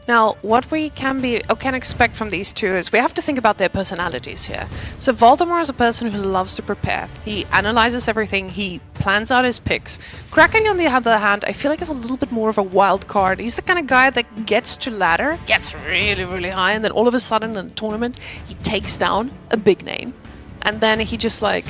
Now, what we can expect from these two is we have to think about their personalities here. So Valdemar is a person who loves to prepare. He analyzes everything. He plans out his picks. Crackedy, on the other hand, I feel like is a little bit more of a wild card. He's the kind of guy that gets to ladder, gets really, really high, and then all of a sudden in a tournament, he takes down a big name. And then he just like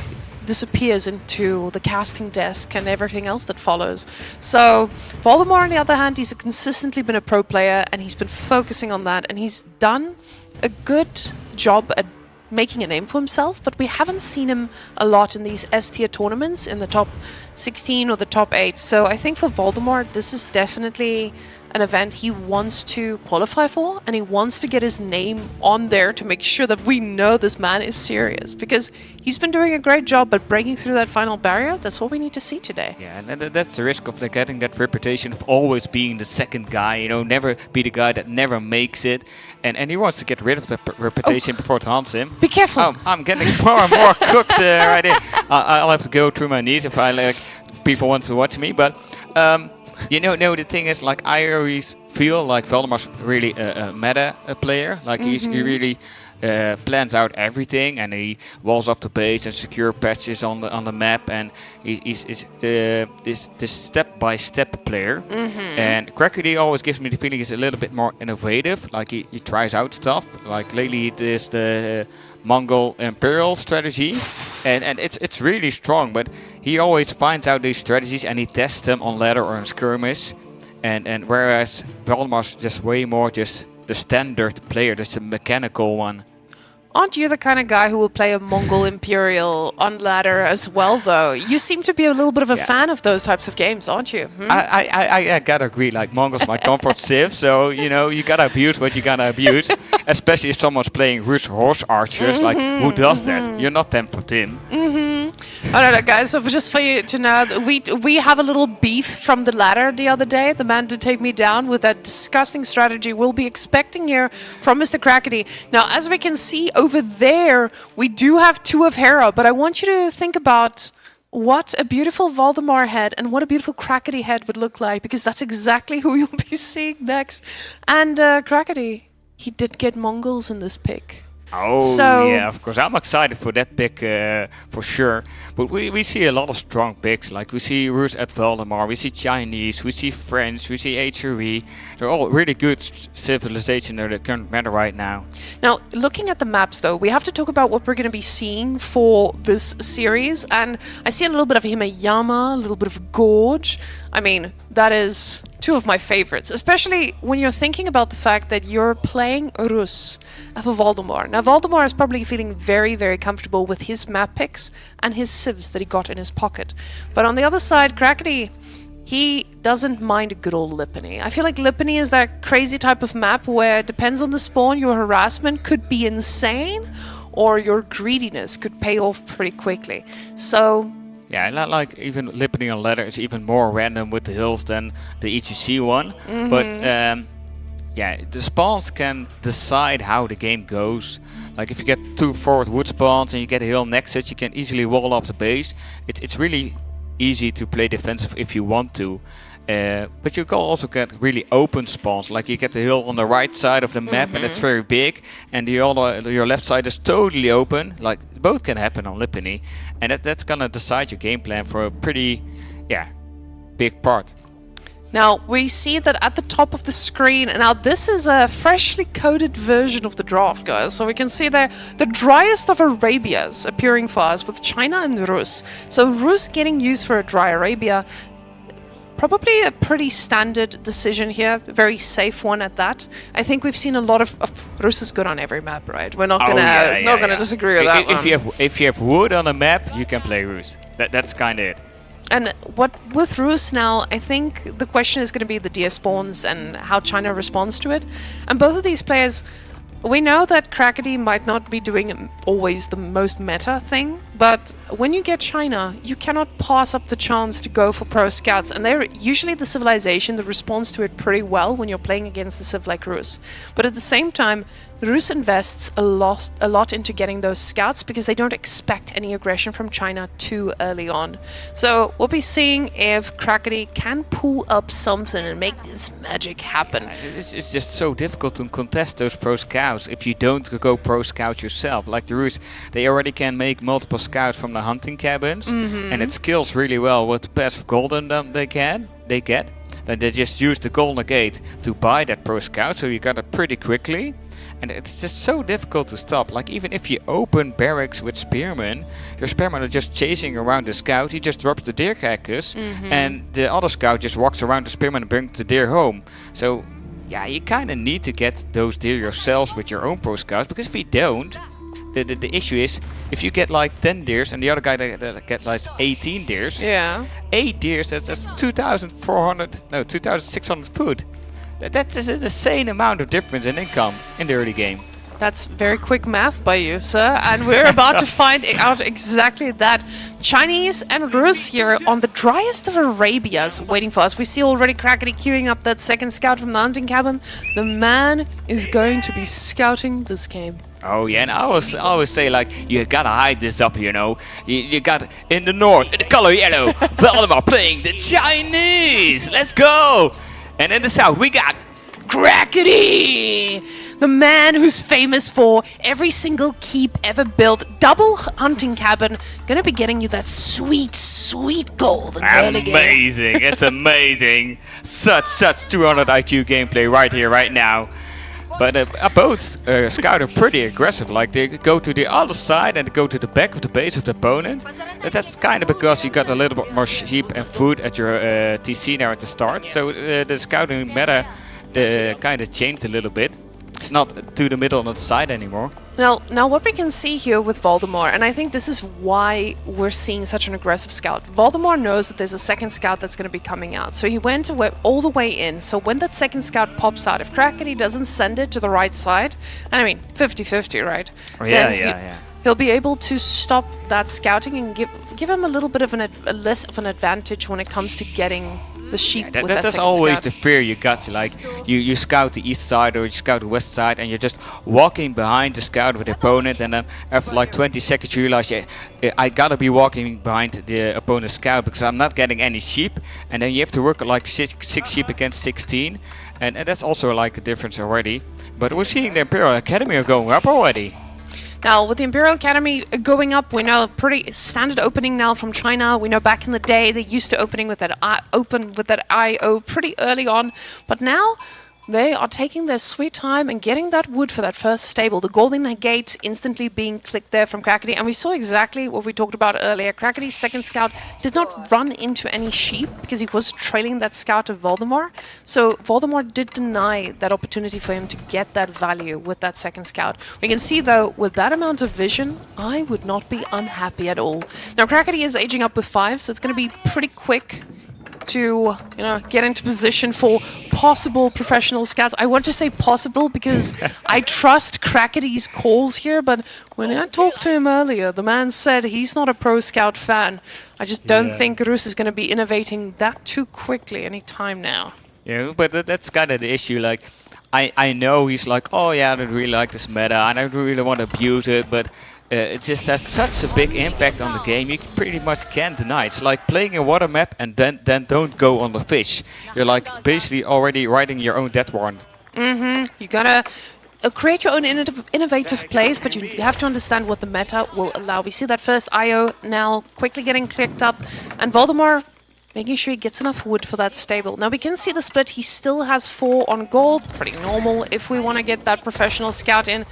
disappears into the casting desk and everything else that follows. So Valdemar, on the other hand, he's consistently been a pro player and he's been focusing on that, and he's done a good job at making a name for himself, but we haven't seen him a lot in these S-tier tournaments in the top 16 or the top 8. So I think for Valdemar, this is definitely an event he wants to qualify for, and he wants to get his name on there to make sure that we know this man is serious, because he's been doing a great job at breaking through that final barrier. That's what we need to see today. Yeah, and that's the risk of getting that reputation of always being the second guy, you know, never be the guy that never makes it. And he wants to get rid of the reputation before it haunts him. Be careful! Oh, I'm getting more and more cooked right here. I'll have to go through my knees if people want to watch me, but you know, the thing is, like, I always feel like Valdemar's really a meta player. Like, he really plans out everything, and he walls off the base and secure patches on the map, and he's this step-by-step player. And Crackedy always gives me the feeling he's a little bit more innovative. Like, he tries out stuff. Like, lately it is the Mongol Imperial strategy, and it's really strong, but he always finds out these strategies and he tests them on ladder or in skirmish, and whereas Valdemar's just way more just the standard player, just the mechanical one. Aren't you the kind of guy who will play a Mongol Imperial on ladder as well, though? You seem to be a little bit of a fan of those types of games, aren't you? I gotta agree, like, Mongol's my comfort civ, so, you know, you gotta abuse what you gotta abuse. Especially if someone's playing Rus horse archers, like, who does that? You're not them for Tim. Oh, no, guys, so just for you to know, we have a little beef from the ladder the other day. The man did take me down with that disgusting strategy we'll be expecting here from Mr. Crackedy. Now, as we can see over there, we do have 2 of Hera, but I want you to think about what a beautiful Valdemar head and what a beautiful Crackedy head would look like, because that's exactly who you'll be seeing next. And Crackedy, he did get Mongols in this pick. Oh, so, yeah, of course. I'm excited for that pick for sure. But we see a lot of strong picks. Like, we see Rus at Valdemar, we see Chinese, we see French, we see HRE. They're all really good civilization in the current meta right now. Now, looking at the maps, though, we have to talk about what we're going to be seeing for this series. And I see a little bit of Himayama, a little bit of Gorge. I mean, that is 2 of my favorites, especially when you're thinking about the fact that you're playing Rus for Valdemar. Now, Valdemar is probably feeling very, very comfortable with his map picks and his civs that he got in his pocket. But on the other side, Crackedy, he doesn't mind a good old Lipany. I feel like Lipany is that crazy type of map where it depends on the spawn, your harassment could be insane, or your greediness could pay off pretty quickly. So yeah, like even Lipany on ladder is even more random with the hills than the EGC one. But yeah, the spawns can decide how the game goes. Like, if you get 2 forward wood spawns and you get a hill next to it, you can easily wall off the base. It's really easy to play defensive if you want to. But you can also get really open spawns, like you get the hill on the right side of the map and it's very big, and your left side is totally open. Like, both can happen on Lipany, and that's gonna decide your game plan for a pretty, big part. Now, we see that at the top of the screen, and now this is a freshly coded version of the draft, guys. So we can see there the driest of Arabias appearing for us with China and Rus. So Rus getting used for a dry Arabia. Probably a pretty standard decision here, a very safe one at that. I think we've seen a lot of Rus is good on every map, right? We're not gonna disagree with that one. If you have wood on a map, you can play Rus. That's kind of it. And what with Rus now, I think the question is going to be the DS spawns and how China responds to it. And both of these players, we know that Crackedy might not be doing always the most meta thing But when you get China, you cannot pass up the chance to go for pro scouts. And they're usually the civilization that responds to it pretty well when you're playing against the civ like Rus. But at the same time, Rus invests a lot into getting those scouts because they don't expect any aggression from China too early on. So we'll be seeing if Crackedy can pull up something and make this magic happen. It's just so difficult to contest those pro scouts if you don't go pro scout yourself. Like the Rus, they already can make multiple scouts from the hunting cabins, and it scales really well with the passive golden they get. Then they just use the golden gate to buy that pro scout, so you got it pretty quickly. And it's just so difficult to stop. Like, even if you open barracks with spearmen, your spearmen are just chasing around the scout. He just drops the deer carcass, and the other scout just walks around the spearmen and brings the deer home. So, yeah, you kind of need to get those deer yourselves with your own pro scouts, because if you don't, the issue is, if you get like 10 deers and the other guy that get like 18 deers, 8 deers, that's 2,600 food. That's an insane amount of difference in income in the early game. That's very quick math by you, sir. And we're about to find out exactly that. Chinese and Rus here on the driest of Arabias waiting for us. We see already Crackedy queuing up that second scout from the hunting cabin. The man is going to be scouting this game. Oh yeah, and I always say, like, you gotta hype this up, you know. You got in the north, in the color yellow, Valdemar playing the Chinese. Let's go! And in the south, we got Crackedy, the man who's famous for every single keep ever built, double hunting cabin, gonna be getting you that sweet, sweet gold in the early game. Amazing! It's amazing. Such 200 IQ gameplay right here, right now. But both scouts are pretty aggressive. Like, they go to the other side and go to the back of the base of the opponent. But that's kind of because you got a little bit more sheep and food at your TC now at the start. So the scouting meta kind of changed a little bit. It's not to the middle on the side anymore. Now what we can see here with Valdemar, and I think this is why we're seeing such an aggressive scout. Valdemar knows that there's a second scout that's going to be coming out. So he went all the way in. So when that second scout pops out, if Crackedy doesn't send it to the right side, and I mean 50-50, right? Oh, yeah. He'll be able to stop that scouting and give him a little bit of less of an advantage when it comes to getting the sheep. Yeah, with that that's second always scout. the fear you got. Like, you scout the east side or you scout the west side, and you're just walking behind the scout with the opponent, and then after like 20 seconds you realize, I gotta be walking behind the opponent's scout because I'm not getting any sheep, and then you have to work like six sheep against 16, and that's also like a difference already. But we're seeing the Imperial Academy are going up already. Now, with the Imperial Academy going up, we know a pretty standard opening now from China. We know back in the day they used to open with that IO pretty early on, but now they are taking their sweet time and getting that wood for that first stable. The golden gate instantly being clicked there from Crackedy, and we saw exactly what we talked about earlier. Crackedy's second scout did not run into any sheep because he was trailing that scout of Valdemar. So Valdemar did deny that opportunity for him to get that value with that second scout. We can see though, with that amount of vision, I would not be unhappy at all. Now Crackedy is aging up with 5, so it's going to be pretty quick to get into position for possible professional scouts. I want to say possible because I trust Crackedy's calls here, but when I talked to him earlier, the man said he's not a pro scout fan. I just don't think Rus is going to be innovating that too quickly anytime now. Yeah, but that's kind of the issue. Like, I know he's like, oh yeah, I don't really like this meta, I don't really want to abuse it, but it just has such a big impact on the game, you pretty much can't deny. It's like playing a water map and then don't go on the fish. You're like basically already writing your own death warrant. You gotta create your own innovative plays, but you have to understand what the meta will allow. We see that first IO now quickly getting clicked up, and Valdemar making sure he gets enough wood for that stable. Now we can see the split. He still has 4 on gold, pretty normal if we want to get that professional scout in.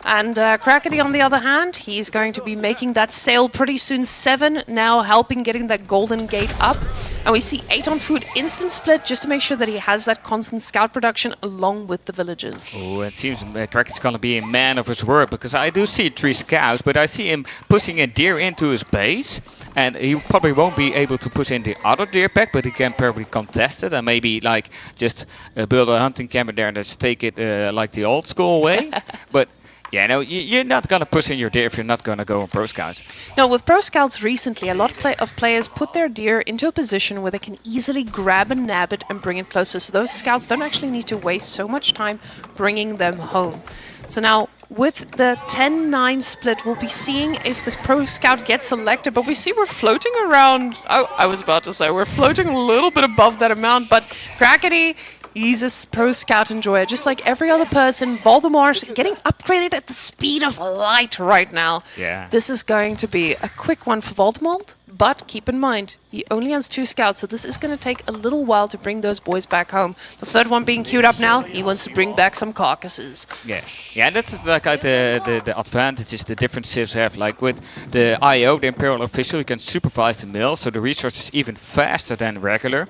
And Crackedy, on the other hand, he's going to be making that sale pretty soon. 7 now helping getting that golden gate up. And we see 8 on food, instant split, just to make sure that he has that constant scout production along with the villagers. Oh, it seems Crackedy's going to be a man of his word, because I do see 3 scouts, but I see him pushing a deer into his base. And he probably won't be able to push in the other deer pack, but he can probably contest it and maybe like just build a hunting cabin there and just take it like the old school way. But Yeah, no, you're not gonna push in your deer if you're not gonna go on pro scouts. Now, with Pro Scouts recently, a lot of players put their deer into a position where they can easily grab and nab it and bring it closer. So those scouts don't actually need to waste so much time bringing them home. So now, with the 10-9 split, we'll be seeing if this Pro Scout gets selected. But we see we're floating around... Oh, I was about to say, we're floating a little bit above that amount. But Crackedy... he's a Pro Scout enjoyer, just like every other person. Valdemar's getting upgraded at the speed of light right now. Yeah. This is going to be a quick one for Valdemar, but keep in mind, he only has 2 scouts, so this is going to take a little while to bring those boys back home. The third one being queued up now, he wants to bring back some carcasses. Yeah, that's like the advantages the different civs have. Like with the IO, the Imperial Official, you can supervise the mill, so the resource is even faster than regular.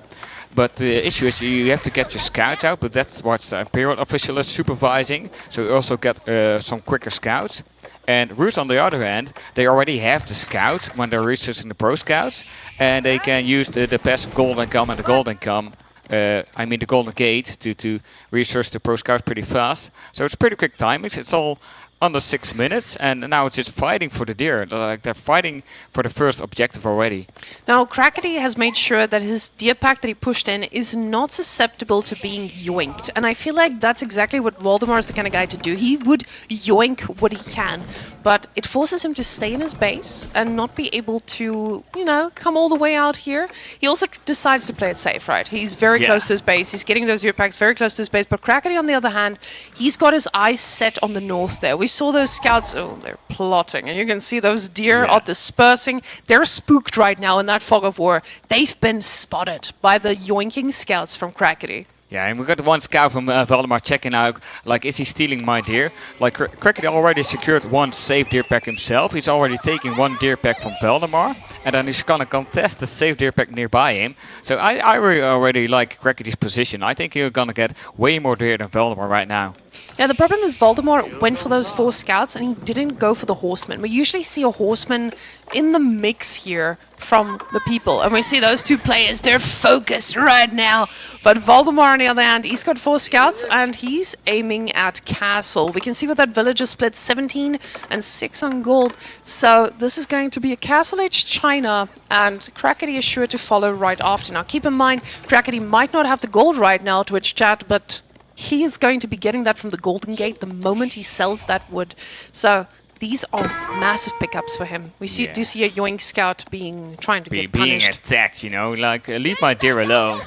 But the issue is you have to get your scouts out, but that's what the Imperial Official is supervising. So you also get some quicker scouts. And Rus, on the other hand, they already have the scouts when they're researching the Pro Scouts. And they can use the passive Golden Come and the Golden Come, I mean the Golden Gate, to research the Pro Scouts pretty fast. So it's pretty quick timings. It's all under 6 minutes, and now it's just fighting for the deer. Like they're fighting for the first objective already. Now, Crackedy has made sure that his deer pack that he pushed in is not susceptible to being yoinked. And I feel like that's exactly what Valdemar is the kind of guy to do. He would yoink what he can, but it forces him to stay in his base and not be able to, you know, come all the way out here. He also decides to play it safe, right? He's very close to his base. He's getting those deer packs very close to his base. But Crackedy, on the other hand, he's got his eyes set on the north there. We saw those scouts, oh, they're plotting, and you can see those deer are dispersing. They're spooked right now in that fog of war. They've been spotted by the yoinking scouts from Crackedy. Yeah, and we got one scout from Valdemar checking out, like, is he stealing my deer? Like, Crackedy already secured one safe deer pack himself. He's already taking one deer pack from Valdemar, and then he's gonna contest the safe deer pack nearby him. So I really already like Crackedy's position. I think he's gonna get way more deer than Valdemar right now. Yeah, the problem is Valdemar went for those 4 scouts and he didn't go for the horsemen. We usually see a horseman in the mix here from the people. And we see those 2 players, they're focused right now. But Valdemar, on the other hand, he's got 4 scouts and he's aiming at Castle. We can see with that villager split 17 and 6 on gold. So this is going to be a Castle Age China, and Crackedy is sure to follow right after. Now keep in mind, Crackedy might not have the gold right now, Twitch chat, but he is going to be getting that from the Golden Gate the moment he sells that wood. So these are massive pickups for him. We do see a Yoink Scout trying to get punished. Being attacked, you know, like, leave my deer alone.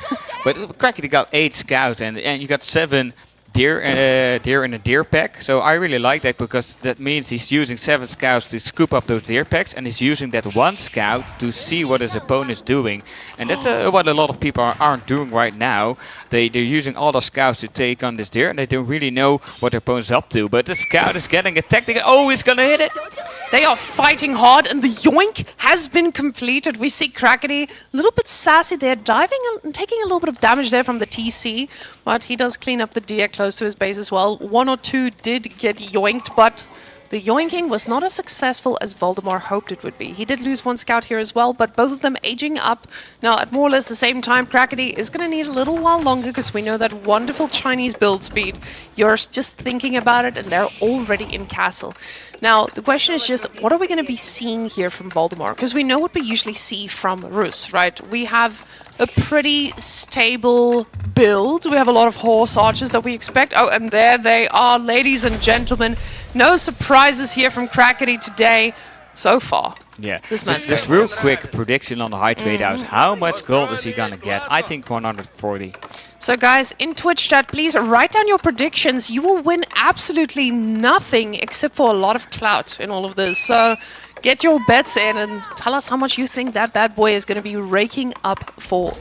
But Crackedy got 8 scouts, and you got 7 deer in a deer pack. So I really like that, because that means he's using 7 scouts to scoop up those deer packs, and he's using that 1 scout to see what his opponent's doing. And that's what a lot of people aren't doing right now. They're using all the scouts to take on this deer, and they don't really know what their opponent's up to. But the scout is getting attacked. Oh, he's gonna hit it! They are fighting hard, and the yoink has been completed. We see Crackedy a little bit sassy there, diving and taking a little bit of damage there from the TC, but he does clean up the deer close to his base as well. 1 or 2 did get yoinked, but the yoinking was not as successful as Valdemar hoped it would be. He did lose 1 scout here as well, but both of them aging up. Now, at more or less the same time, Crackedy is going to need a little while longer, because we know that wonderful Chinese build speed. You're just thinking about it, and they're already in castle. Now, the question is just, what are we going to be seeing here from Valdemar? Because we know what we usually see from Rus, right? We have a pretty stable build. We have a lot of horse archers that we expect. Oh, and there they are, ladies and gentlemen. No surprises here from Crackedy today so far. Yeah, this just real quick prediction on the high trade house. How much gold is he gonna get? I think 140. So guys, in Twitch chat, please write down your predictions. You will win absolutely nothing except for a lot of clout in all of this. So get your bets in and tell us how much you think that bad boy is going to be raking up for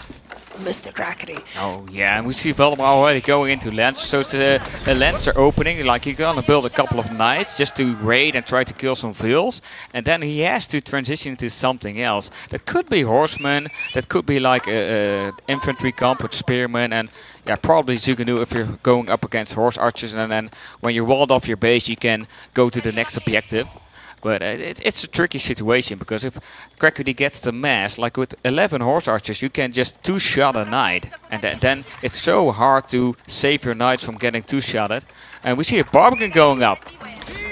Mr. Crackedy. Oh yeah, and we see Valdemar already going into Lancer. So it's the Lancer opening, like he's gonna build a couple of knights just to raid and try to kill some vills, and then he has to transition to something else. That could be horsemen, that could be like a infantry camp with spearmen, and yeah, probably Zuganu if you're going up against horse archers, and then when you walled off your base you can go to the next objective. But it's a tricky situation, because if Crackedy gets the mass, like with 11 horse archers, you can just 2-shot a knight. And then it's so hard to save your knights from getting 2-shotted. And we see a Barbican going up.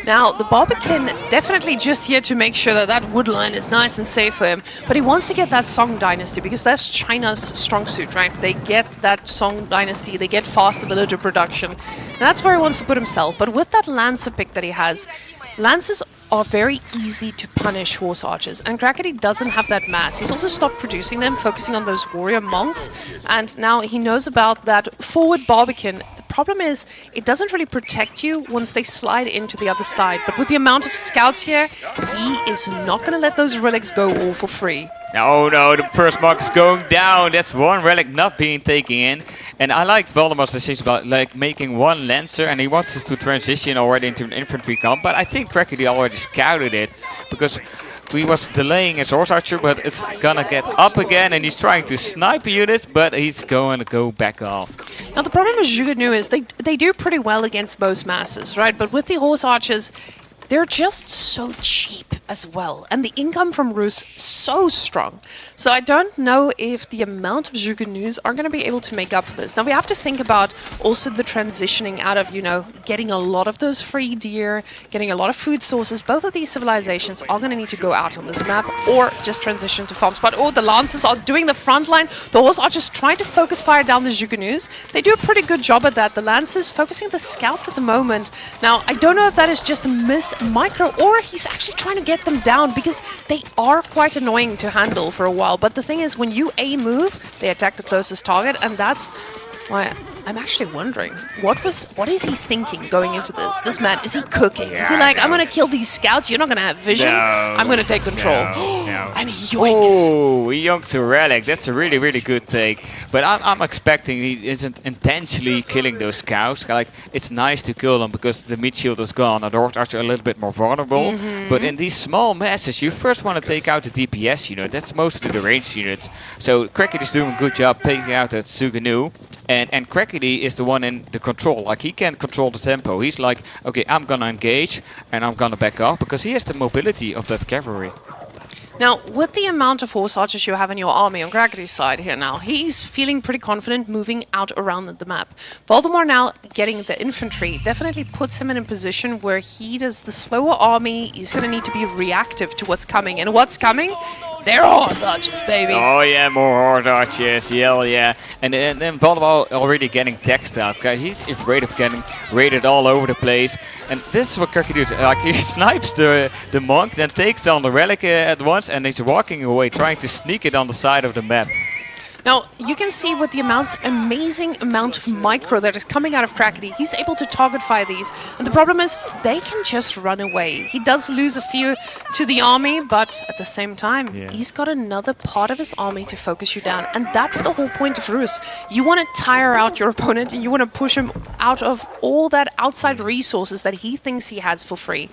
Now, the Barbican definitely just here to make sure that that wood line is nice and safe for him, but he wants to get that Song Dynasty because that's China's strong suit, right? They get that Song Dynasty, they get faster villager production, and that's where he wants to put himself. But with that Lancer pick that he has, Lancers are very easy to punish horse archers, and Crackedy doesn't have that mass. He's also stopped producing them, focusing on those warrior monks, and now he knows about that forward Barbican. The problem is, it doesn't really protect you once they slide into the other side, but with the amount of scouts here, he is not going to let those relics go all for free. Oh no, the first mark is going down. That's one relic not being taken in. And I like Valdemar's decision about like making one Lancer, and he wants us to transition already into an infantry camp. But I think Crackedy already scouted it because he was delaying his horse archer, but it's gonna get up again, and he's trying to snipe units, but he's going to go back off. Now the problem with Jugonu is they do pretty well against most masses, right? But with the horse archers, they're just so cheap as well, and the income from Rus so strong. So I don't know if the amount of Jugonus are going to be able to make up for this. Now we have to think about also the transitioning out of, you know, getting a lot of those free deer, getting a lot of food sources. Both of these civilizations are going to need to go out on this map or just transition to farms. But the Lancers are doing the front line. The horse are just trying to focus fire down the Jugonus. They do a pretty good job at that. The Lancers focusing the scouts at the moment. Now I don't know if that is just a miss micro or he's actually trying to get them down because they are quite annoying to handle for a while. But the thing is, when you A move, they attack the closest target, and that's why I'm actually wondering, what is he thinking going into this? This man, is he cooking? Is he like, I'm going to kill these scouts, you're not going to have vision, I'm going to take control. No. And he yoinks. Oh, he yoinks a relic. That's a really, really good take. But I'm expecting he isn't intentionally killing those scouts. Like, it's nice to kill them because the meat shield is gone and the horse archers are a little bit more vulnerable. But in these small masses, you first want to take out the DPS unit. That's mostly the ranged units. So Crackedy is doing a good job taking out that Suganu. And Crackedy is the one in the control. Like, he can control the tempo. He's like, okay, I'm gonna engage and I'm gonna back off because he has the mobility of that cavalry. Now, with the amount of horse archers you have in your army on Crackedy's side here now, he's feeling pretty confident moving out around the map. Valdemar now getting the infantry definitely puts him in a position where he does the slower army. He's going to need to be reactive to what's coming. And what's coming? They're horse archers, baby. Oh yeah, more horse archers, yeah. And then Valdemar already getting texted out, guys. He's afraid of getting raided all over the place. And this is what Crackedy does. Like, he snipes the monk, then takes down the relic at once, and he's walking away, trying to sneak it on the side of the map. Now, you can see with the amazing amount of micro that is coming out of Crackedy, he's able to target fire these. And the problem is, they can just run away. He does lose a few to the army, but at the same time, he's got another part of his army to focus you down. And that's the whole point of Rus. You want to tire out your opponent, and you want to push him out of all that outside resources that he thinks he has for free.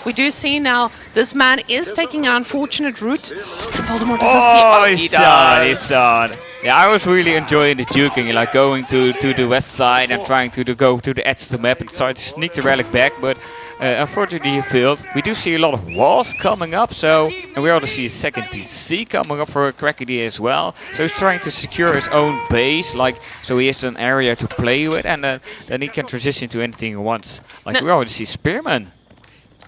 We do see now, this man is taking an unfortunate route, and Valdemar doesn't see... Oh, he's done. Yeah, I was really enjoying the juking, like going to the west side and trying to go to the edge of the map and try to sneak the relic back, but unfortunately he failed. We do see a lot of walls coming up, and we also see a second TC coming up for Crackedy as well. So he's trying to secure his own base, like, so he has an area to play with, and then he can transition to anything he wants. Like, we already see Spearmen.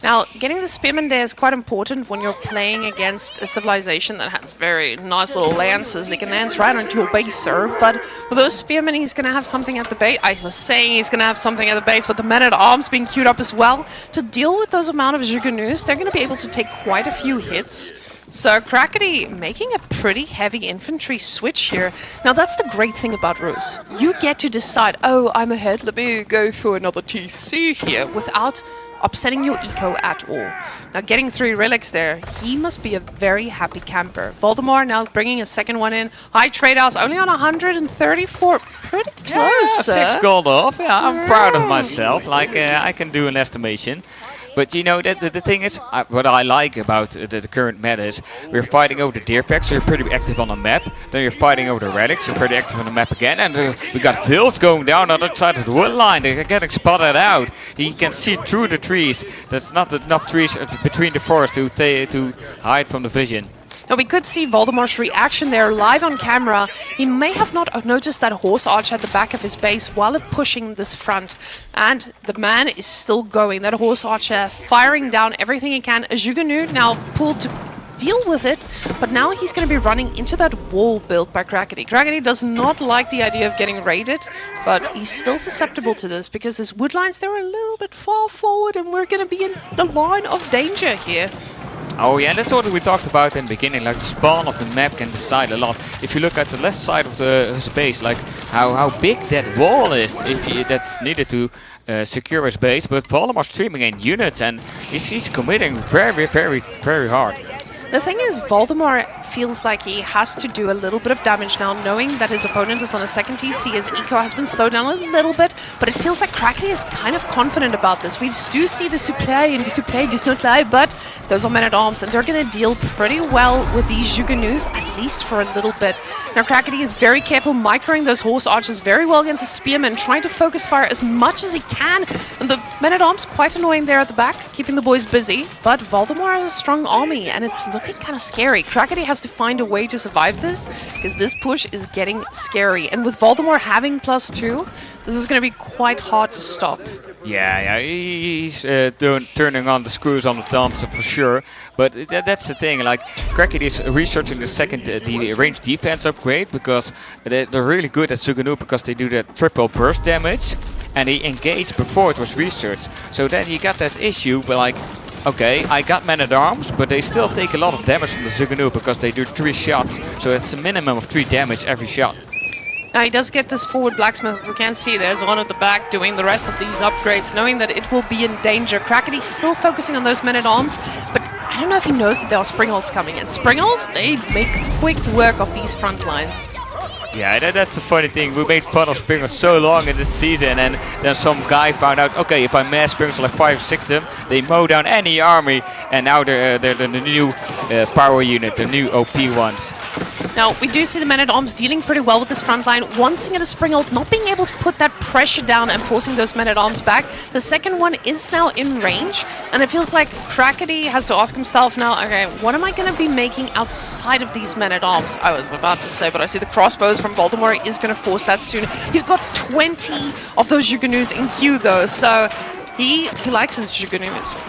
Now, getting the Spearman there is quite important when you're playing against a civilization that has very nice little lances. They can lance right onto your base, sir. But with those Spearmen, he's going to have something at the base. I was saying he's going to have something at the base, but the men-at-arms being queued up as well. To deal with those amount of Jugonus, they're going to be able to take quite a few hits. So Crackedy making a pretty heavy infantry switch here. Now that's the great thing about Rus. You get to decide, oh, I'm ahead, let me go for another TC here, without upsetting your eco at all. Now getting 3 relics there, he must be a very happy camper. Valdemar now bringing a second one in. High trade house only on 134. Pretty close, yeah, 6 gold off. Yeah, I'm proud of myself. Like, I can do an estimation. But you know, the thing is, what I like about the current meta is we're fighting over the deer packs, so you're pretty active on the map. Then you're fighting over the relics, you're pretty active on the map again. And we got Vils going down on the other side of the wood line. They're getting spotted out. He can see through the trees. There's not enough trees between the forest to hide from the vision. Now we could see Valdemar's reaction there live on camera. He may have not noticed that horse archer at the back of his base while it pushing this front. And the man is still going. That horse archer firing down everything he can. A Juggernaut now pulled to deal with it, but now he's going to be running into that wall built by Crackedy. Crackedy does not like the idea of getting raided, but he's still susceptible to this because his wood lines, they're a little bit far forward and we're going to be in the line of danger here. Oh yeah, that's what we talked about in the beginning, like the spawn of the map can decide a lot. If you look at the left side of his base, like how big that wall is, that's needed to secure his base, but Valdemar's streaming in units and he's committing very, very, very hard. The thing is, Valdemar feels like he has to do a little bit of damage now, knowing that his opponent is on a second TC. His eco has been slowed down a little bit, but it feels like Crackedy is kind of confident about this. We do see the supply and the supply does not lie, but those are men-at-arms, and they're going to deal pretty well with these Juggernautes, at least for a little bit. Now, Crackedy is very careful, microing those horse archers very well against the spearmen, trying to focus fire as much as he can. And the men-at-arms quite annoying there at the back, keeping the boys busy. But Valdemar has a strong army, and it's looking kind of scary. Crackedy has to find a way to survive this, because this push is getting scary. And with Valdemar having +2, this is going to be quite hard to stop. Yeah, he's turning on the screws on the Thompson for sure. But that's the thing, like Crackedy is researching the second the range defense upgrade because they're really good at Juggernaut because they do the triple burst damage. And he engaged before it was researched. So then he got that issue, but like, okay, I got men-at-arms, but they still take a lot of damage from the Juggernaut because they do 3 shots. So it's a minimum of 3 damage every shot. Now he does get this forward blacksmith. We can see there's one at the back doing the rest of these upgrades, knowing that it will be in danger. Crackedy's still focusing on those men-at-arms, but I don't know if he knows that there are springholds coming in. Springholds, they make quick work of these front lines. Yeah, that's the funny thing. We made fun of Springles so long in this season, and then some guy found out, okay, if I mass Springles like 5 or 6 of them, they mow down any army, and now they're the new power unit, the new OP ones. Now, we do see the men-at-arms dealing pretty well with this front line. One single Springhold not being able to put that pressure down and forcing those men-at-arms back. The second one is now in range, and it feels like Crackedy has to ask himself now, okay, what am I going to be making outside of these men-at-arms? I was about to say, but I see the crossbows from Valdemar is going to force that soon. He's got 20 of those Juggernautes in queue, though, so he likes his Juggernautes.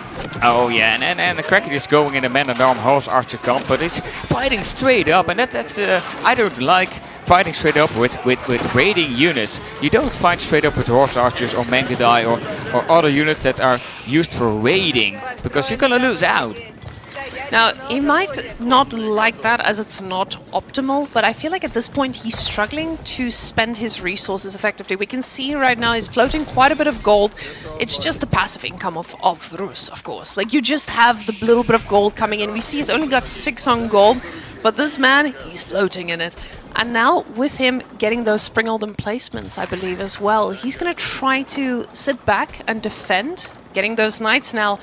Oh yeah, and the Crackedy is going in a man-at-arm horse archer comp, but he's fighting straight up, and that's I don't like fighting straight up with raiding units. You don't fight straight up with horse archers or Mangudai or other units that are used for raiding, because you're gonna lose out. Now, he might not like that as it's not optimal, but I feel like at this point he's struggling to spend his resources effectively. We can see right now he's floating quite a bit of gold. It's just the passive income of Rus, of course. Like, you just have the little bit of gold coming in. We see he's only got 6 on gold, but this man, he's floating in it. And now, with him getting those Springhold emplacements, I believe, as well, he's going to try to sit back and defend, getting those knights now.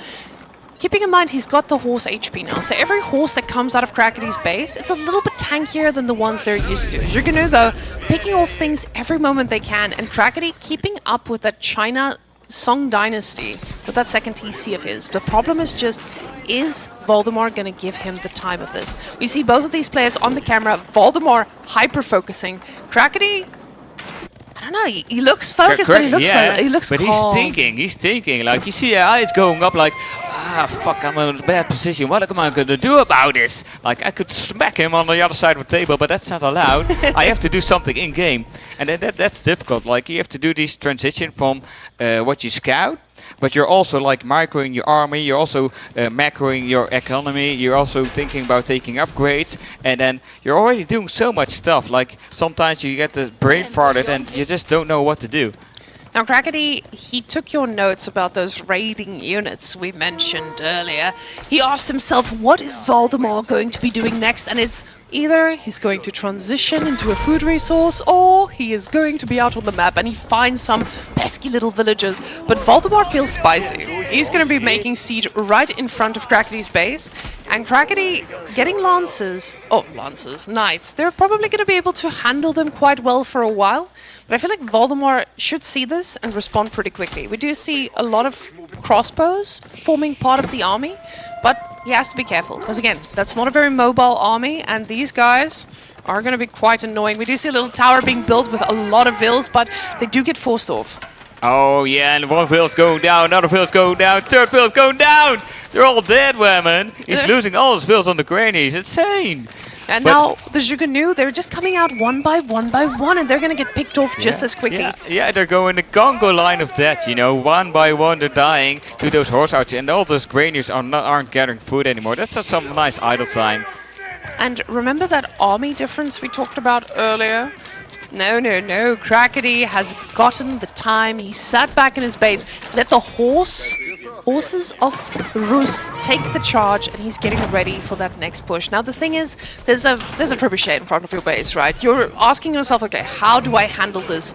Keeping in mind, he's got the horse HP now, so every horse that comes out of Crackedy's base, it's a little bit tankier than the ones they're used to. Juggernaut, though, picking off things every moment they can, and Crackedy keeping up with that China Song Dynasty, with that second TC of his. The problem is just, is Valdemar going to give him the time of this? We see both of these players on the camera, Valdemar hyper-focusing. Crackedy, I don't know, he looks focused, but he looks but calm. He's thinking, like, you see their eyes going up like, fuck, I'm in a bad position, what am I going to do about this? Like, I could smack him on the other side of the table, but that's not allowed. I have to do something in-game, and that's difficult. Like, you have to do this transition from what you scout, but you're also like microing your army, you're also macroing your economy, you're also thinking about taking upgrades, and then you're already doing so much stuff. Like, sometimes you get the brain farted and you just don't know what to do. Now, Crackedy, he took your notes about those raiding units we mentioned earlier. He asked himself, what is Valdemar going to be doing next? And it's either he's going to transition into a food resource, or he is going to be out on the map and he finds some pesky little villagers. But Valdemar feels spicy. He's going to be making siege right in front of Crackedy's base. And Crackedy getting knights. They're probably going to be able to handle them quite well for a while. But I feel like Valdemar should see this and respond pretty quickly. We do see a lot of crossbows forming part of the army, but he has to be careful. Because again, that's not a very mobile army, and these guys are going to be quite annoying. We do see a little tower being built with a lot of vills, but they do get forced off. Oh yeah, and one vill's going down, another vill's going down, third vill's going down! They're all dead, man. He's losing all his vills on the grannies. Insane! And now the Jugunu, they're just coming out one by one, and they're going to get picked off just as quickly. Yeah, they're going the Congo line of death, you know. One by one, they're dying to those horse archers, and all those grannies aren't gathering food anymore. That's just some nice idle time. And remember that army difference we talked about earlier? No. Crackedy has gotten the time. He sat back in his base, let the horses of Rus take the charge, and he's getting ready for that next push. Now the thing is, there's a trebuchet in front of your base, right? You're asking yourself, okay, how do I handle this?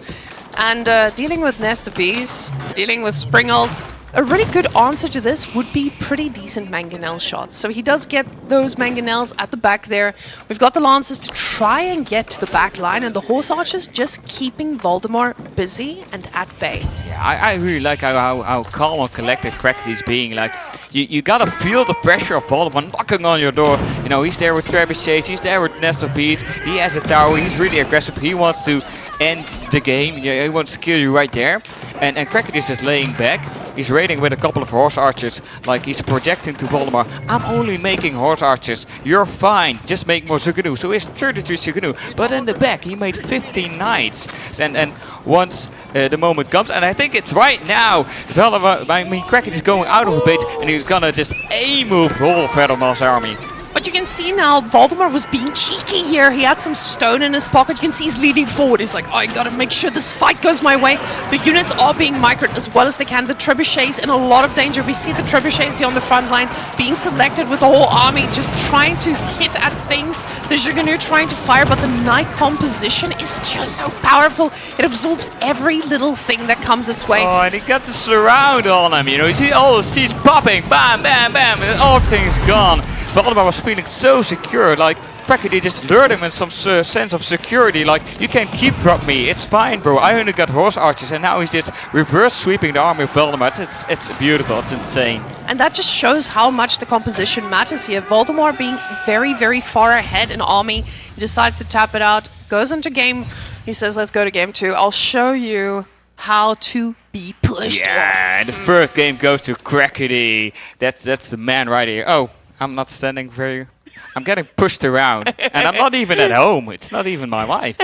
And dealing with nest of bees, dealing with springalds, a really good answer to this would be pretty decent mangonel shots. So he does get those mangonels at the back there. We've got the lancers to try and get to the back line, and the horse archers just keeping Valdemar busy and at bay. Yeah, I really like how calm and collected Crackedy's being. Like, you gotta feel the pressure of Valdemar knocking on your door. You know, he's there with trebuchets, he's there with nest of bees, he has a tower, he's really aggressive, he wants to end the game. Yeah, he wants to kill you right there. And Crackedy is just laying back. He's raiding with a couple of horse archers. Like, he's projecting to Valdemar, I'm only making horse archers. You're fine. Just make more Zugunu. So he has 33 Zugunu. But in the back, he made 15 knights. And once the moment comes, and I think it's right now, Valdemar, Crackedy is going out of a bit, and he's gonna just A-move all of Valdemar's army. But you can see now, Valdemar was being cheeky here. He had some stone in his pocket. You can see he's leaning forward. He's like, oh, I gotta make sure this fight goes my way. The units are being microed as well as they can. The trebuchets in a lot of danger. We see the trebuchets here on the front line being selected with the whole army, just trying to hit at things. The Jugunu trying to fire, but the knight composition is just so powerful. It absorbs every little thing that comes its way. Oh, and he got the surround on him, you know. You see all the seas popping, bam, bam, bam, and everything's gone. Valdemar was feeling so secure, like Crackedy just lured him in some sense of security, like, you can keep drop me, it's fine bro, I only got horse archers, and now he's just reverse sweeping the army of Valdemar. It's beautiful, it's insane. And that just shows how much the composition matters here. Valdemar being very, very far ahead in army, he decides to tap it out, goes into game, he says let's go to game 2, I'll show you how to be pushed. Yeah, and the first game goes to Crackedy, that's the man right here. Oh, I'm not standing very... I'm getting pushed around. And I'm not even at home. It's not even my wife.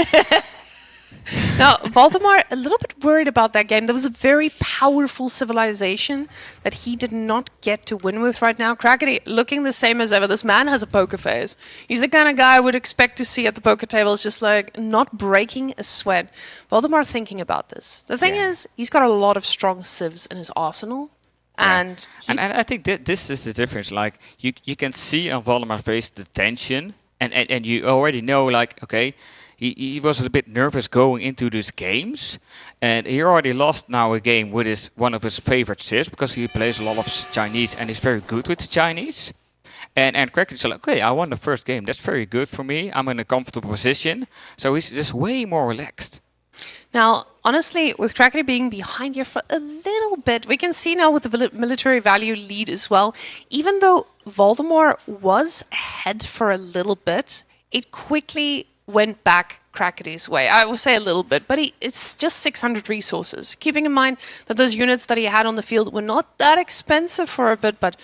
Now, Valdemar, a little bit worried about that game. There was a very powerful civilization that he did not get to win with right now. Crackedy looking the same as ever. This man has a poker face. He's the kind of guy I would expect to see at the poker table. It's just like not breaking a sweat. Valdemar thinking about this. The thing is, he's got a lot of strong civs in his arsenal. And I think this is the difference. Like, you can see on Valdemar's face the tension, and you already know, like, okay, he was a bit nervous going into these games, and he already lost now a game with one of his favorite civs, because he plays a lot of Chinese and he's very good with the Chinese. And Crackedy's like, okay, I won the first game. That's very good for me. I'm in a comfortable position. So he's just way more relaxed. Now, honestly, with Crackedy being behind here for a little bit, we can see now with the military value lead as well, even though Valdemar was ahead for a little bit, it quickly went back Crackedy's way. I will say a little bit, but it's just 600 resources. Keeping in mind that those units that he had on the field were not that expensive for a bit, but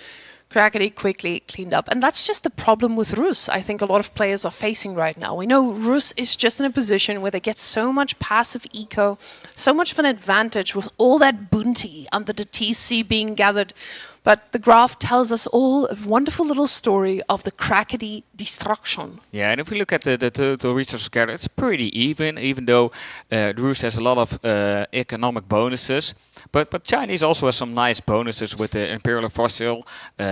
Crackedy quickly cleaned up. And that's just the problem with Rus I think a lot of players are facing right now. We know Rus is just in a position where they get so much passive eco, so much of an advantage with all that bounty under the TC being gathered. But the graph tells us all a wonderful little story of the Crackedy destruction. Yeah, and if we look at the total resources gathered, it's pretty even though Rus has a lot of economic bonuses. But Chinese also has some nice bonuses with the Imperial Fossil,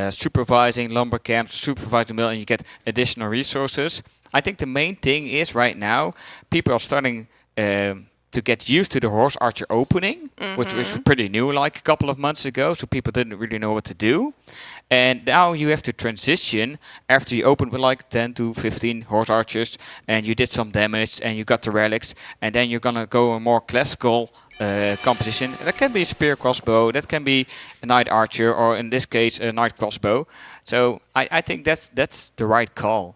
supervising lumber camps, supervising mill, and you get additional resources. I think the main thing is right now, people are starting to get used to the horse archer opening, which was pretty new like a couple of months ago, so people didn't really know what to do. And now you have to transition after you opened with like 10 to 15 horse archers and you did some damage and you got the relics, and then you're gonna go a more classical composition. That can be a spear crossbow, that can be a knight archer, or in this case a knight crossbow. So I think that's the right call.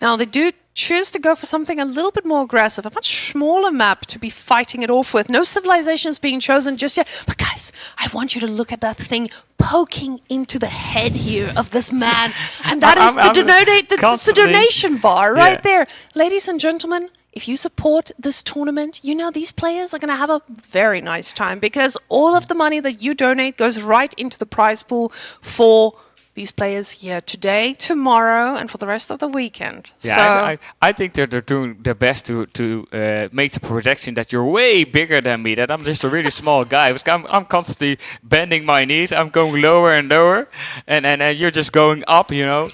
Now they do choose to go for something a little bit more aggressive, a much smaller map to be fighting it off with. No civilizations being chosen just yet. But guys, I want you to look at that thing poking into the head here of this man. And that is the donation bar right there. Ladies and gentlemen, if you support this tournament, you know these players are going to have a very nice time, because all of the money that you donate goes right into the prize pool for these players here today, tomorrow, and for the rest of the weekend. Yeah, so I think they're doing their best to make the projection that you're way bigger than me, that I'm just a really small guy. Because I'm constantly bending my knees, I'm going lower and lower, and you're just going up, you know.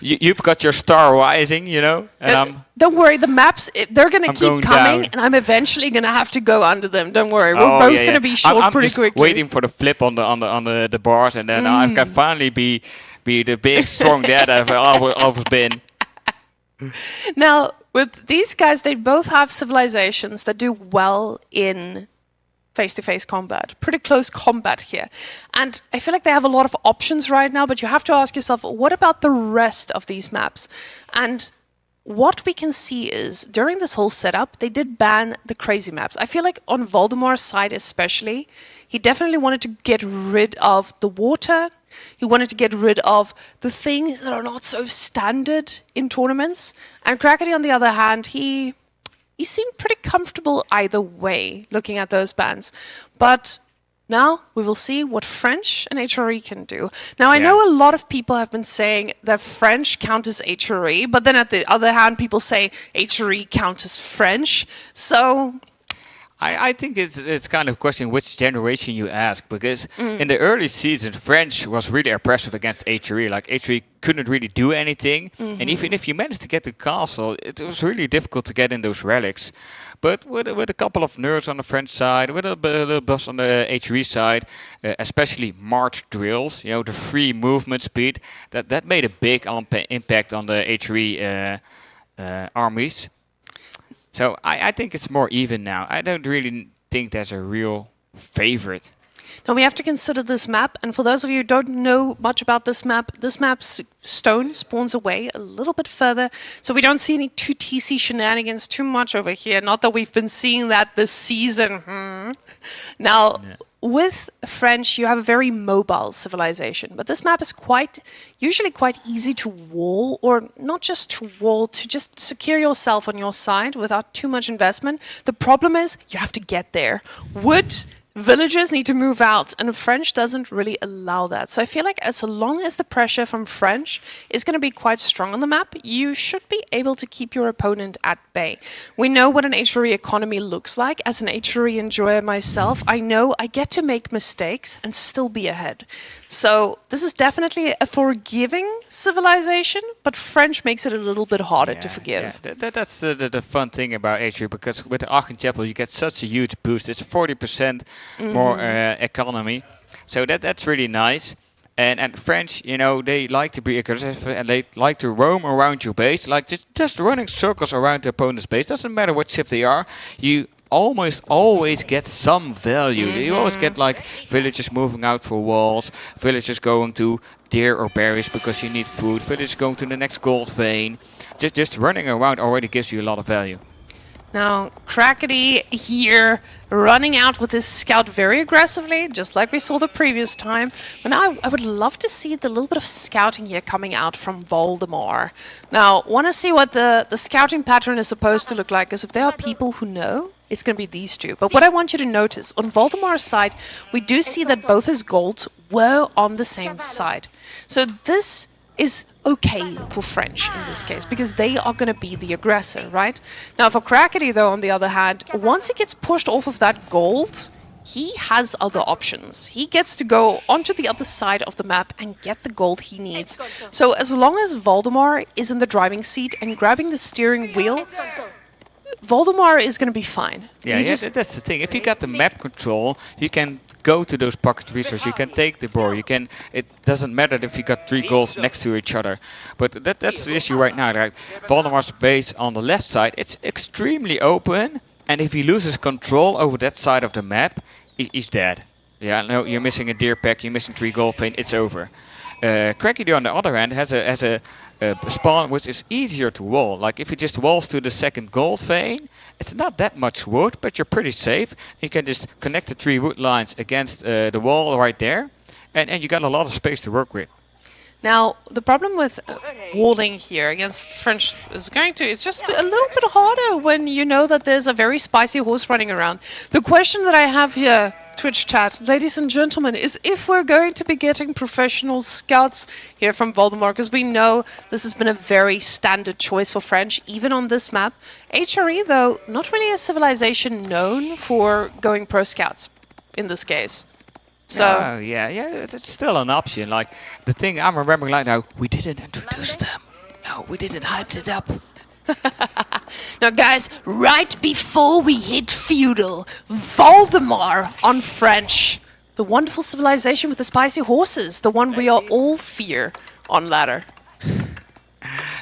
You've got your star rising, you know, and don't worry, the maps, they're going to keep coming, down. and I'm eventually going to have to go under them. Don't worry, we're both going to be short I'm pretty just quickly. waiting for the flip on the bars, and then I can finally be the big strong dad I've always been. Now, with these guys, they both have civilizations that do well in face-to-face combat, pretty close combat here. And I feel like they have a lot of options right now, but you have to ask yourself, what about the rest of these maps? And what we can see is, during this whole setup, they did ban the crazy maps. I feel like on Valdemar's side especially, he definitely wanted to get rid of the water. He wanted to get rid of the things that are not so standard in tournaments. And Crackedy, on the other hand, he seemed pretty comfortable either way, looking at those bans. But now we will see what French and HRE can do. Now, I know a lot of people have been saying that French count as HRE, but then at the other hand, people say HRE count as French. So I think it's kind of a question which generation you ask, because in the early season, French was really oppressive against HRE. Like, HRE couldn't really do anything, and even if you managed to get the castle, it was really difficult to get in those relics. But with a couple of nerfs on the French side, with a little buffs on the HRE side, especially march drills, you know, the free movement speed, that made a big impact on the HRE armies. So I think it's more even now. I don't really think there's a real favorite. Now we have to consider this map, and for those of you who don't know much about this map's stone spawns away a little bit further, so we don't see any 2TC shenanigans too much over here. Not that we've been seeing that this season. Now, with French, you have a very mobile civilization, but this map is usually quite easy to wall, or not just to wall, to just secure yourself on your side without too much investment. The problem is you have to get there. Villagers need to move out, and French doesn't really allow that. So I feel like as long as the pressure from French is going to be quite strong on the map, you should be able to keep your opponent at bay. We know what an HRE economy looks like. As an HRE enjoyer myself, I know I get to make mistakes and still be ahead. So this is definitely a forgiving civilization, but French makes it a little bit harder to forgive. Yeah. That's the fun thing about HRE, because with the Aachen Chapel you get such a huge boost. It's 40% more economy, so that's really nice. And French, you know, they like to be aggressive, and they like to roam around your base, like just running circles around the opponent's base. Doesn't matter what ship they are, you almost always get some value. You always get like villagers moving out for walls, villagers going to deer or berries because you need food, villagers going to the next gold vein. Just running around already gives you a lot of value. Now, Crackedy here running out with his scout very aggressively, just like we saw the previous time. But now I would love to see the little bit of scouting here coming out from Valdemar. Now, want to see what the scouting pattern is supposed to look like, because if there are people who know, it's going to be these two. But what I want you to notice, on Valdemar's side, we do see that both his golds were on the same side. So this is okay for French in this case, because they are going to be the aggressor, right? Now for Crackedy, though, on the other hand, once he gets pushed off of that gold, he has other options. He gets to go onto the other side of the map and get the gold he needs. So as long as Valdemar is in the driving seat and grabbing the steering wheel, Valdemar is going to be fine. Yeah, that's the thing. If you got the map control, you can go to those pocket resources. You can take the boar. It doesn't matter if you got 3 goals next to each other. But that's the issue right now. Right? Valdemar's base on the left side, it's extremely open, and if he loses control over that side of the map, he's dead. Yeah, no, you're missing a deer pack, you're missing 3 gold vein, it's over. Crackedy on the other hand has a spawn which is easier to wall. Like if he just walls to the second gold vein, it's not that much wood, but you're pretty safe. You can just connect the 3 wood lines against the wall right there, and you got a lot of space to work with. Now, the problem with walling here against French is it's just a little bit harder when you know that there's a very spicy horse running around. The question that I have here, Twitch chat, ladies and gentlemen, is if we're going to be getting professional scouts here from Valdemar, because we know this has been a very standard choice for French, even on this map. HRE, though, not really a civilization known for going pro scouts in this case. So yeah, it's still an option. Like the thing I'm remembering right now, we didn't introduce them. No, we didn't hype it up. Now, guys, right before we hit feudal, Valdemar on French, the wonderful civilization with the spicy horses, the one we all fear on ladder.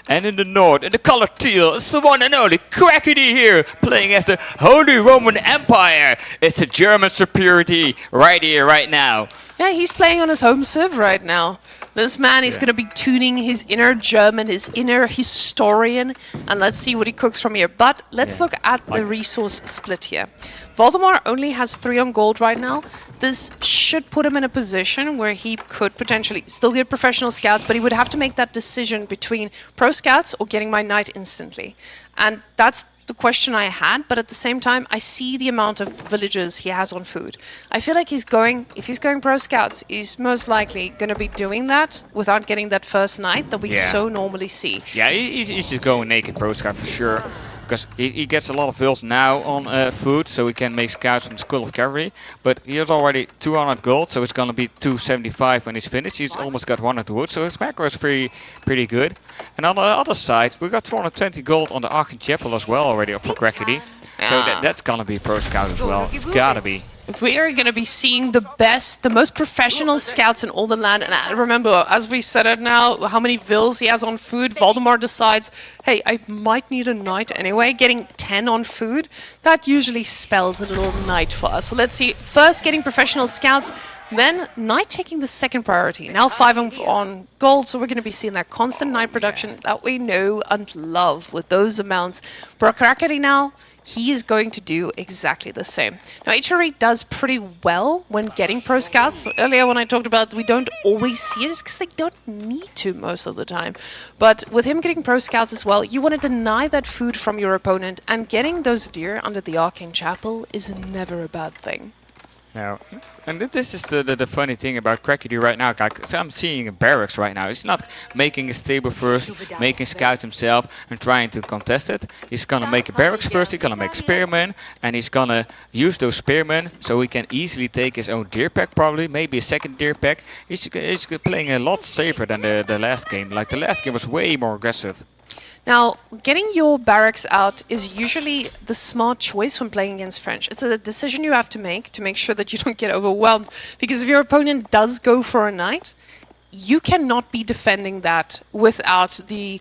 And in the north, in the color teal, it's the one and only Crackedy here, playing as the Holy Roman Empire. It's the German superiority right here, right now. Yeah, he's playing on his home civ right now. This man is going to be tuning his inner German, his inner historian, and let's see what he cooks from here. But let's look at the resource split here. Valdemar only has 3 on gold right now. This should put him in a position where he could potentially still get professional scouts, but he would have to make that decision between pro scouts or getting my knight instantly. And that's the question I had, but at the same time, I see the amount of villages he has on food. I feel like if he's going pro scouts, he's most likely going to be doing that without getting that first knight that we so normally see. Yeah, he's just going naked pro scout for sure. Because he gets a lot of vills now on food, so he can make scouts from School of Cavalry. But he has already 200 gold, so it's going to be 275 when he's finished. He's almost got 100 wood, so his macro is pretty good. And on the other side, we got 420 gold on the Aachen Chapel as well already for Crackedy. So that's going to be pro scout as well. It's got to be. If we are going to be seeing the best, the most professional scouts in all the land, and I remember, as we said it now, how many vills he has on food, Valdemar decides, hey, I might need a knight anyway, getting 10 on food, that usually spells a little knight for us. So let's see, first getting professional scouts, then knight taking the second priority. Now 5 on gold, so we're going to be seeing that constant knight production that we know and love with those amounts. For Crackedy now, he is going to do exactly the same. Now, HRE does pretty well when getting pro scouts. Earlier when I talked about we don't always see it, it's because they don't need to most of the time. But with him getting pro scouts as well, you want to deny that food from your opponent, and getting those deer under the Arcane Chapel is never a bad thing. No. And this is the funny thing about Crackedy right now. Like, I'm seeing a barracks right now. He's not making a stable first, making scouts himself and trying to contest it. He's gonna make a barracks first, he's gonna make spearmen, and he's gonna use those spearmen so he can easily take his own deer pack probably, maybe a second deer pack. He's playing a lot safer than the last game. Like the last game was way more aggressive. Now, getting your barracks out is usually the smart choice when playing against French. It's a decision you have to make sure that you don't get overwhelmed. Because if your opponent does go for a knight, you cannot be defending that without the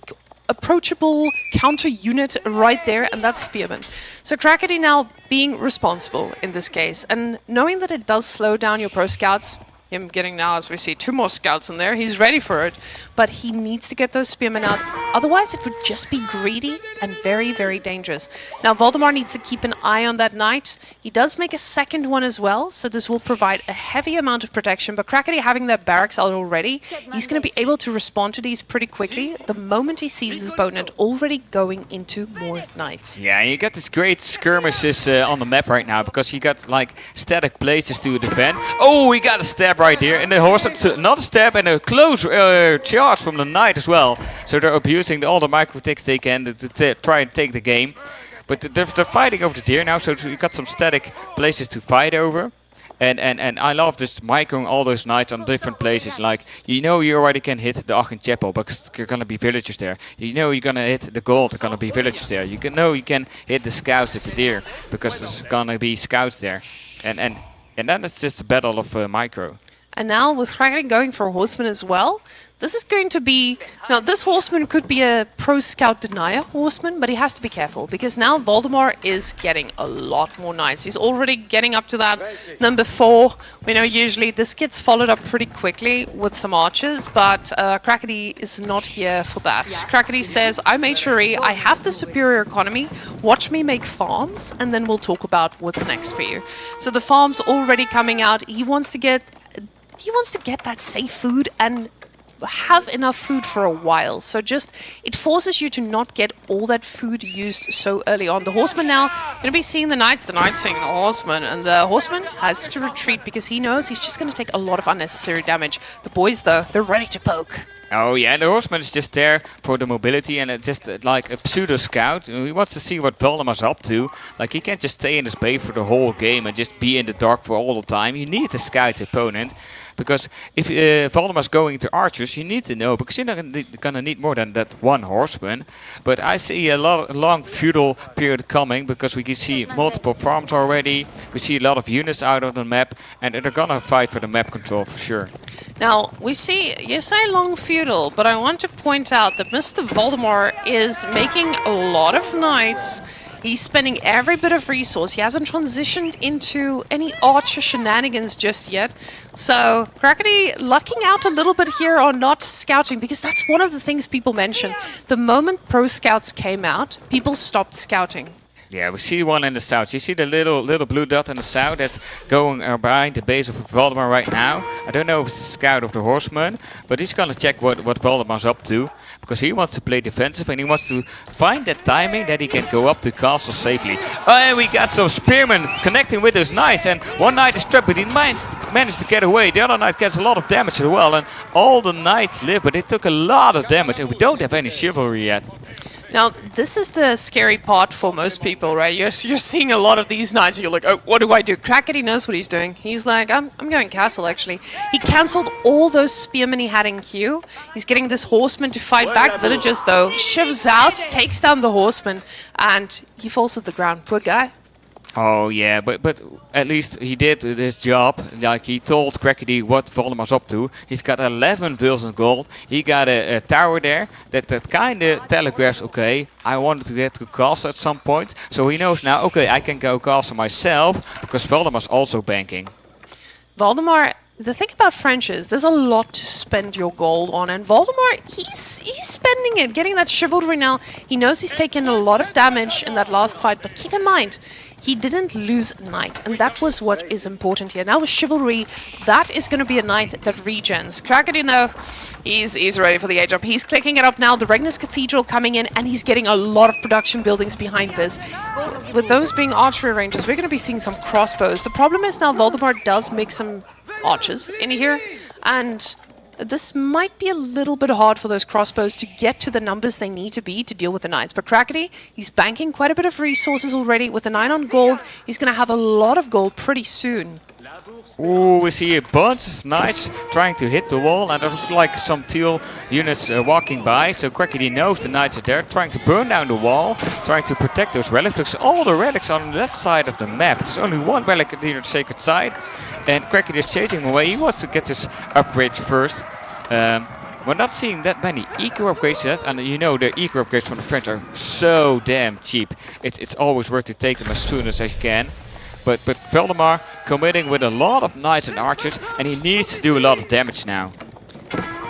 approachable counter unit right there, and that's Spearman. So Crackedy now being responsible in this case, and knowing that it does slow down your pro scouts, him getting now, as we see, 2 more scouts in there. He's ready for it, but he needs to get those spearmen out. Otherwise, it would just be greedy and very, very dangerous. Now, Valdemar needs to keep an eye on that knight. He does make a second one as well, so this will provide a heavy amount of protection. But Crackedy having that barracks out already, he's going to be able to respond to these pretty quickly the moment he sees his opponent already going into more knights. Yeah, you got this great skirmishes on the map right now, because you got like static places to defend. Oh, we got a stab right here, and the horse, another stab and a close charge from the knight as well. So they're abusing all the micro ticks they can to try and take the game. But they're fighting over the deer now, so you got some static places to fight over. And I love just microing all those knights on different places. Like, you know you already can hit the Aachen Chapel, because there are going to be villagers there. You know you're going to hit the gold, there are going to be villagers there. You know you can hit the scouts at the deer, because there's going to be scouts there. And then it's just a battle of micro. And now with Crackedy going for a horseman as well, this is going to be... Now, this horseman could be a pro-scout denier horseman, but he has to be careful, because now Valdemar is getting a lot more knights. He's already getting up to that number 4. We know usually this gets followed up pretty quickly with some archers, but Crackedy is not here for that. Crackedy says, I'm HRE, I have the superior economy, watch me make farms, and then we'll talk about what's next for you. So the farm's already coming out. He wants to get that safe food and have enough food for a while. So just, it forces you to not get all that food used so early on. The horseman now going to be seeing the knights seeing the horseman, and the horseman has to retreat because he knows he's just going to take a lot of unnecessary damage. The boys, though, they're ready to poke. Oh yeah, the horseman is just there for the mobility, and it's just like a pseudo scout. He wants to see what Valdemar's up to. Like, he can't just stay in his bay for the whole game and just be in the dark for all the time. You need to scout the opponent. Because if Valdemar's going to archers, you need to know, because you're not gonna need more than that one horseman. But I see a long feudal period coming, because we can see multiple farms already. We see a lot of units out on the map, and they're gonna fight for the map control for sure. Now, we see, you say long feudal, but I want to point out that Mr. Valdemar is making a lot of knights. He's spending every bit of resource. He hasn't transitioned into any archer shenanigans just yet. So, Crackedy lucking out a little bit here on not scouting, because that's one of the things people mention. The moment pro scouts came out, people stopped scouting. Yeah, we see one in the south. You see the little blue dot in the south that's going behind the base of Valdemar right now. I don't know if it's a scout of the horseman, but he's gonna check what Valdemar's up to, because he wants to play defensive and he wants to find that timing that he can go up to castle safely. And we got some spearmen connecting with those knights, and one knight is trapped, but he managed to get away. The other knight gets a lot of damage as well, and all the knights live, but it took a lot of damage, and we don't have any chivalry yet. Now, this is the scary part for most people, right? You're seeing a lot of these knights, and you're like, oh, what do I do? Crackedy knows what he's doing. He's like, I'm going castle, actually. He cancelled all those spearmen he had in queue. He's getting this horseman to fight back villagers, though. Shivs out, takes down the horseman, and he falls to the ground. Poor guy. Oh yeah, but at least he did his job. Like, he told Crackedy what Valdemar's up to. He's got 11 vills in gold. He got a tower there that kind of telegraphs, okay, I wanted to get to castle at some point. So he knows now, okay, I can go castle myself, because Valdemar's also banking. Valdemar, the thing about French is there's a lot to spend your gold on, and Valdemar, he's spending it, getting that chivalry now. He knows he's taken a lot of damage in that last fight, but keep in mind, he didn't lose a knight, and that was what is important here. Now with chivalry, that is going to be a knight that regens. Crackedy, no, he's ready for the age up. He's clicking it up now. The Regnus Cathedral coming in, and he's getting a lot of production buildings behind this. With those being archery ranges, we're going to be seeing some crossbows. The problem is now Valdemar does make some archers in here, and this might be a little bit hard for those crossbows to get to the numbers they need to be to deal with the knights. But Crackedy, he's banking quite a bit of resources already. With the 9 on gold, he's going to have a lot of gold pretty soon. Ooh, we see a bunch of knights trying to hit the wall, and there's like some teal units walking by. So Crackedy knows the knights are there, trying to burn down the wall, trying to protect those relics, because all the relics are on the left side of the map. There's only one relic at the sacred side, and Crackedy is chasing him away. He wants to get this upgrade first. We're not seeing that many eco upgrades yet, and you know the eco upgrades from the French are so damn cheap. It's always worth to take them as soon as you can. But Valdemar committing with a lot of knights and archers, and he needs to do a lot of damage now.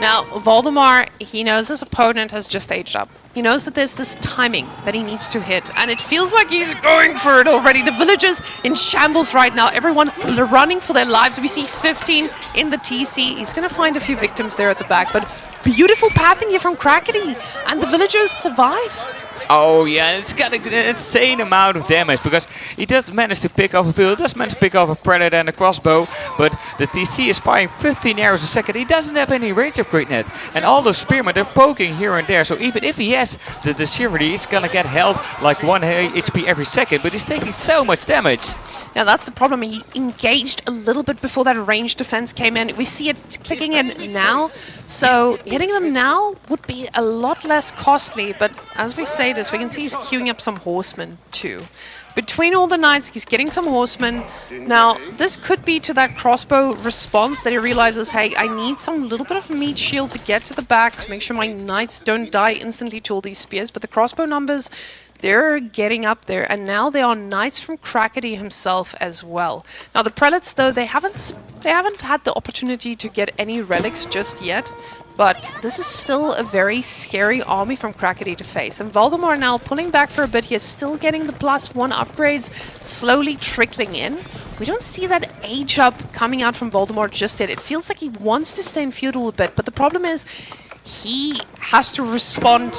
Now, Valdemar, he knows his opponent has just aged up. He knows that there's this timing that he needs to hit, and it feels like he's going for it already. The villagers in shambles right now, everyone running for their lives. We see 15 in the TC. He's going to find a few victims there at the back, but beautiful pathing here from Crackedy, and the villagers survive. Oh yeah, it's got an insane amount of damage, because he does manage to pick off a field, does manage to pick off a predator and a crossbow, but the TC is firing 15 arrows a second. He doesn't have any range upgrade net, and all those spearmen, they're poking here and there, so even if he has the chivalry, he's gonna get held like 1 HP every second, but he's taking so much damage. Yeah, that's the problem. He engaged a little bit before that ranged defense came in. We see it clicking in now. So hitting them now would be a lot less costly. But as we say this, we can see he's queuing up some horsemen too. Between all the knights, he's getting some horsemen. Now, this could be to that crossbow response that he realizes, hey, I need some little bit of meat shield to get to the back to make sure my knights don't die instantly to all these spears. But the crossbow numbers, they're getting up there, and now they are knights from Crackedy himself as well. Now the prelates, though, they haven't had the opportunity to get any relics just yet, but this is still a very scary army from Crackedy to face. And Valdemar now pulling back for a bit. He is still getting the +1 upgrades slowly trickling in. We don't see that age up coming out from Valdemar just yet. It feels like he wants to stay in feudal a bit, but the problem is he has to respond.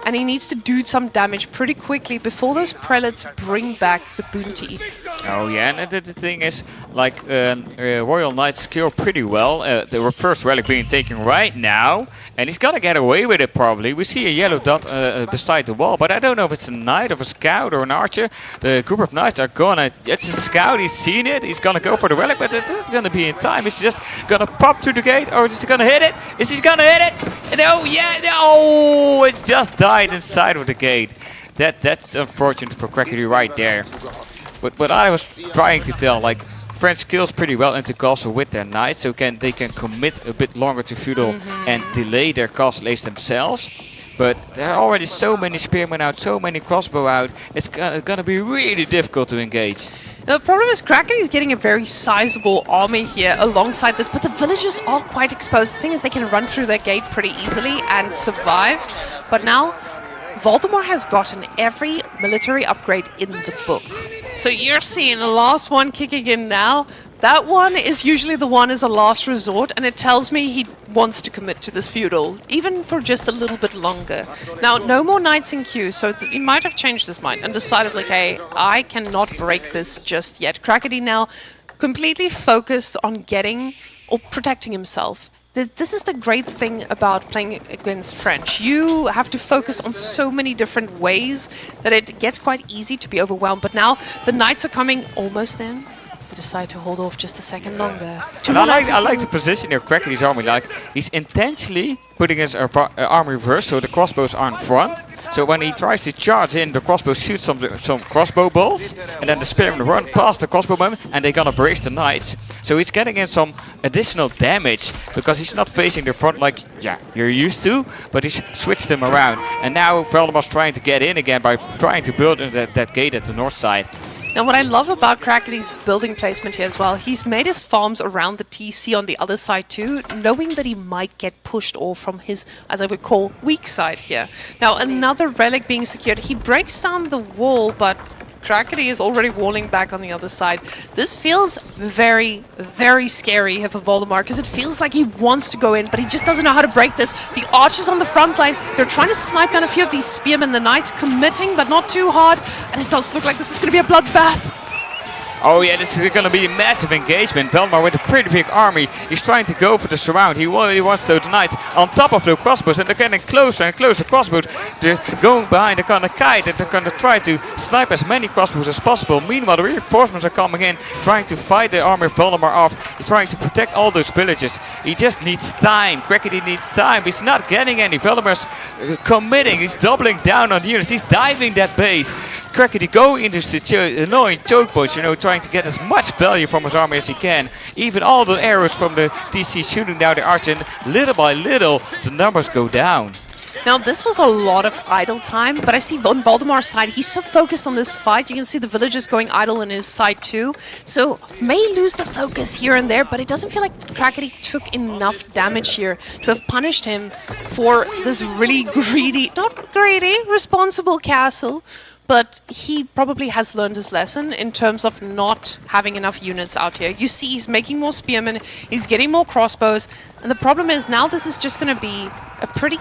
And he needs to do some damage pretty quickly before those prelates bring back the bounty. Oh yeah, and the thing is, like, Royal Knights skill pretty well. The first relic being taken right now, and he's gonna get away with it probably. We see a yellow dot beside the wall, but I don't know if it's a knight, or a scout, or an archer. The group of knights are gonna... It's a scout, he's seen it, he's gonna go for the relic, but it's not gonna be in time. Is he just gonna pop through the gate, or is he gonna hit it? Is he gonna hit it? No, yeah, no! It just died inside of the gate. That's unfortunate for Crackedy right there. But what I was trying to tell, like, French skills pretty well into castle with their knights, so they can commit a bit longer to feudal and delay their castle age themselves. But there are already so many spearmen out, so many crossbow out. It's gonna be really difficult to engage. The problem is Crackedy is getting a very sizable army here alongside this, but the villagers are quite exposed. The thing is, they can run through their gate pretty easily and survive. But now Valdemar has gotten every military upgrade in the book. So you're seeing the last one kicking in now. That one is usually the one as a last resort, and it tells me he wants to commit to this feudal, even for just a little bit longer. Now, no more knights in queue, so he might have changed his mind and decided, like, hey, I cannot break this just yet. Crackedy now completely focused on getting or protecting himself. This is the great thing about playing against French. You have to focus on so many different ways that it gets quite easy to be overwhelmed. But now the knights are coming almost in. They decide to hold off just a second longer. I like the position of Crackedy's army. Like, he's intentionally putting his arm reverse so the crossbows are in front. So when he tries to charge in, the crossbow shoots some crossbow bolts, and then the spearmen run past the crossbowmen, and they're gonna brace the knights. So he's getting in some additional damage because he's not facing the front like you're used to, but he's switched them around. And now Valdemar's trying to get in again by trying to build that gate at the north side. Now, what I love about Crackedy's building placement here as well, he's made his farms around the TC on the other side too, knowing that he might get pushed off from his, as I would call, weak side here. Now, another relic being secured. He breaks down the wall, but Crackedy is already walling back on the other side. This feels very, very scary here for Valdemar, because it feels like he wants to go in, but he just doesn't know how to break this. The archers on the front line, they're trying to snipe down a few of these spearmen. The knights committing, but not too hard, and it does look like this is going to be a bloodbath. Oh yeah, this is going to be a massive engagement. Valdemar with a pretty big army. He's trying to go for the surround. He wants those knights on top of the crossbows, and they're getting closer and closer. Crossbows, they're going behind. They're going to kite, and they're going to try to snipe as many crossbows as possible. Meanwhile, the reinforcements are coming in, trying to fight the army of Valdemar off. He's trying to protect all those villages. He just needs time. Crackedy needs time. He's not getting any. Valdemar's committing. He's doubling down on units. He's diving that base. Crackedy going into such annoying choke push, trying to get as much value from his army as he can. Even all the arrows from the TC shooting down the archer, and little by little the numbers go down. Now, this was a lot of idle time, but I see on Valdemar's side, he's so focused on this fight. You can see the villagers going idle on his side too. So, may lose the focus here and there, but it doesn't feel like Crackedy took enough damage here to have punished him for this really responsible castle. But he probably has learned his lesson in terms of not having enough units out here. You see he's making more spearmen, he's getting more crossbows, and the problem is now this is just going to be a pretty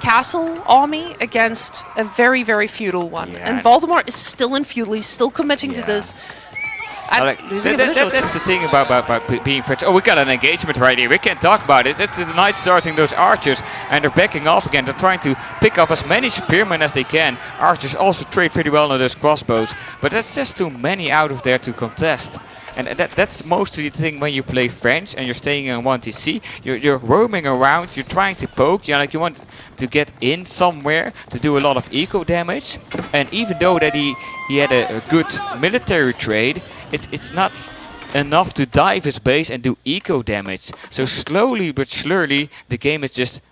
castle army against a very, very feudal one. Yeah. And Valdemar is still in feudal, he's still committing to this. and Like, losing a village or that's two. the thing about being French. Oh, we got an engagement right here. We can't talk about it. It's nice starting those archers, and they're backing off again. They're trying to pick off as many spearmen as they can. Archers also trade pretty well on those crossbows, but that's just too many out of there to contest. And that's mostly the thing when you play French and you're staying in 1TC. You're roaming around, you're trying to poke, you want to get in somewhere to do a lot of eco damage. And even though that he had a good military trade, it's not enough to dive his base and do eco damage. So slowly but surely the game is just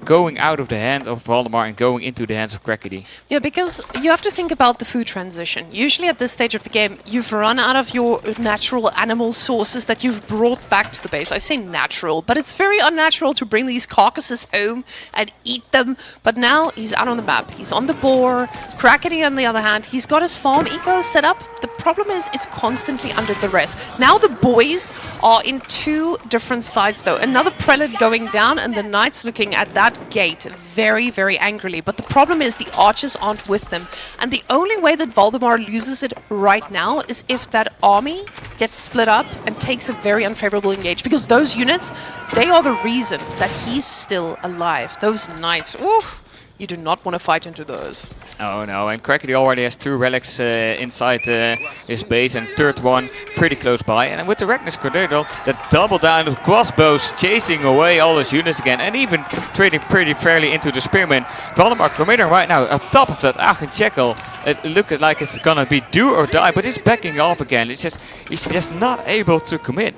going out of the hands of Valdemar and going into the hands of Crackedy. Yeah, because you have to think about the food transition. Usually at this stage of the game, you've run out of your natural animal sources that you've brought back to the base. I say natural, but it's very unnatural to bring these carcasses home and eat them. But now he's out on the map. He's on the boar. Crackedy, on the other hand, he's got his farm eco set up. The problem is it's constantly under duress. Now the boys are in two different sides though. Another prelate going down and the knights looking at that gate very, very angrily. But the problem is the archers aren't with them. And the only way that Valdemar loses it right now is if that army gets split up and takes a very unfavorable engage. Because those units, they are the reason that he's still alive. Those knights, oof. You do not want to fight into those. Oh no, and Crackedy already has 2 relics inside his base and third one pretty close by. And with the Regnus Cordero, that double down of crossbows chasing away all his units again and even trading pretty fairly into the spearmen. Valdemar committing right now on top of that Aachen Jekyll. It looked like it's gonna be do or die, but he's backing off again. He's just not able to commit.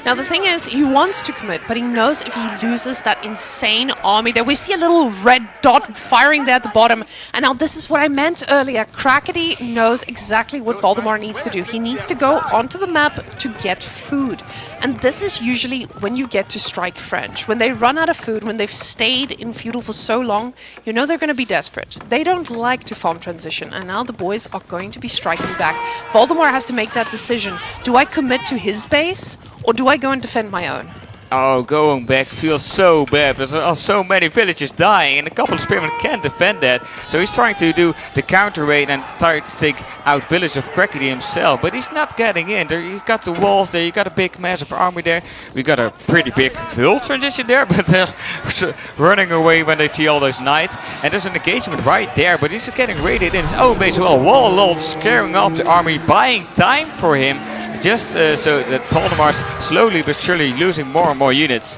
Now the thing is, he wants to commit, but he knows if he loses that insane army there, we see a little red dot firing there at the bottom. And now this is what I meant earlier. Crackedy knows exactly what Valdemar needs to do. He needs to go onto the map to get food. And this is usually when you get to strike French. When they run out of food, when they've stayed in feudal for so long, you know they're going to be desperate. They don't like to farm transition, and now the boys are going to be striking back. Valdemar has to make that decision. Do I commit to his base, or do I go and defend my own? Oh, going back feels so bad. There's so many villages dying, and a couple of spearmen can't defend that. So he's trying to do the counter raid and try to take out village of Crackedy himself, but he's not getting in. There, you got the walls there, you got a big massive army there. We got a pretty big field transition there, but they're running away when they see all those knights. And there's an engagement right there, but he's getting raided in his own base as well. Wall scaring off the army, buying time for him. Just so that Valdemar's slowly but surely losing more and more units.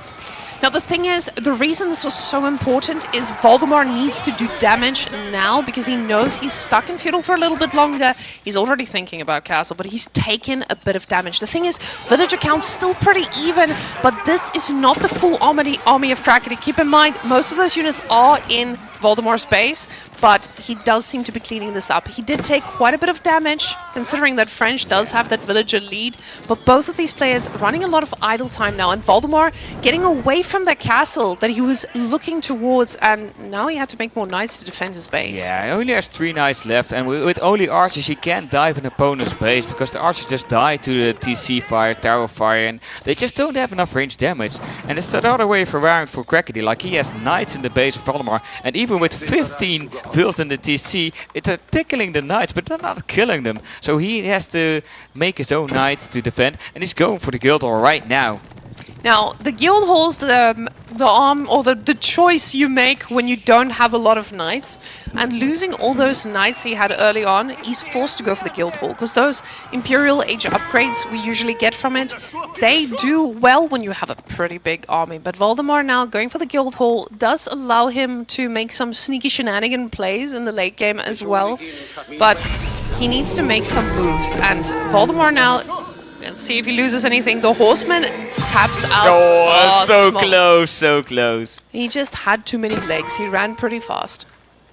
Now the thing is, the reason this was so important is Valdemar needs to do damage now because he knows he's stuck in feudal for a little bit longer. He's already thinking about castle, but he's taken a bit of damage. The thing is, villager count's still pretty even, but this is not the full army of Crackedy. Keep in mind, most of those units are in Valdemar's base, but he does seem to be cleaning this up. He did take quite a bit of damage, considering that French does have that villager lead, but both of these players running a lot of idle time now, and Valdemar getting away from that castle that he was looking towards, and now he had to make more knights to defend his base. Yeah, he only has 3 knights left, and with only archers he can't dive an opponent's base, because the archers just die to the TC fire, tower fire, and they just don't have enough range damage. And it's the other way around for Crackedy, like he has knights in the base of Valdemar, and even with 15 vills in the TC, it's tickling the knights, but they're not killing them. So he has to make his own knights to defend, and he's going for the guild hall right now. Now, the guild hall's the arm or the choice you make when you don't have a lot of knights. And losing all those knights he had early on, he's forced to go for the guild hall. Because those Imperial Age upgrades we usually get from it, they do well when you have a pretty big army. But Valdemar now going for the guild hall does allow him to make some sneaky shenanigan plays in the late game as well. But he needs to make some moves. And Valdemar now... Let's see if he loses anything. The horseman taps out. Oh, so close, so close. He just had too many legs. He ran pretty fast.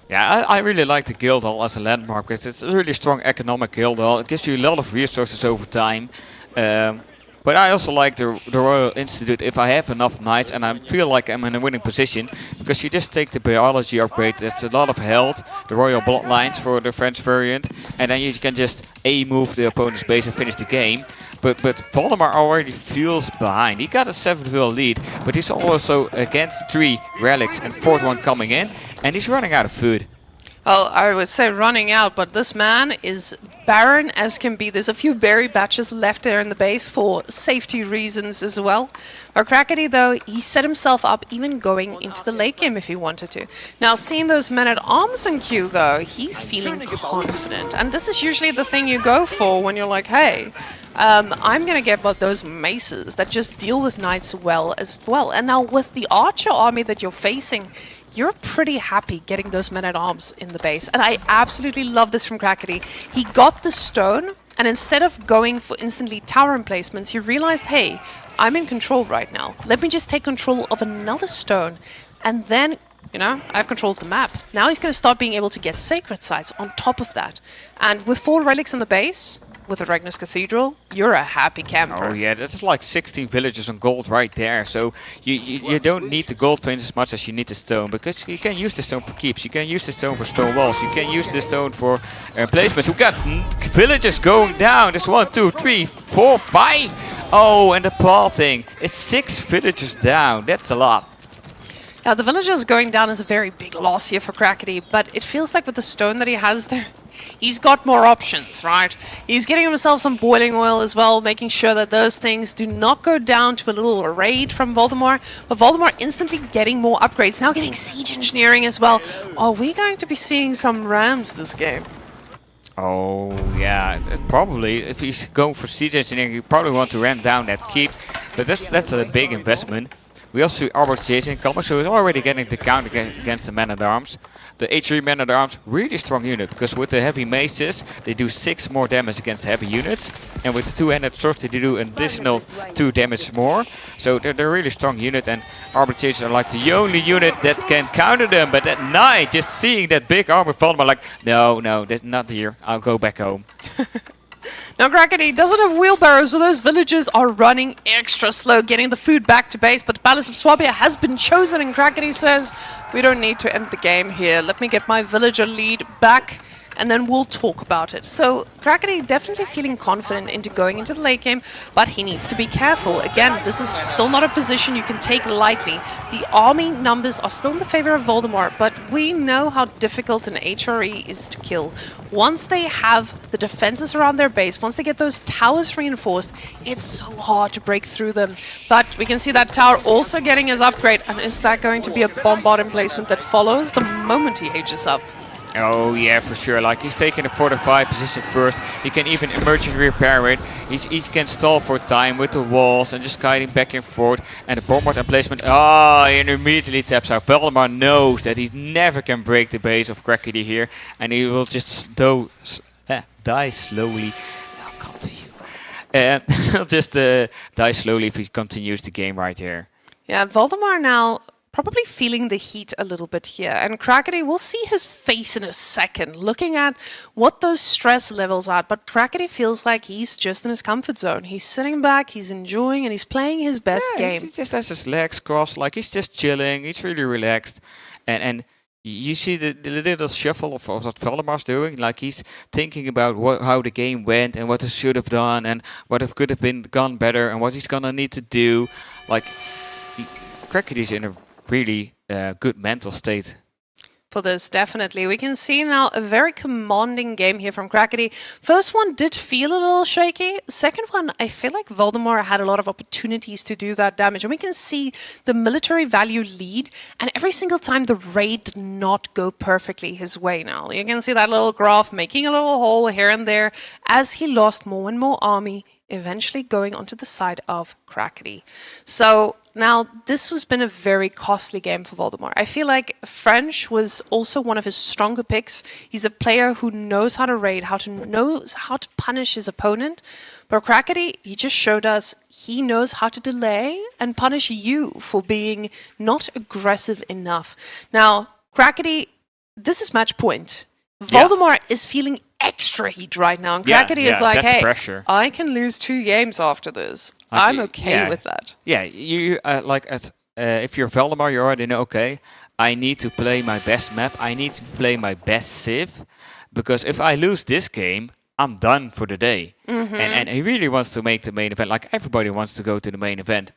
Yeah, I really like the guild hall as a landmark, because it's a really strong economic guild hall. It gives you a lot of resources over time. But I also like the Royal Institute if I have enough knights and I feel like I'm in a winning position, because you just take the biology upgrade. That's a lot of health, the Royal Bloodlines for the French variant, and then you can just move the opponent's base and finish the game. But Valdemar already feels behind. He got a 7-vill lead, but he's also against 3 relics and 4th one coming in, and he's running out of food. Well, I would say running out, but this man is barren as can be. There's a few berry batches left there in the base for safety reasons as well. But Crackedy, though, he set himself up even going into the late game if he wanted to. Now, seeing those men-at-arms in queue, though, he's feeling confident. And this is usually the thing you go for when you're like, hey, I'm going to get those maces that just deal with knights well as well. And now with the archer army that you're facing, you're pretty happy getting those men-at-arms in the base. And I absolutely love this from Crackedy. He got the stone, and instead of going for instantly tower emplacements, he realized, hey, I'm in control right now. Let me just take control of another stone. And then, you know, I have control of the map. Now he's going to start being able to get sacred sites on top of that. And with 4 relics in the base, with the Ragnar's Cathedral, you're a happy camper. Oh yeah, that's like 16 villages on gold right there. So you don't need the gold plains as much as you need the stone, because you can use the stone for keeps, you can use the stone for stone walls, you can use the stone for placements. We got villages going down. There's 1, 2, 3, 4, 5. Oh, and the parting. It's 6 villages down. That's a lot. Now the villagers going down is a very big loss here for Crackedy, but it feels like with the stone that he has there, he's got more options, right? He's getting himself some boiling oil as well, making sure that those things do not go down to a little raid from Valdemar. But Valdemar instantly getting more upgrades, now getting siege engineering as well. Are we going to be seeing some rams this game? Oh yeah, probably. If he's going for siege engineering, you probably want to ram down that keep, but that's a big investment. We also see Arbor coming, so he's already getting the count against the men-at-arms. The H3 men-at-arms, really strong unit, because with the heavy maces, they do 6 more damage against heavy units. And with the 2-handed swords, they do an additional 2 damage more. So they're a really strong unit, and Arbor are like the only unit that can counter them. But at night, just seeing that big armor Valdemar, like, no, that's not here. I'll go back home. Now Crackedy doesn't have wheelbarrows, so those villagers are running extra slow, getting the food back to base, but the Palace of Swabia has been chosen, and Crackedy says, we don't need to end the game here. Let me get my villager lead back, and then we'll talk about it. So Crackedy definitely feeling confident into going into the late game, but he needs to be careful. Again, this is still not a position you can take lightly. The army numbers are still in the favor of Valdemar, but we know how difficult an HRE is to kill. Once they have the defenses around their base, once they get those towers reinforced, it's so hard to break through them. But we can see that tower also getting his upgrade, and is that going to be a bombard emplacement that follows the moment he ages up? Oh yeah, for sure. Like, he's taking a fortified position first. He can even emergency repair it. He can stall for time with the walls and just guiding back and forth. And the bombard emplacement, and immediately taps out. Valdemar knows that he never can break the base of Crackedy here, and he will just die slowly. I'll come to you. And he'll just die slowly if he continues the game right here. Yeah, Valdemar now probably feeling the heat a little bit here. And Crackedy, we'll see his face in a second, looking at what those stress levels are. But Crackedy feels like he's just in his comfort zone. He's sitting back, he's enjoying, and he's playing his best game. He just has his legs crossed, like he's just chilling, he's really relaxed. And you see the little shuffle of what Valdemar's doing, like he's thinking about how the game went and what he should have done and what could have been gone better and what he's gonna need to do. Like, Crackedy's in a really good mental state. For this, definitely. We can see now a very commanding game here from Crackedy. First one did feel a little shaky. Second one, I feel like Valdemar had a lot of opportunities to do that damage. And we can see the military value lead. And every single time the raid did not go perfectly his way now. You can see that little graph making a little hole here and there as he lost more and more army, eventually going onto the side of Crackedy. So now, this has been a very costly game for Valdemar. I feel like French was also one of his stronger picks. He's a player who knows how to raid, knows how to punish his opponent. But Crackedy, he just showed us he knows how to delay and punish you for being not aggressive enough. Now, Crackedy, this is match point. Valdemar is feeling extra heat right now, and Crackedy is like, hey, pressure. I can lose 2 games after this. I'm okay with that. Yeah, you if you're Valdemar, you already know, okay, I need to play my best map, I need to play my best civ, because if I lose this game, I'm done for the day. And he really wants to make the main event, like everybody wants to go to the main event.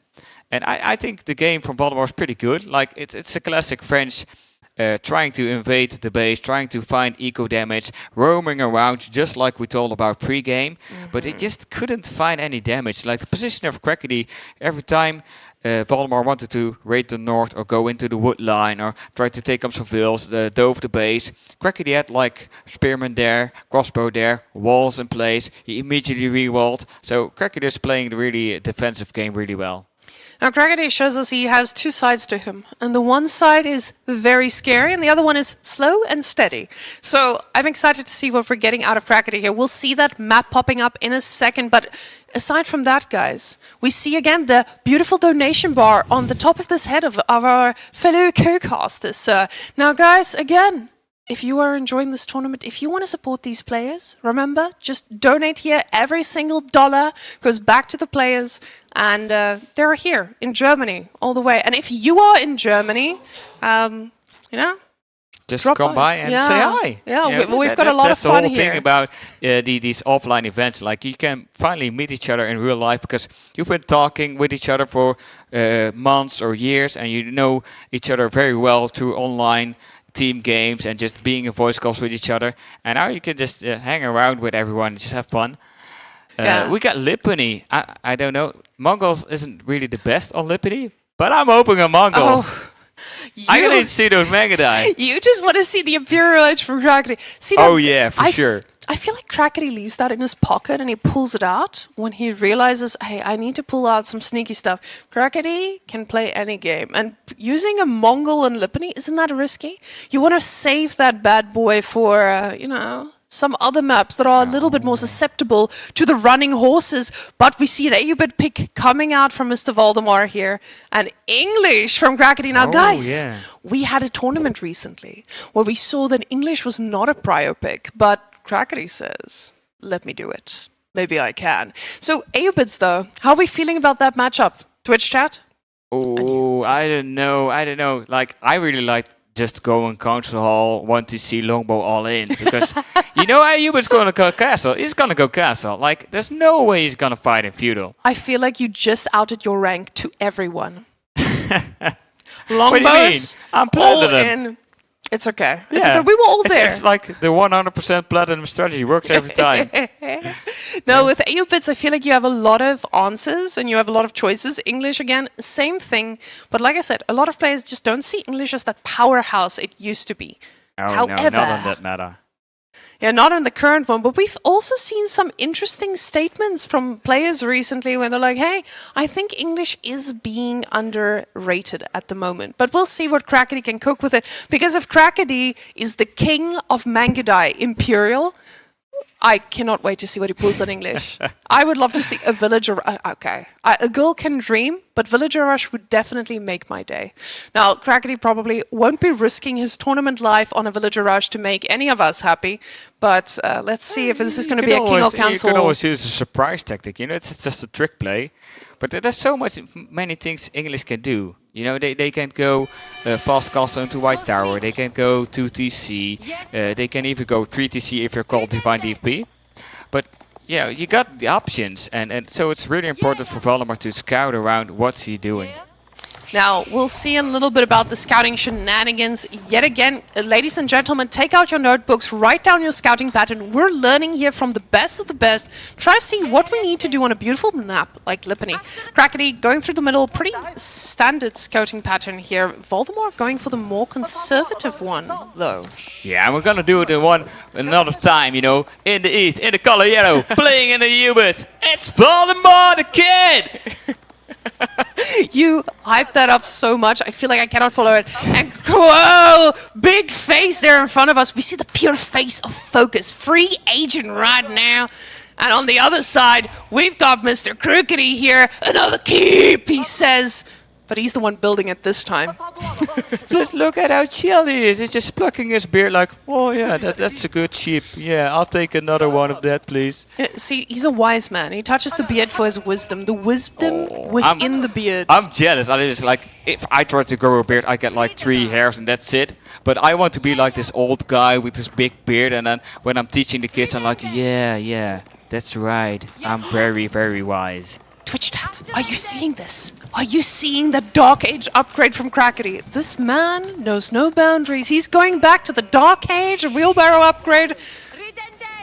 And I think the game from Valdemar is pretty good. Like, it's a classic French trying to invade the base, trying to find eco damage, roaming around just like we told about pre-game, but it just couldn't find any damage. Like the position of Crackedy, every time Valdemar wanted to raid the north or go into the wood line or try to take up some vills, dove the base, Crackedy had like spearmen there, crossbow there, walls in place, he immediately re-walled. So Crackedy is playing the really defensive game really well. Now, Crackedy shows us he has two sides to him. And the one side is very scary, and the other one is slow and steady. So I'm excited to see what we're getting out of Crackedy here. We'll see that map popping up in a second, but aside from that, guys, we see again the beautiful donation bar on the top of this head of our fellow co-casters. Now, guys, again, if you are enjoying this tournament, if you want to support these players, remember, just donate here. Every single dollar goes back to the players, and they're here in Germany all the way. And if you are in Germany, just come by and say hi. Yeah, we've got a lot of fun here. That's the whole thing about these offline events. Like, you can finally meet each other in real life because you've been talking with each other for months or years, and you know each other very well through online team games and just being in voice calls with each other. And now you can just hang around with everyone and just have fun. We got Lipany. I don't know. Mongols isn't really the best on Lipany, but I'm hoping on Mongols. Oh, I need to see those Megadai. You just want to see the Imperial Edge from Crackedy. See, for sure. I feel like Crackedy leaves that in his pocket and he pulls it out when he realizes, hey, I need to pull out some sneaky stuff. Crackedy can play any game. And using a Mongol and Lipany, isn't that risky? You want to save that bad boy for, some other maps that are a little bit more susceptible to the running horses. But we see an Ayyubid pick coming out from Mr. Valdemar here. And English from Crackedy. Now, guys, we had a tournament recently where we saw that English was not a prio pick, but Crackedy says, let me do it. Maybe I can. So, Ayyubids, though, how are we feeling about that matchup? Twitch chat? Oh, I don't know. Like, I really like just go in Council Hall, want to see Longbow all in. Because, Ayyubid's going to go castle. He's going to go castle. Like, there's no way he's going to fight in feudal. I feel like you just outed your rank to everyone. Longbows, what do you mean? I'm all in. It's okay. It's okay. We were all there. It's like the 100% platinum strategy works every time. No, with Ayyubids, I feel like you have a lot of answers and you have a lot of choices. English, again, same thing. But like I said, a lot of players just don't see English as that powerhouse it used to be. However, no, not on that matter. Yeah, not in the current one, but we've also seen some interesting statements from players recently where they're like, hey, I think English is being underrated at the moment. But we'll see what Crackedy can cook with it. Because if Crackedy is the king of Mangudai Imperial, I cannot wait to see what he pulls on English. I would love to see a villager. A girl can dream, but villager rush would definitely make my day. Now, Crackedy probably won't be risking his tournament life on a villager rush to make any of us happy. But let's see if this is going to be a king or council. You can always use a surprise tactic. It's just a trick play. But there's many things English can do. They can go fast castle into White Tower. They can go 2TC. They can even go 3TC if you're called Divine DFP. But you got the options, and so it's really important for Valdemar to scout around what's he doing. Now, we'll see a little bit about the scouting shenanigans. Yet again, ladies and gentlemen, take out your notebooks, write down your scouting pattern. We're learning here from the best of the best. Try to see what we need to do on a beautiful map like Lipany. Crackedy going through the middle, pretty standard scouting pattern here. Valdemar going for the more conservative one, though. Yeah, and we're going to do it another time, in the east, in the color yellow, playing in the Ayyubids. It's Valdemar the Kid! You hyped that up so much, I feel like I cannot follow it. And whoa, big face there in front of us. We see the pure face of focus. Free agent right now. And on the other side, we've got Mr. Crackedy here. Another keep, he says. But he's the one building it this time. Just look at how chill he is. He's just plucking his beard like, oh yeah, that's a good sheep. Yeah, I'll take another one of that, please. See, he's a wise man. He touches the beard for his wisdom. The wisdom within the beard. I'm jealous. I just like, if I try to grow a beard, I get like 3 hairs and that's it. But I want to be like this old guy with this big beard. And then when I'm teaching the kids, I'm like, yeah, that's right. I'm very, very wise. Twitch chat, are you seeing this? Are you seeing the Dark Age upgrade from Crackedy? This man knows no boundaries. He's going back to the Dark Age, a wheelbarrow upgrade.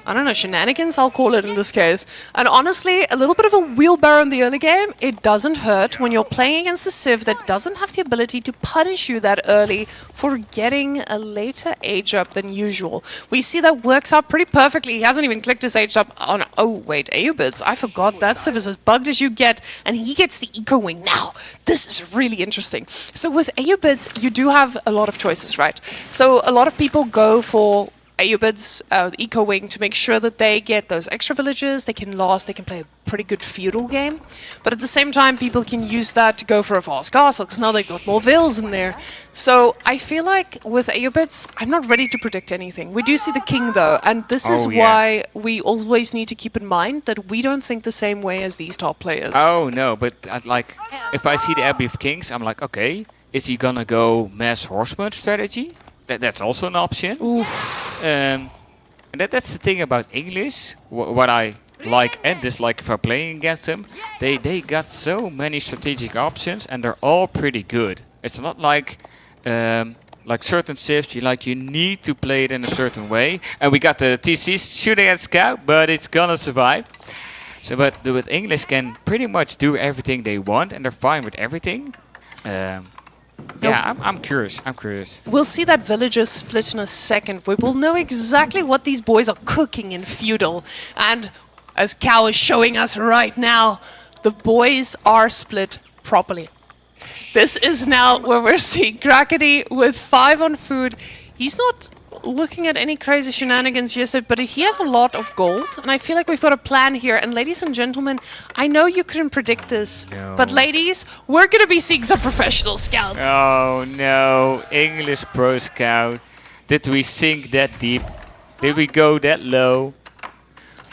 I don't know, shenanigans, I'll call it in this case. And honestly, a little bit of a wheelbarrow in the early game, it doesn't hurt when you're playing against a Civ that doesn't have the ability to punish you that early for getting a later age up than usual. We see that works out pretty perfectly. He hasn't even clicked his age up on... Oh, wait, Ayyubids. I forgot that Civ is as bugged as you get, and he gets the Eco Wing. Now, this is really interesting. So with Ayyubids, you do have a lot of choices, right? So a lot of people go for Ayyubids, the Eco Wing, to make sure that they get those extra villages, they can last, they can play a pretty good feudal game. But at the same time, people can use that to go for a fast castle, because now they've got more vills in there. So I feel like with Ayyubids, I'm not ready to predict anything. We do see the king, though, and this is why we always need to keep in mind that we don't think the same way as these top players. Oh, no, but like, if I see the Abbey of Kings, I'm like, okay, is he gonna go mass horseman strategy? That's also an option. And that's the thing about English. What I like and dislike if I'm playing against them. They got so many strategic options and they're all pretty good. It's not like certain civs you need to play it in a certain way. And we got the TCs shooting at scout, but it's gonna survive. So, but with English can pretty much do everything they want and they're fine with everything. Yeah, I'm curious. We'll see that villagers split in a second. We will know exactly what these boys are cooking in feudal. And as Cow is showing us right now, the boys are split properly. This is now where we're seeing Crackedy with 5 on food. He's not looking at any crazy shenanigans yet, but he has a lot of gold, and I feel like we've got a plan here. And ladies and gentlemen, I know you couldn't predict this, but ladies, we're gonna be seeing some professional scouts. Oh no, English Pro Scout. Did we sink that deep? Did we go that low?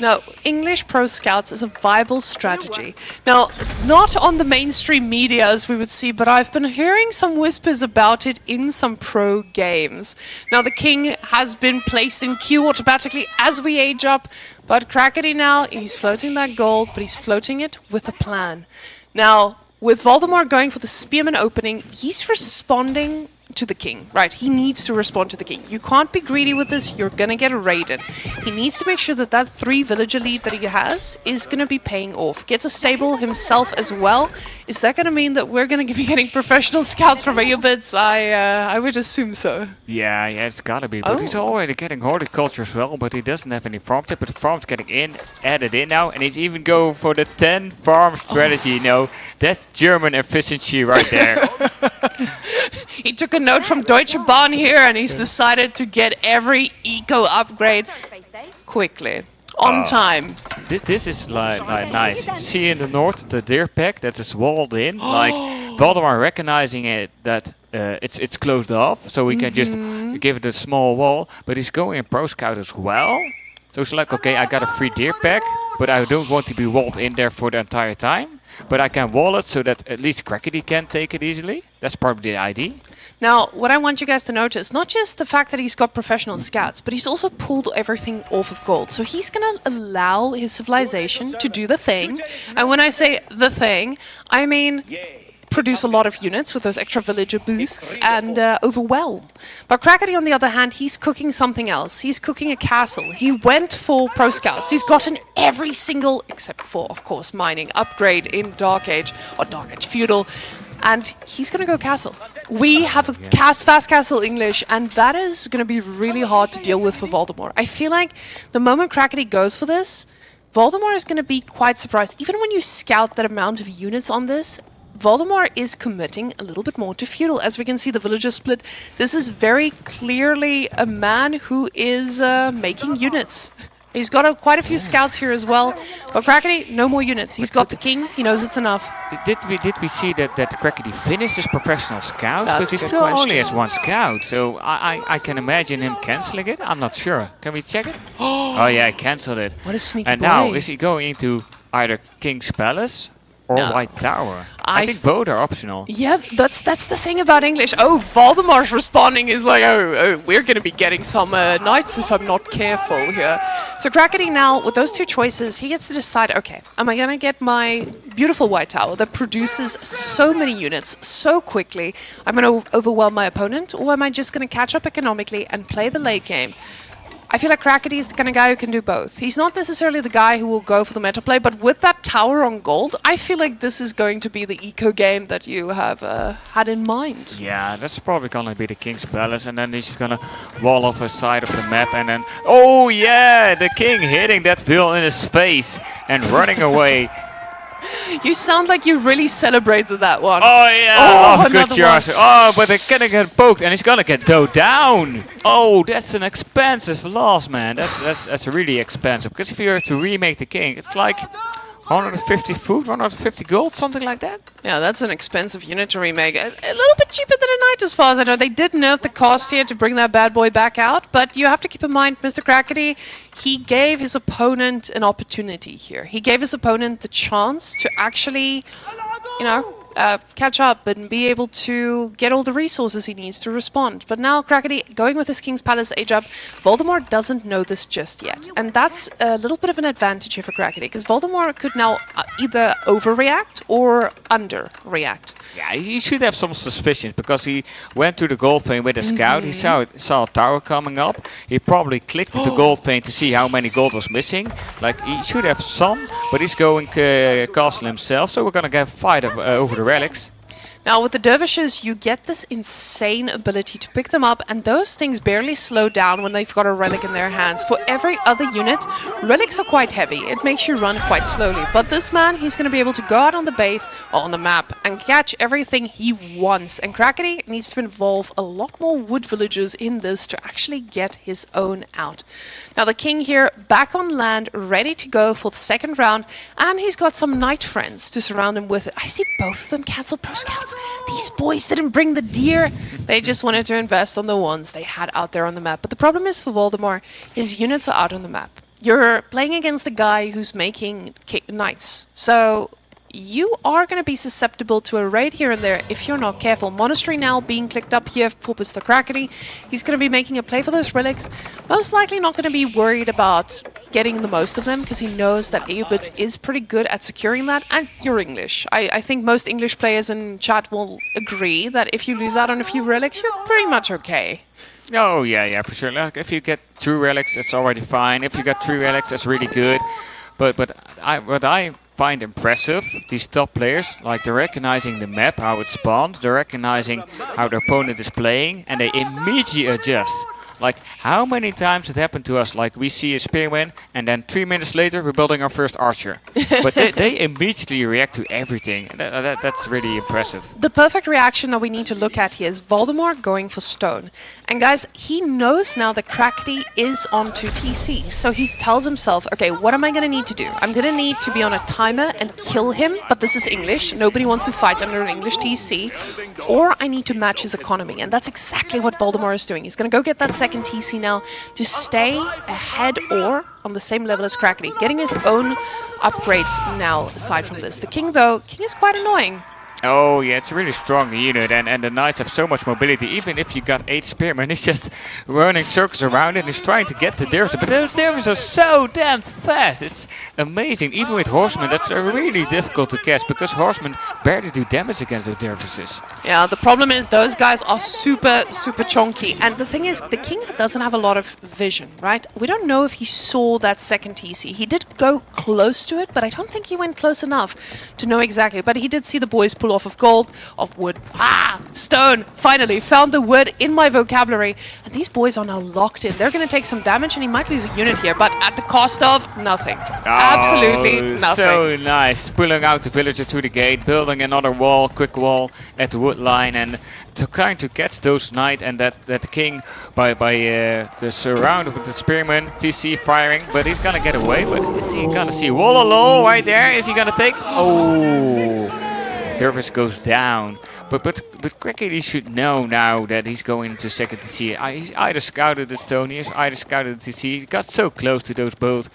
No, English Pro Scouts is a viable strategy. Now, not on the mainstream media as we would see, but I've been hearing some whispers about it in some pro games. Now, the king has been placed in queue automatically as we age up, but Crackedy now, he's floating that gold, but he's floating it with a plan. Now, with Valdemar going for the spearman opening, he's responding to the king, right? He needs to respond to the king. You can't be greedy with this. You're gonna get raided. He needs to make sure that that 3 villager lead that he has is gonna be paying off. Gets a stable himself as well. Is that gonna mean that we're gonna be getting professional scouts from Ayyubids? I would assume so. Yeah, it's gotta be. But he's already getting horticulture as well, but he doesn't have any farms yet. But the farm's getting added in now, and he's even going for the 10 farm strategy. You know, that's German efficiency right there. He took a note from Deutsche Bahn here, and he's decided to get every eco upgrade quickly, on time. This is like nice. See in the north the deer pack that is walled in. Like Valdemar recognizing it that it's closed off, so we can just give it a small wall. But he's going in Pro Scout as well. So it's like, okay, I got a free deer pack, but I don't want to be walled in there for the entire time. But I can wall it so that at least Crackedy can take it easily. That's probably the idea. Now, what I want you guys to notice, not just the fact that he's got professional scouts, but he's also pulled everything off of gold. So he's going to allow his civilization to do the thing. And when I say the thing, I mean produce a lot of units with those extra villager boosts and overwhelm. But Crackedy, on the other hand, he's cooking something else. He's cooking a castle. He went for Pro Scouts. He's gotten every single, except for, of course, mining, upgrade in Dark Age, or Dark Age Feudal. And he's going to go castle. We have a fast castle English, and that is going to be really hard to deal with for Valdemar. I feel like the moment Crackedy goes for this, Valdemar is going to be quite surprised. Even when you scout that amount of units on this, Valdemar is committing a little bit more to feudal. As we can see, the villager split. This is very clearly a man who is making units. He's got quite a few scouts here as well. But Crackedy, no more units. He's got the king. He knows it's enough. Did we see that Crackedy finished his professional scouts? That's But he still only has 1 scout. So I can imagine him cancelling it. I'm not sure. Can we check it? Oh yeah, I cancelled it. What a sneaky And boy. now, is he going into either King's Palace or No. white tower. I I think both are optional. Yeah, that's the thing about English. Oh, Valdemar's responding is like, oh, we're going to be getting some knights if I'm not careful here. So Crackedy now, with those two choices, he gets to decide, okay, am I going to get my beautiful white tower that produces so many units so quickly, I'm going to overwhelm my opponent, or am I just going to catch up economically and play the late game? I feel like Crackedy is the kind of guy who can do both. He's not necessarily the guy who will go for the meta play, but with that tower on gold, I feel like this is going to be the eco game that you have had in mind. Yeah, that's probably gonna be the King's Palace, and then he's just gonna wall off a side of the map, and then... Oh yeah, the King hitting that villain in his face and running away. You sound like you really celebrated that one. Oh yeah, Oh, good another charge. one. Oh, but they're gonna get poked, and he's gonna get dowed down. Oh, that's an expensive loss, man. That's really expensive. Because if you were to remake the King, it's like 150 food, 150 gold, something like that. Yeah, that's an expensive unit to remake. A little bit cheaper than a knight, as far as I know. They did note the cost here to bring that bad boy back out, but you have to keep in mind, Mr. Crackedy, he gave his opponent an opportunity here. He gave his opponent the chance to actually, you know, catch up and be able to get all the resources he needs to respond. But now Crackedy, going with his King's Palace age up, Valdemar doesn't know this just yet. And that's a little bit of an advantage here for Crackedy, because Valdemar could now either overreact or underreact. Yeah, he should have some suspicions, because he went to the gold vein with a scout. He saw a tower coming up. He probably clicked the gold vein to see how many gold was missing. Like, he should have some, but he's going castle himself. So we're gonna get a fight over the relics. Now with the dervishes, you get this insane ability to pick them up, and those things barely slow down when they've got a relic in their hands. For every other unit, relics are quite heavy. It makes you run quite slowly. But this man, he's going to be able to go out on the base, or on the map, and catch everything he wants. And Crackedy needs to involve a lot more wood villagers in this to actually get his own out. Now the king here, back on land, ready to go for the second round, and he's got some knight friends to surround him with. I see both of them cancel pro scouts. These boys didn't bring the deer. They just wanted to invest on the ones they had out there on the map. But the problem is for Valdemar, his units are out on the map. You're playing against the guy who's making knights. So you are going to be susceptible to a raid here and there if you're not careful. Monastery now being clicked up here for Mr. Crackedy. He's going to be making a play for those relics. Most likely not going to be worried about getting the most of them, because he knows that Ayyubids is pretty good at securing that, and you're English. I think most English players in chat will agree that if you lose out on a few relics, you're pretty much okay. Oh yeah, for sure. Like, if you get 2 relics, it's already fine. If you got 3 relics, that's really good. But what I find impressive, these top players, like they're recognizing the map, how it spawned, they're recognizing how their opponent is playing, and they immediately adjust. Like, how many times it happened to us, like we see a spearman, and then 3 minutes later we're building our first archer. But they immediately react to everything, and that's really impressive. The perfect reaction that we need to look at here is Valdemar going for stone. And guys, he knows now that Crackedy is onto TC, so he tells himself, okay, what am I going to need to do? I'm going to need to be on a timer and kill him, but this is English. Nobody wants to fight under an English TC. Or I need to match his economy, and that's exactly what Valdemar is doing. He's going to go get that second TC now to stay ahead or on the same level as Crackedy, getting his own upgrades now aside from this. The king, though, king is quite annoying. Oh yeah, it's a really strong unit, and the knights have so much mobility. Even if you got 8 spearmen, he's just running circles around it and he's trying to get the dervishes. But those dervishes are so damn fast. It's amazing. Even with horsemen, that's really difficult to catch, because horsemen barely do damage against those dervishes. Yeah, the problem is those guys are super chunky. And the thing is, the king doesn't have a lot of vision, right? We don't know if he saw that second TC. He did go close to it, but I don't think he went close enough to know exactly. But he did see the boys pull off of gold, of wood. Stone! Finally, found the wood in my vocabulary. And these boys are now locked in. They're going to take some damage, and he might lose a unit here, but at the cost of nothing. Absolutely nothing. So nice. Pulling out the villager to the gate, building another wall, quick wall at the wood line, and trying to catch those knights and that king by the surround with the spearman, TC firing, but he's going to get away. But is he going to see Wallalo right there? Is he going to take? Oh! Dervish goes down, but Crackedy should know now that he's going into second TC. He either scouted the Stonians, either scouted the TC. He got so close to those both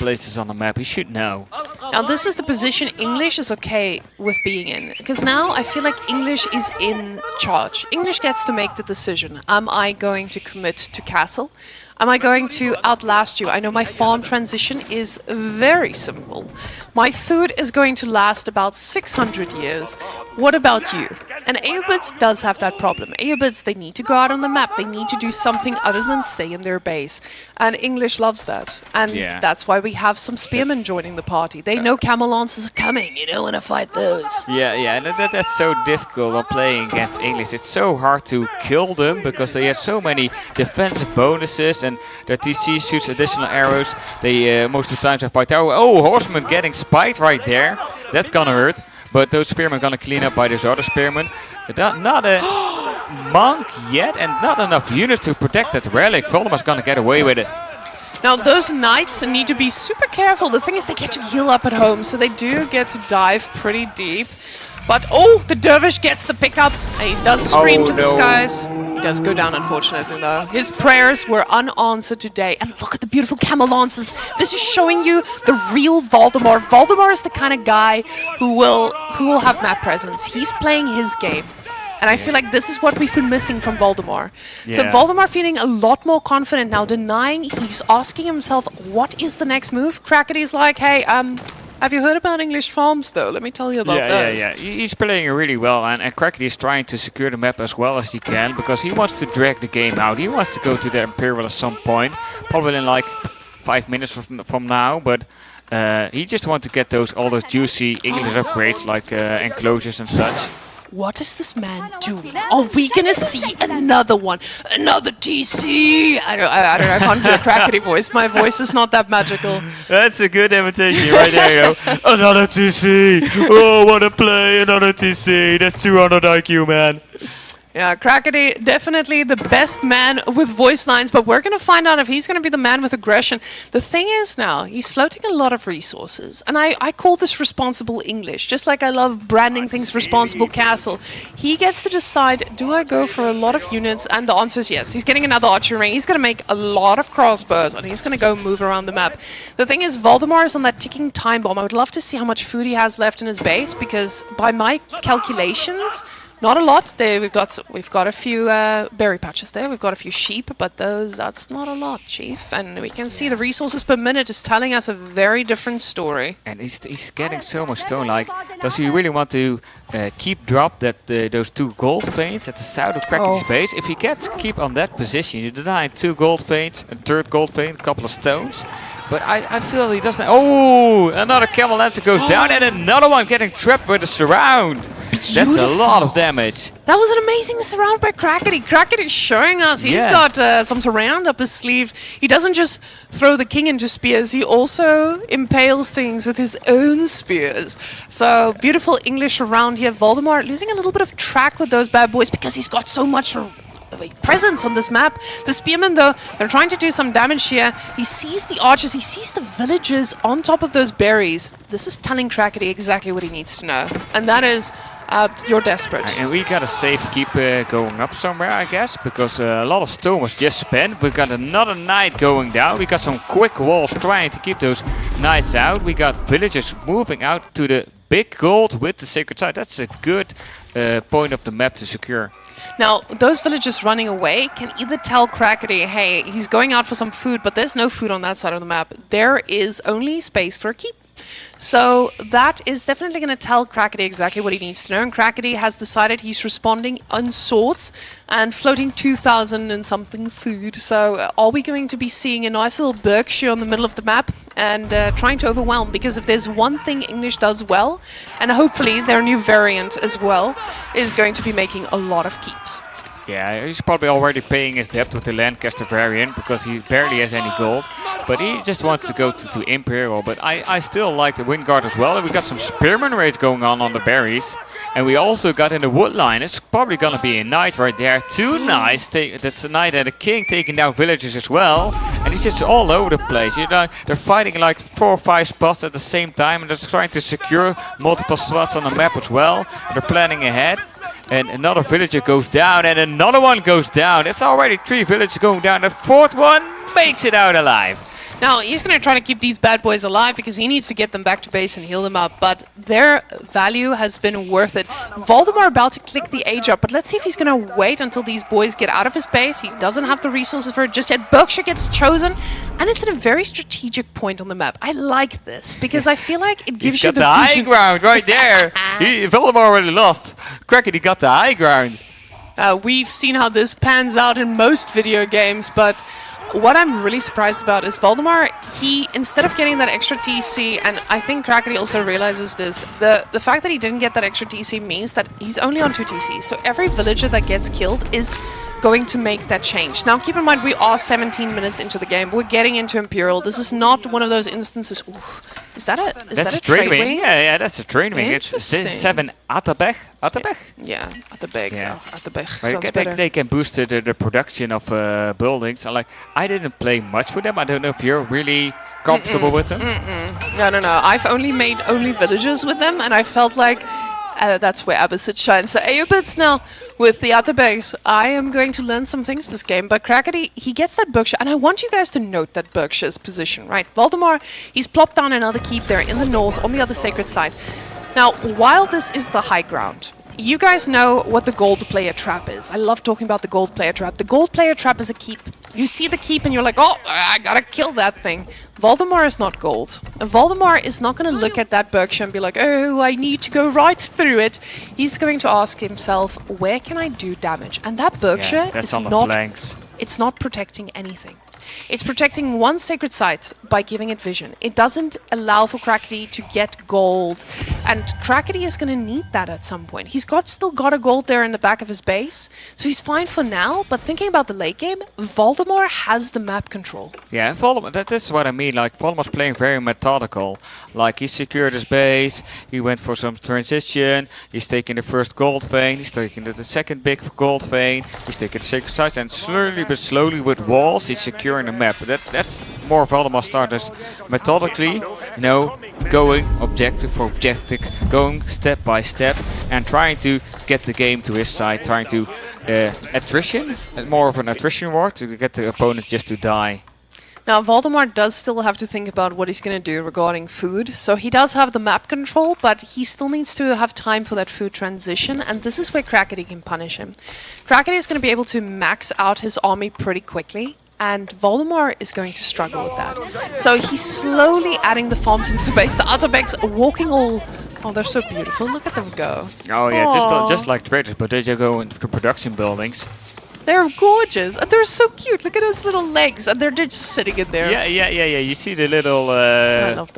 places on the map. He should know. Now this is the position English is okay with being in. Because now I feel like English is in charge. English gets to make the decision. Am I going to commit to castle? Am I going to outlast you? I know my farm transition is very simple. My food is going to last about 600 years. What about you? And Ayyubids does have that problem. Ayyubids, they need to go out on the map. They need to do something other than stay in their base. And English loves that. And that's why we have some spearmen joining the party. They know camel lances are coming. You don't want to fight those. Yeah, and that's so difficult when playing against English. It's so hard to kill them because they have so many defensive bonuses and their TC shoots additional arrows. They most of the times have by tower. Oh, horseman getting spiked right there. That's gonna hurt. But those spearmen are gonna clean up by those other spearmen. Not a monk yet, and not enough units to protect that relic. Valdemar's gonna get away with it. Now those knights need to be super careful. The thing is they get to heal up at home, so they do get to dive pretty deep. But oh, the dervish gets the pickup. He does scream to the skies. He does go down, unfortunately, though. His prayers were unanswered today. And look at the beautiful camel lances. This is showing you the real Valdemar. Valdemar is the kind of guy who will have map presence. He's playing his game. And I feel like this is what we've been missing from Valdemar. Yeah. So Valdemar feeling a lot more confident now, denying. He's asking himself, what is the next move? Crackedy's like, hey, have you heard about English farms, though? Let me tell you about those. Yeah. He's playing really well, and Crackedy is trying to secure the map as well as he can, because he wants to drag the game out. He wants to go to the Imperial at some point, probably in like 5 minutes from now, but he just wants to get all those juicy English upgrades, like enclosures and such. What is this man doing? Are we gonna see another one? Another TC? I don't know, I can't do a Crackedy voice. My voice is not that magical. That's a good imitation right there, you go. Another TC! Oh, what a play! Another TC! That's 200 IQ, man. Yeah, Crackedy, definitely the best man with voice lines, but we're going to find out if he's going to be the man with aggression. The thing is now, he's floating a lot of resources, and I call this responsible English, just like I love branding things responsible castle. He gets to decide, do I go for a lot of units? And the answer is yes. He's getting another archery ring. He's going to make a lot of crossbows, and he's going to go move around the map. The thing is, Valdemar is on that ticking time bomb. I would love to see how much food he has left in his base, because by my calculations, not a lot. We've got a few berry patches there. We've got a few sheep, but that's not a lot, Chief. And we can see the resources per minute is telling us a very different story. And he's getting so much stone. Like, does he really want to keep those 2 gold veins at the south of Crackedy's base? If he keep on that position, you deny 2 gold veins, a 3rd gold vein, a couple of stones. But I feel he doesn't. Oh, another camel lancer goes down, and another one getting trapped with a surround. Beautiful. That's a lot of damage. That was an amazing surround by Crackedy. Crackedy's showing us he's got some surround up his sleeve. He doesn't just throw the king into spears, he also impales things with his own spears. So beautiful English around here. Valdemar losing a little bit of track with those bad boys because he's got so much presence on this map. The spearmen, though, they're trying to do some damage here. He sees the archers, he sees the villagers on top of those berries. This is telling Crackedy exactly what he needs to know. And that is, you're desperate. And we got a safe keep going up somewhere, I guess, because a lot of stone was just spent. We got another knight going down. We got some quick walls trying to keep those knights out. We got villagers moving out to the big gold with the sacred site. That's a good point of the map to secure. Now, those villagers running away can either tell Crackedy, hey, he's going out for some food, but there's no food on that side of the map. There is only space for a keep. So that is definitely going to tell Crackedy exactly what he needs to know. And Crackedy has decided he's responding on swords and floating 2,000 and something food. So are we going to be seeing a nice little Berkshire on the middle of the map and trying to overwhelm? Because if there's one thing English does well, and hopefully their new variant as well, is going to be making a lot of keeps. Yeah, he's probably already paying his debt with the Lancaster variant because he barely has any gold. But he just wants to go to Imperial. But I still like the Windguard as well. And we got some Spearman raids going on the berries. And we also got in the wood line. It's probably going to be a knight right there. 2 knights. That's a knight and a king taking down villagers as well. And he's just all over the place. You know, they're fighting like 4 or 5 spots at the same time. And they're trying to secure multiple spots on the map as well. They're planning ahead. And another villager goes down, and another one goes down. It's already 3 villagers going down. The 4th one makes it out alive. Now, he's going to try to keep these bad boys alive because he needs to get them back to base and heal them up, but their value has been worth it. Valdemar about to click the age up, but let's see if he's going to wait until these boys get out of his base. He doesn't have the resources for it just yet. Berkshire gets chosen, and it's at a very strategic point on the map. I like this because I feel like it gives you the high vision. ground right there. Valdemar already lost. Crackedy got the high ground. We've seen how this pans out in most video games, but what I'm really surprised about is Valdemar, he, instead of getting that extra TC, and I think Crackedy also realizes this, the fact that he didn't get that extra TC means that he's only on 2 TC, so every villager that gets killed is going to make that change. Now keep in mind we are 17 minutes into the game, we're getting into Imperial, this is not one of those instances. Ooh, is that a trade wing? Yeah, that's a trade wing. It's 7 Attabeg. Yeah, Attabeg. Yeah. Attabeg. Right, Sounds better. they can boost the production of buildings. I didn't play much with them. I don't know if you're really comfortable with them. No. I've only made villages with them, and I felt like that's where Abbasid shines. So Ayyubids now with the Attabegs, I am going to learn some things this game. But Crackedy, he gets that Berkshire, and I want you guys to note that Berkshire's position, right? Valdemar, he's plopped down another keep there in the north on the other sacred side. Now, while this is the high ground, you guys know what the gold player trap is. I love talking about the gold player trap. The gold player trap is a keep. You see the keep and you're like, oh, I gotta kill that thing. Valdemar is not gold. Valdemar is not going to look at that Berkshire and be like, oh, I need to go right through it. He's going to ask himself, where can I do damage? And that Berkshire is not, it's not protecting anything. It's protecting one sacred site by giving it vision. It doesn't allow for Crackedy to get gold. And Crackedy is going to need that at some point. He's still got a gold there in the back of his base. So he's fine for now. But thinking about the late game, Valdemar has the map control. Yeah, Valdemar, that's what I mean. Like, Valdemar's playing very methodical. Like, he secured his base. He went for some transition. He's taking the first gold vein. He's taking the second big gold vein. He's taking the sacred sites. And slowly but slowly with walls, he's securing the map. That's more Valdemar starters methodically, going objective for objective, going step by step, and trying to get the game to his side, trying to attrition, more of an attrition war to get the opponent just to die. Now, Valdemar does still have to think about what he's going to do regarding food. So he does have the map control, but he still needs to have time for that food transition. And this is where Crackedy can punish him. Crackedy is going to be able to max out his army pretty quickly. And Valdemar is going to struggle with that. So he's slowly adding the farms into the base. The Attabegs are walking all... Oh, they're so beautiful. Look at them go. Oh, yeah, just like traders, but they just go into production buildings. They're gorgeous. And they're so cute. Look at those little legs. And they're just sitting in there. Yeah. You see the little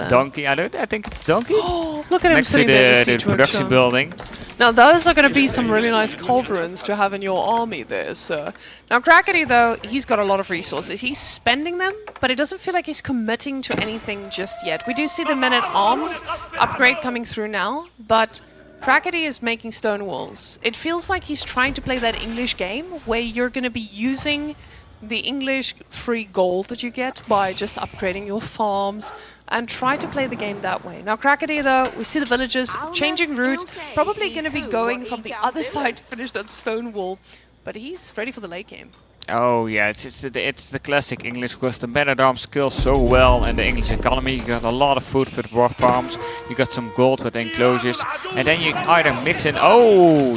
donkey. I think it's donkey. Oh, look at him next sitting to there. the production building. Now, those are going to be some really nice culverins to have in your army there, sir. Now, Crackedy, though, he's got a lot of resources. He's spending them, but it doesn't feel like he's committing to anything just yet. We do see the men-at-arms upgrade coming through now, but Crackedy is making stone walls. It feels like he's trying to play that English game where you're going to be using the English free gold that you get by just upgrading your farms and try to play the game that way. Now, Crackedy, though, we see the villagers changing route, probably going to be going from the other side to finish that stone wall, but he's ready for the late game. Oh yeah, it's the classic English, because the men-at-arms skills so well in the English economy. You got a lot of food with war farms, you got some gold with enclosures, and then you either mix in,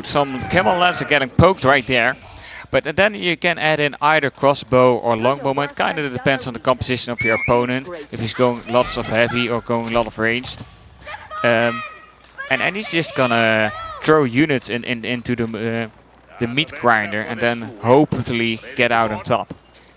some camel lads are getting poked right there. But then you can add in either crossbow or longbowman. It kind of depends on the composition of your opponent, if he's going lots of heavy or going a lot of ranged. And he's just gonna throw units into the meat grinder and then hopefully get out on top.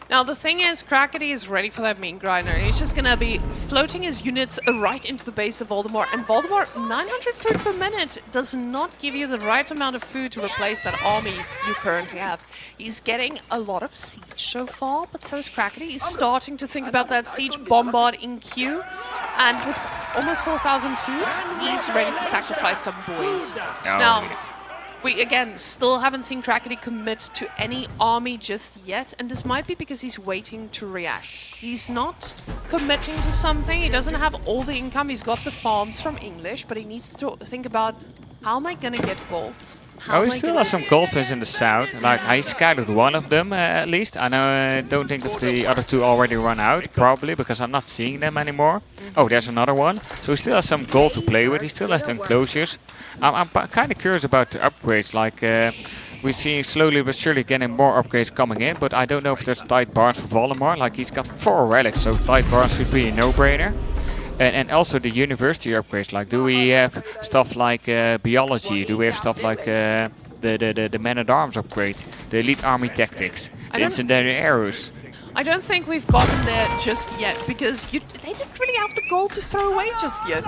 Now, the thing is, Crackedy is ready for that meat grinder. He's just going to be floating his units right into the base of Valdemar. And Valdemar, 900 food per minute does not give you the right amount of food to replace that army you currently have. He's getting a lot of siege so far, but so is Crackedy. He's starting to think about that siege bombard in queue. And with almost 4,000 food, he's ready to sacrifice some boys. Now, we, again, still haven't seen Crackedy commit to any army just yet, and this might be because he's waiting to react. He's not committing to something, he doesn't have all the income, he's got the farms from English, but he needs to think about, how am I gonna get gold? Oh, he still has some goldfish in the south. Like, I scouted one of them at least. I don't think if the other two already run out, probably, because I'm not seeing them anymore. Oh, there's another one. So he still has some gold to play with. He still has the enclosures. I'm kind of curious about the upgrades. Like, we see slowly but surely getting more upgrades coming in, but I don't know if there's tight barns for Valdemar. Like, he's got 4 relics, so tight barns should be a no-brainer. And also the university upgrades, like do we have stuff like biology, do we have stuff like the man-at-arms upgrade, the elite army tactics, the incendiary arrows? I don't think we've gotten there just yet because they didn't really have the gold to throw away just yet.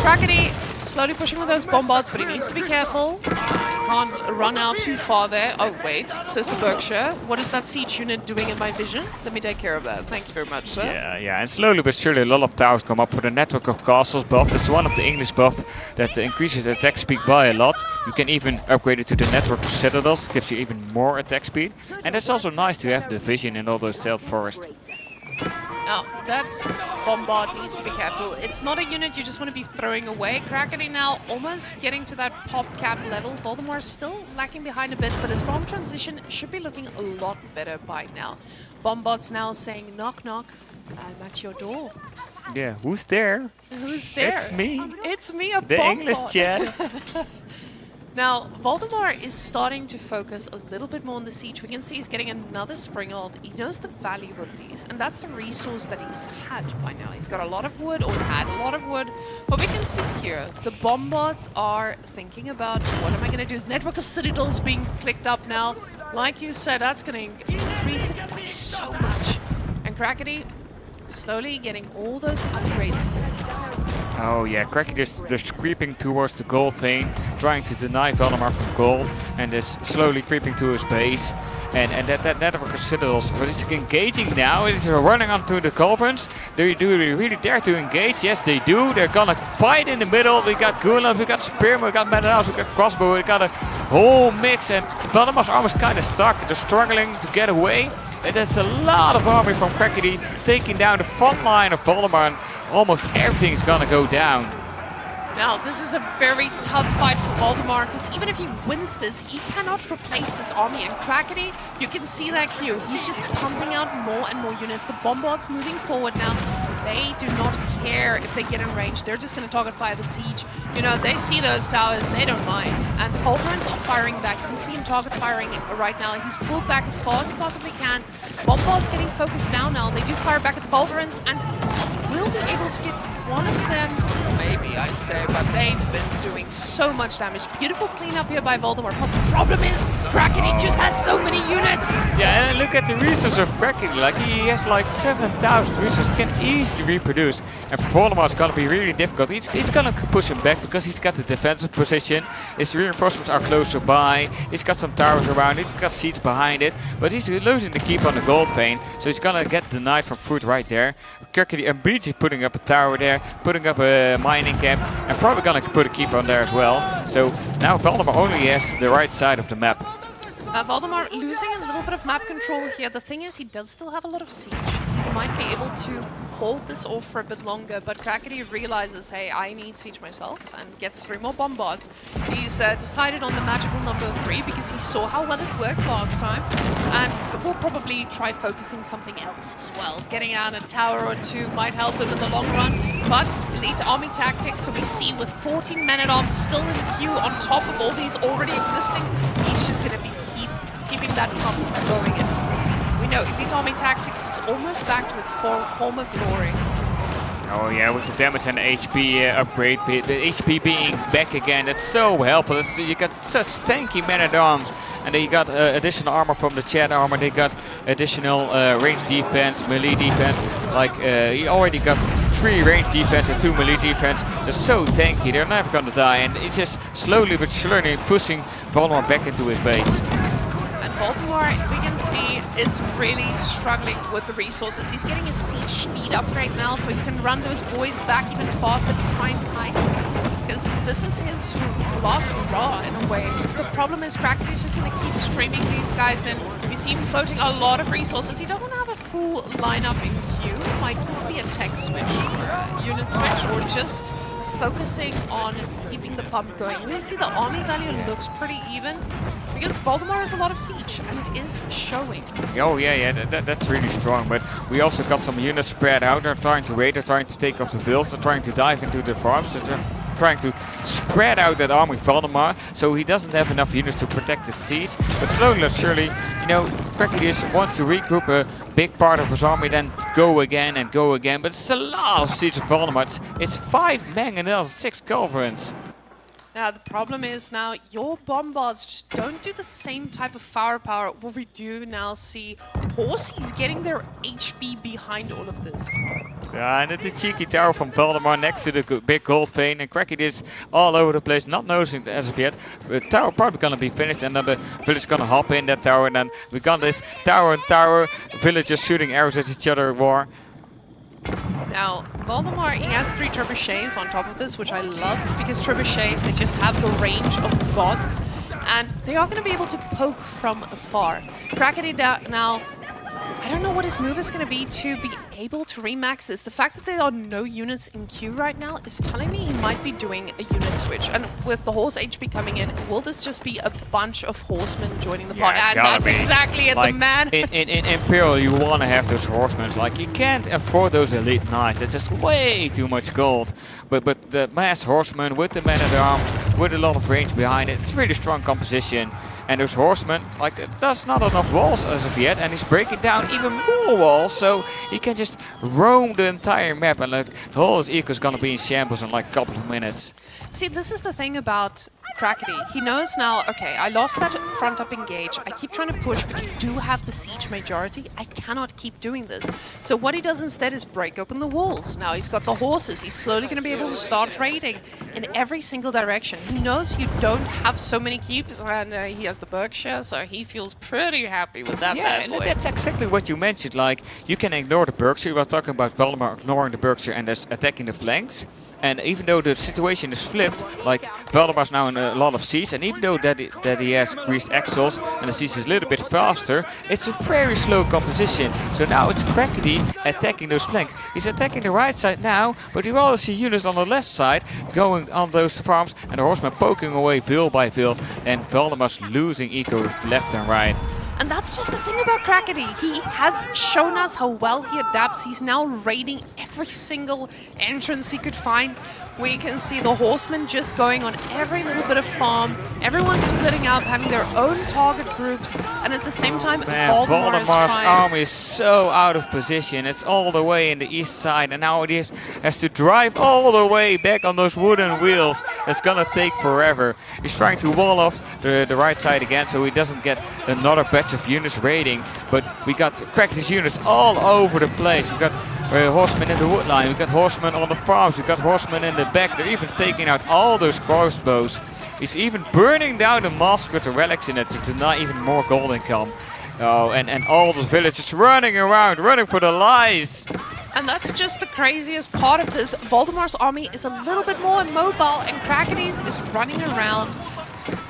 Crackedy slowly pushing with those bombards, but he needs to be careful. He can't run out too far there. Oh wait, says the Berkshire. What is that siege unit doing in my vision? Let me take care of that. Thank you very much, sir. Yeah, and slowly but surely a lot of towers come up for the network of castles buff. That's one of the English buff that increases attack speed by a lot. You can even upgrade it to the network of citadels, gives you even more attack speed. And it's also nice to have the vision in all those stealth forests. Now, that bombard needs to be careful. It's not a unit you just want to be throwing away. Crackedy now almost getting to that pop cap level. Valdemar is still lacking behind a bit, but his farm transition should be looking a lot better by now. Bombard's now saying, knock, knock, I'm at your door. Yeah, who's there? Who's there? It's me. It's me, a The bombard. English chat. Now, Valdemar is starting to focus a little bit more on the siege. We can see he's getting another springald. He knows the value of these, and that's the resource that he's had by now. He's got a lot of wood, or had a lot of wood. But we can see here, the bombards are thinking about, what am I going to do? Is network of citadels being clicked up now? Like you said, that's going to increase it by so much. And Crackedy slowly getting all those upgrades he needs. Oh yeah, Crackedy is just creeping towards the gold vein, trying to deny Valdemar from gold, and is slowly creeping to his base. And that network of citadels, but it's engaging now. It's running onto the culverins. Do they really dare to engage? Yes, they do. They're gonna fight in the middle. We got Gulag, we got Spearman, we got man-at-arms, we got crossbow, we got a whole mix. And Valdemar's arm is kind of stuck. They're struggling to get away. And that's a lot of army from Crackedy taking down the front line of Valdemar, and almost everything's gonna go down. Now, this is a very tough fight for Valdemar, because even if he wins this, he cannot replace this army. And Crackedy, you can see that here. He's just pumping out more and more units. The bombards moving forward now. They do not care if they get in range. They're just going to target fire the siege. You know, they see those towers, they don't mind. And the culverins are firing back. You can see him target firing right now. He's pulled back as far as he possibly can. Bombard's getting focused down now. They do fire back at the culverins, and will be able to get one of them, maybe I say, but they've been doing so much damage. Beautiful cleanup here by Valdemar. But the problem is, Crackedy just has so many units. Yeah, and look at the resources of Crackedy. Like, he has like 7,000 resources, can easily reproduce. And for Valdemar, it's gonna be really difficult. He's gonna push him back because he's got the defensive position. His reinforcements are closer by. He's got some towers around it. He's got siege behind it. But he's losing the keep on the gold vein, so he's gonna get denied from food right there. Crackedy immediately putting up a tower there, putting up a mining camp, and probably gonna put a keeper on there as well. So now Valdemar only has the right side of the map. Valdemar losing a little bit of map control here. The thing is, he does still have a lot of siege. He might be able to hold this off for a bit longer, but Crackedy realizes, hey, I need siege myself, and gets 3 more bombards. He's decided on the magical number 3 because he saw how well it worked last time, and will probably try focusing something else as well. Getting out a tower or 2 might help him in the long run, but elite army tactics, so we see with 14 men-at-arms still in the queue on top of all these already existing, he's just going to be keeping that pump going in. We know elite army tactics is almost back to its former glory. Oh yeah, with the damage and HP upgrade, the HP being back again, that's so helpful. You got such tanky men-at-arms, and then you got additional armor from the chat armor. They got additional range defense, melee defense. Like he already got 3 range defense and 2 melee defense. They're so tanky, they're never gonna die, and it's just slowly but surely pushing Valdemar back into his base. And Valdemar, we can see, is really struggling with the resources. He's getting his siege speed upgrade now, so he can run those boys back even faster to try and fight. Because this is his last hurrah in a way. The problem is Crackedy's just going to keep streaming these guys in. We see him floating a lot of resources. He doesn't have a full lineup in queue. Might this be a tech switch, or a unit switch, or just focusing on keeping keeping the pump going. And you see the army value looks pretty even because Valdemar has a lot of siege and it is showing. Oh yeah, that's really strong. But we also got some units spread out. They're trying to raid, they're trying to take off the vills, they're trying to dive into the farms. They're trying to spread out that army Valdemar, so he doesn't have enough units to protect the siege. But slowly but surely, you know, Crackedy wants to regroup a big part of his army, then go again and go again. But it's a lot of siege of Valdemar. It's 5 mangonels, 6 culverins. Now the problem is now your bombards just don't do the same type of firepower. What we do now see horses getting their HP behind all of this. Yeah, and it's a cheeky tower from Valdemar next to the big gold vein, and Crackedy is all over the place, not noticing it as of yet. The tower probably gonna be finished, and then the village gonna hop in that tower, and then we got this tower and tower, villagers shooting arrows at each other war. Now, Valdemar, he has 3 trebuchets on top of this, which I love, because trebuchets, they just have the range of gods, and they are going to be able to poke from afar. Crackedy now, I don't know what his move is going to be able to remax this. The fact that there are no units in queue right now is telling me he might be doing a unit switch. And with the horse HP coming in, will this just be a bunch of horsemen joining the pot? And that's exactly it, like, the man. in Imperial, you want to have those horsemen. Like, you can't afford those elite knights. It's just way too much gold. But the mass horsemen with the men-at-arms, with a lot of range behind it, it's really strong composition. And those horsemen, like, there's not enough walls as of yet, and he's breaking down even more walls, so he can just roam the entire map, and like, the whole his eco is gonna be in shambles in like a couple of minutes. See, this is the thing about Crackedy. He knows now, okay, I lost that front up engage. I keep trying to push, but you do have the siege majority. I cannot keep doing this. So what he does instead is break open the walls. Now he's got the horses. He's slowly going to be able to start raiding in every single direction. He knows you don't have so many keeps, and he has the Berkshire, so he feels pretty happy with that bad boy. That's exactly what you mentioned. Like, you can ignore the Berkshire. We were talking about Valdemar ignoring the Berkshire and just attacking the flanks. And even though the situation is flipped, like Valdemar's now in a lot of siege, and even though that he has greased axles and the siege is a little bit faster, it's a very slow composition. So now it's Crackedy attacking those flanks. He's attacking the right side now, but you also see units on the left side going on those farms, and the horsemen poking away vill by vill, and Valdemar's losing eco left and right. And that's just the thing about Crackedy. He has shown us how well he adapts. He's now raiding every single entrance he could find. We can see the horsemen just going on every little bit of farm. Everyone's splitting up, having their own target groups. And at the same time, Valdemar's army is so out of position. It's all the way in the east side. And now he has to drive all the way back on those wooden wheels. It's going to take forever. He's trying to wall off the right side again so he doesn't get another batch of units raiding. But we got Crackedy's units all over the place. We got horsemen in the wood line, we got horsemen on the farms, we got horsemen in the back. They're even taking out all those crossbows. He's even burning down the mosque with the relics in it to deny even more gold income. Oh, and all those villagers running around, running for their lives. And that's just the craziest part of this. Valdemar's army is a little bit more immobile, and Crackedy's is running around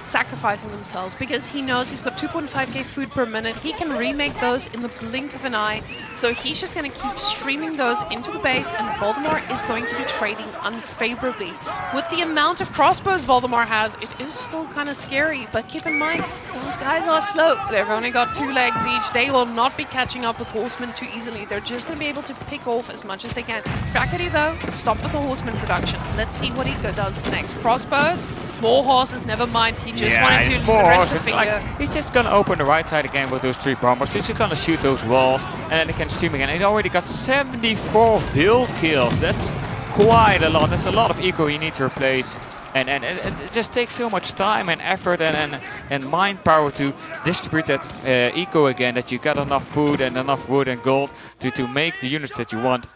sacrificing themselves because he knows he's got 2.5k food per minute. He can remake those in the blink of an eye. So he's just going to keep streaming those into the base, and Valdemar is going to be trading unfavorably. With the amount of crossbows Valdemar has, it is still kind of scary, but keep in mind, those guys are slow. They've only got 2 legs each. They will not be catching up with horsemen too easily. They're just going to be able to pick off as much as they can. Crackedy, though, stop with the horseman production. Let's see what he does next. Crossbows, more horses, never mind. He just wanted to rest the finger. Like, he's just gonna open the right side again with those 3 bombers. He's just gonna shoot those walls, and then he can stream again. He's already got 74 vill kills. That's quite a lot. That's a lot of eco you need to replace. And it just takes so much time and effort and mind power to distribute that eco again, that you got enough food and enough wood and gold to make the units that you want.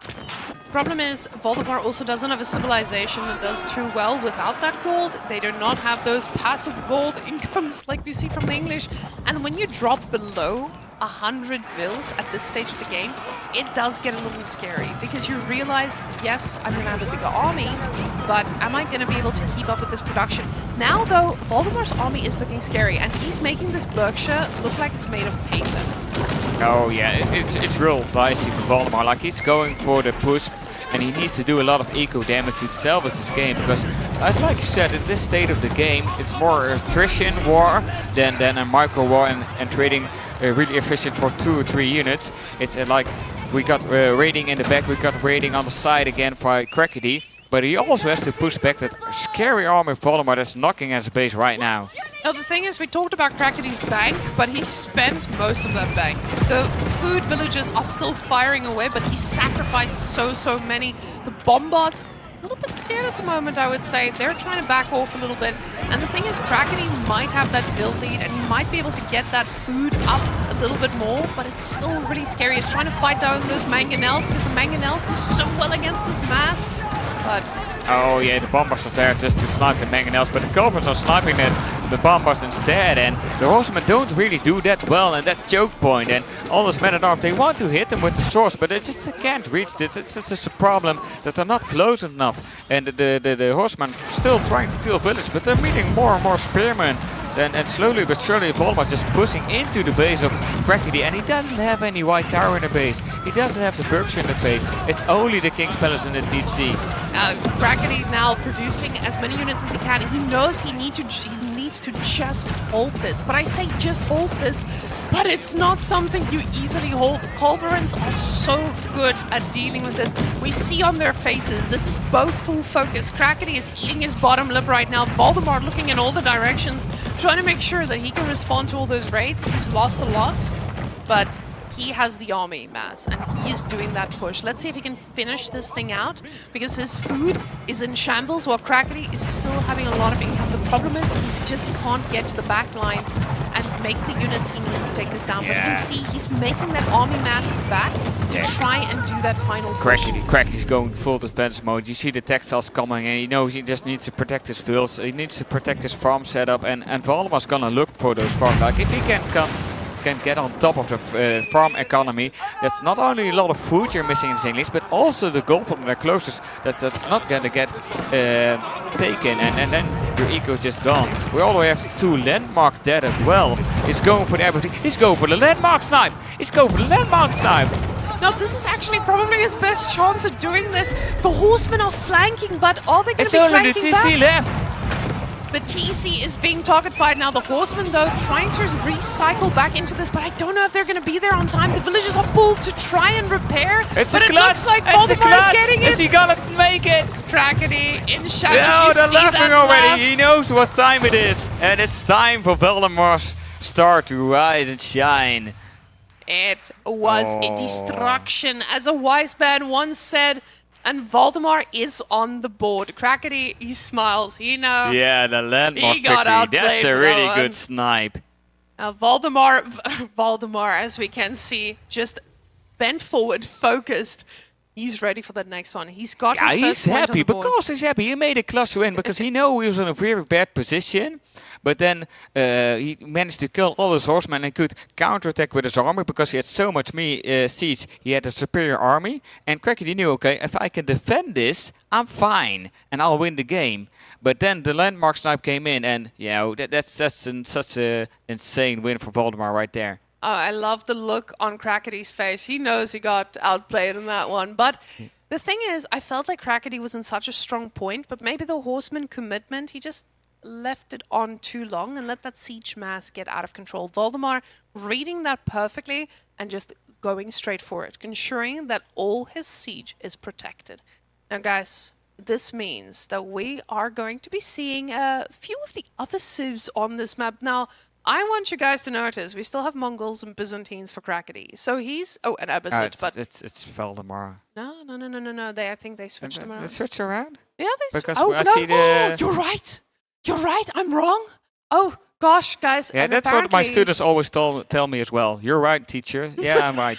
Problem is, Valdemar also doesn't have a civilization that does too well without that gold. They do not have those passive gold incomes like we see from the English. And when you drop below 100 vills at this stage of the game, it does get a little scary because you realize, yes, I'm going to have a bigger army, but am I going to be able to keep up with this production? Now, though, Valdemar's army is looking scary, and he's making this Berkshire look like it's made of paper. Oh yeah, it's real dicey for Valdemar. Like, he's going for the push, and he needs to do a lot of eco damage to salvage this game, because as like you said, in this state of the game, it's more attrition war than a micro war and trading really efficient for 2 or 3 units. It's like we got raiding in the back, we got raiding on the side again for Crackedy. But he also has to push back that scary army of Valdemar that's knocking at his base right now. Now the thing is, we talked about Crackedy's bank, but he spent most of that bank. The food villages are still firing away, but he sacrificed so many. The bombards, a little bit scared at the moment, I would say. They're trying to back off a little bit. And the thing is, Crackedy might have that build lead, and he might be able to get that food up a little bit more, but it's still really scary. He's trying to fight down those mangonels, because the mangonels do so well against this mass. But oh yeah, the bombers are there just to snipe the mangonels, but the Culverts are sniping the bombers instead, and the horsemen don't really do that well in that choke point, and all those men-at-arms, they want to hit them with the swords, but they just can't reach this. It's just a problem that they're not close enough, and the horsemen still trying to kill village, but they're meeting more and more spearmen. And slowly but surely Valdemar just pushing into the base of Crackedy, and he doesn't have any white tower in the base. He doesn't have the Berkshire in the base. It's only the King's Palace in the TC. Crackedy now producing as many units as he can. He knows he needs to just hold this. But I say just hold this, but it's not something you easily hold. Culverins are so good at dealing with this. We see on their faces, this is both full focus. Crackedy is eating his bottom lip right now. Valdemar looking in all the directions, trying to make sure that he can respond to all those raids. He's lost a lot, but he has the army mass, and he is doing that push. Let's see if he can finish this thing out, because his food is in shambles while Crackedy is still having a lot of income. The problem is he just can't get to the back line and make the units he needs to take this down. But you can see he's making that army mass at the back to try and do that final push. Crackedy's going full defense mode. You see the textiles coming, and he knows he just needs to protect his fields. He needs to protect his farm setup, and Valdemar's gonna look for those farms. Like if he can get on top of the farm economy, that's not only a lot of food you're missing in English, but also the gold from the closest that's not going to get taken, and then your eco is just gone. We already have 2 landmarks dead as well. He's going for the everything. He's going for the landmark snipe. He's going for the landmark snipe. Now this is actually probably his best chance at doing this. The horsemen are flanking, but are they going to be flanking back? It's only the TC left. The TC is being target fired now. The horsemen, though, trying to recycle back into this, but I don't know if they're going to be there on time. The villagers are pulled to try and repair, but it looks like Valdemar is getting it. Is he going to make it? Crackedy in shadows. No, they're laughing already. Laugh. He knows what time it is, and it's time for Valdemar's star to rise and shine. It was a destruction, as a wise man once said. And Valdemar is on the board. Crackedy, he smiles, you know. Yeah, the landmark He got victory. That's a really though, good snipe. Valdemar, as we can see, just bent forward, focused. He's ready for the next one. He's got his first point happy. on the board. Because he's happy. He made a clutch win because he knew he was in a very bad position. But then he managed to kill all his horsemen and could counterattack with his army because he had so much siege. He had a superior army. And Crackedy knew, okay, if I can defend this, I'm fine and I'll win the game. But then the landmark snipe came in, and that's such an insane win for Valdemar right there. Oh, I love the look on Crackedy's face. He knows he got outplayed in that one. But the thing is, I felt like Crackedy was in such a strong point, but maybe the horseman commitment, he just left it on too long and let that siege mass get out of control. Valdemar reading that perfectly and just going straight for it, ensuring that all his siege is protected. Now, guys, this means that we are going to be seeing a few of the other civs on this map. Now, I want you guys to notice we still have Mongols and Byzantines for Crackedy. So he's and Abbasid, but it's Valdemar. No. I think they switched them around. They switch around? Yeah, they because you're right. You're right. I'm wrong. Oh gosh, guys. Yeah, that's what my students always tell me as well. You're right, teacher. Yeah, I'm right.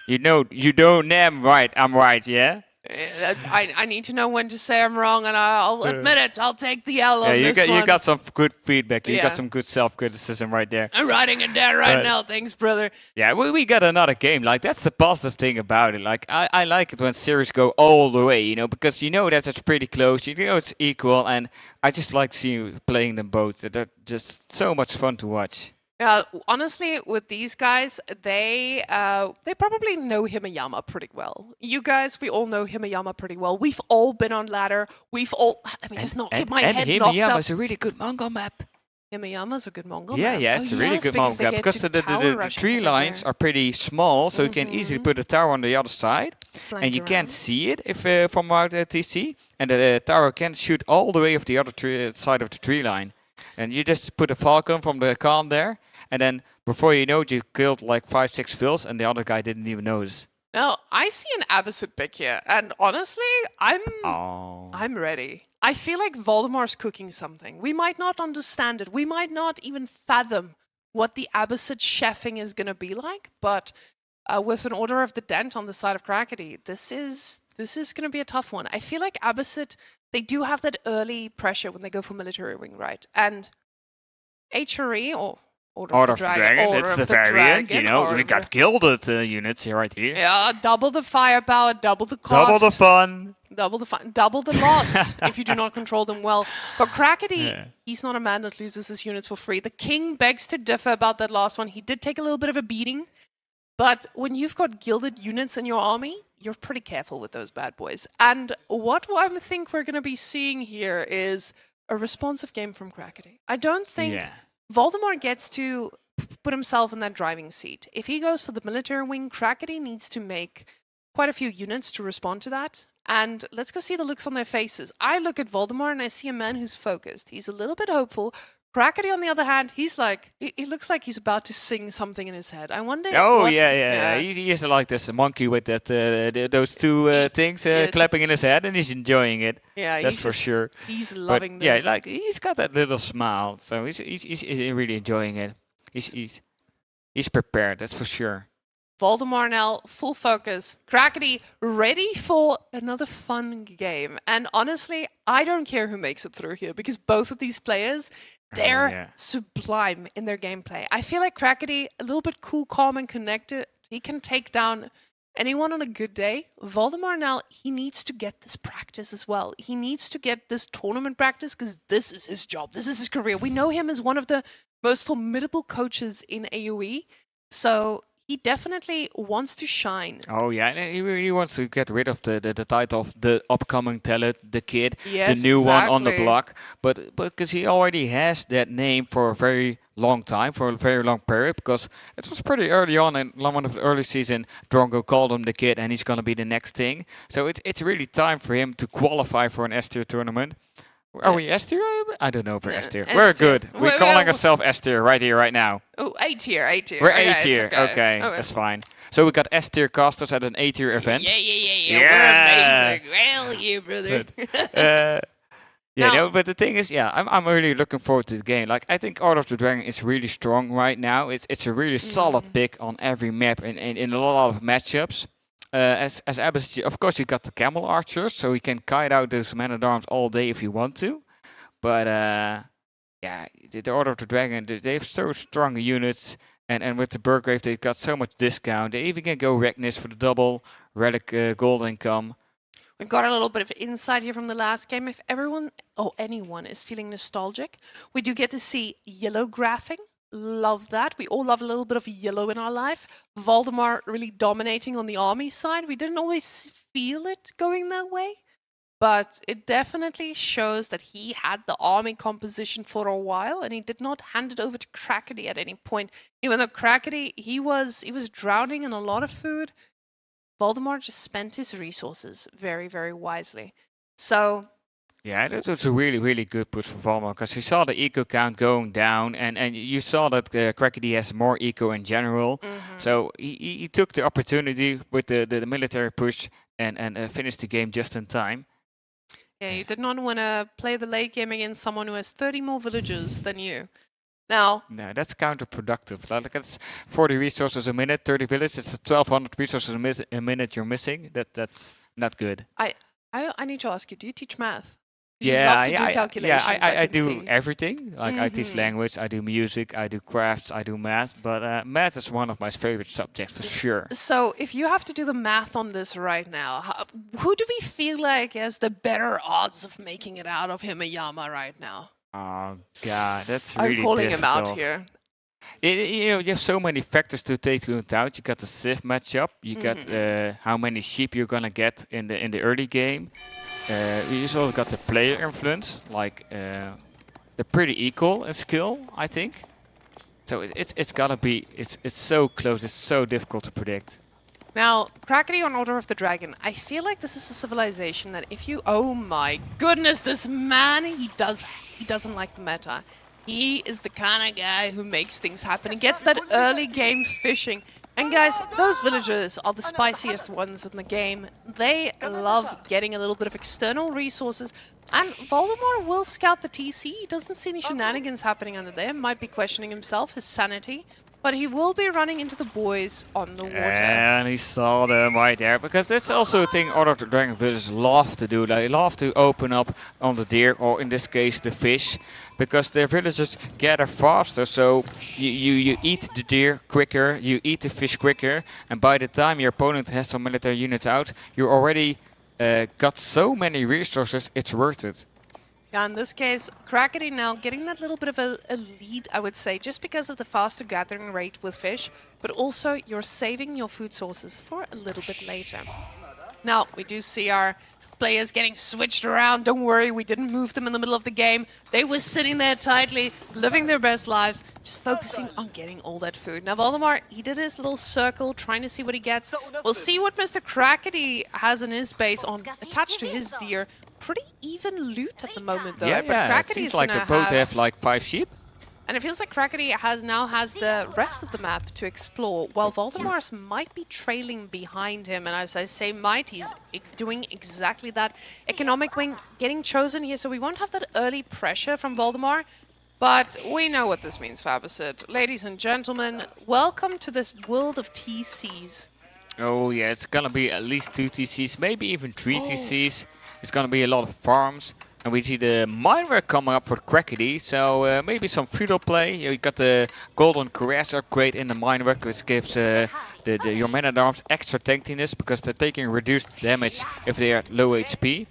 You don't am right. I'm right. Yeah. I need to know when to say I'm wrong, and I'll admit it. I'll take the L on this one. You got some good feedback. You got some good self-criticism right there. I'm writing it down right now. Thanks, brother. Yeah, we got another game. Like, that's the positive thing about it. Like, I like it when series go all the way, because that it's pretty close. It's equal, and I just like seeing playing them both. They're just so much fun to watch. Yeah, honestly, with these guys, they probably know Himayama pretty well. You guys, we all know Himayama pretty well. We've all been on ladder. We've all let me just not get my head knocked Himayama up. is a really good Mongol map. Himayama's a good Mongol Yeah, map. yeah, Oh, it's a really yes, good because Mongol they map get because to the tower the rushing tree over lines there. are pretty small, so you can easily put a tower on the other side, and Flanked you can't around. see it if from out TC, and the tower can shoot all the way of the other side of the tree line, and you just put a falcon from the Khan there, and then before you know it, you killed like 5-6 fills, and the other guy didn't even notice. Now, I see an Abbasid pick here, and honestly, Oh. I'm ready. I feel like Valdemar's cooking something. We might not understand it. We might not even fathom what the Abbasid chefing is going to be like, but with an Order of the Dent on the side of Crackedy, this is going to be a tough one. I feel like Abbasid, they do have that early pressure when they go for military wing, right? And HRE, or Order of the Dragon, Order that's of the variant, Dragon, you know, Order we of got gilded units here, right here. yeah, double the firepower, double the cost. Double the fun. Double the loss if you do not control them well. But Crackedy, he's not a man that loses his units for free. The king begs to differ about that last one. He did take a little bit of a beating, but when you've got gilded units in your army, you're pretty careful with those bad boys. And what I think we're going to be seeing here is a responsive game from Crackedy. I don't think Valdemar gets to put himself in that driving seat. If he goes for the military wing, Crackedy needs to make quite a few units to respond to that. And let's go see the looks on their faces. I look at Valdemar and I see a man who's focused. He's a little bit hopeful. Crackedy, on the other hand, he's like, he looks like he's about to sing something in his head. I wonder. Oh, yeah. He is like this monkey with that those two things clapping in his head, and he's enjoying it. Yeah, that's for sure. He's loving but, this. Yeah, like he's got that little smile, so he's really enjoying it. He's prepared, that's for sure. Valdemar now, full focus. Crackedy, ready for another fun game. And honestly, I don't care who makes it through here, because both of these players, they're sublime in their gameplay. I feel like Crackedy, a little bit cool, calm, and connected. He can take down anyone on a good day. Valdemar now, he needs to get this practice as well. He needs to get this tournament practice, because this is his job. This is his career. We know him as one of the most formidable coaches in AoE. So he definitely wants to shine. Oh yeah, and he really wants to get rid of the title of the upcoming talent, the kid, the new one on the block. But because he already has that name for a very long time, for a very long period, because it was pretty early on in one of the early season, Drongo called him the kid and he's going to be the next thing. So it's really time for him to qualify for an S-tier tournament. Are we S-tier? I don't know if we're S-tier. We're good. We're calling ourselves S-tier right here, right now. Oh, A-tier. We're A-tier. Okay, that's fine. So we got S-tier casters at an A-tier event. Yeah. We're amazing. Well, you brother. But the thing is, I'm really looking forward to the game. Like, I think Order of the Dragon is really strong right now. It's a really solid pick on every map and in a lot of matchups. As Abbasid, of course, you got the camel archers, so you can kite out those men-at-arms all day if you want to. But the Order of the Dragon, they have so strong units, and with the Burgrave, they got so much discount. They even can go Regnus for the double relic gold income. We've got a little bit of insight here from the last game. If anyone is feeling nostalgic, we do get to see yellow graphing. Love that. We all love a little bit of yellow in our life. Valdemar really dominating on the army side. We didn't always feel it going that way, but it definitely shows that he had the army composition for a while, and he did not hand it over to Crackedy at any point. Even though Crackedy, he was drowning in a lot of food, Valdemar just spent his resources very, very wisely. So yeah, that was a really, really good push for Valdemar, because he saw the eco count going down, and you saw that Crackedy has more eco in general. So he took the opportunity with the military push and finished the game just in time. Yeah, you did not want to play the late game against someone who has 30 more villagers than you. Now, no, that's counterproductive. Like, that's 40 resources a minute, 30 villages. It's 1,200 resources a minute you're missing. That's not good. I need to ask you, do you teach math? I do everything. Like, I teach language, I do music, I do crafts, I do math. But math is one of my favorite subjects for sure. So if you have to do the math on this right now, who do we feel like has the better odds of making it out of Himayama right now? Oh God, that's really I'm calling difficult. him out here. You have so many factors to take into account. You got the Civ matchup. You got how many sheep you're gonna get in the early game. You also got the player influence. Like they're pretty equal in skill, I think. So it's gotta be. It's so close. It's so difficult to predict. Now, Crackedy on Order of the Dragon. I feel like this is a civilization that if you... Oh my goodness, this man, he doesn't like the meta. He is the kind of guy who makes things happen. He gets that early game fishing. And guys, those villagers are the spiciest ones in the game. They love getting a little bit of external resources. And Valdemar will scout the TC. He doesn't see any shenanigans happening under there. Might be questioning himself, his sanity. But he will be running into the boys on the water. And he saw them right there. Because that's also a thing Order of the Dragon villagers love to do. They love to open up on the deer, or in this case the fish. Because their villagers gather faster. So you eat the deer quicker, you eat the fish quicker. And by the time your opponent has some military units out, you already got so many resources, it's worth it. Yeah, in this case, Crackedy now getting that little bit of a lead, I would say, just because of the faster gathering rate with fish, but also you're saving your food sources for a little bit later. Now, we do see our players getting switched around. Don't worry, we didn't move them in the middle of the game. They were sitting there tightly, living their best lives, just focusing on getting all that food. Now, Valdemar, he did his little circle, trying to see what he gets. We'll see what Mr. Crackedy has in his base on attached to his deer. Pretty even loot at the moment, though. Yeah, but it seems like they both have like 5 sheep. And it feels like Crackedy now has the rest of the map to explore, while Valdemar's might be trailing behind him. And as I say might, he's doing exactly that. Economic wing getting chosen here, so we won't have that early pressure from Valdemar. But we know what this means for Abbasid. Ladies and gentlemen, welcome to this world of TCs. Oh yeah, it's gonna be at least 2 TCs, maybe even 3 TCs. It's gonna be a lot of farms. And we see the minework coming up for Crackedy, so maybe some feudal play. You got the golden cuirass upgrade in the minework, which gives your men-at-arms extra tankiness because they're taking reduced damage if they are at low HP.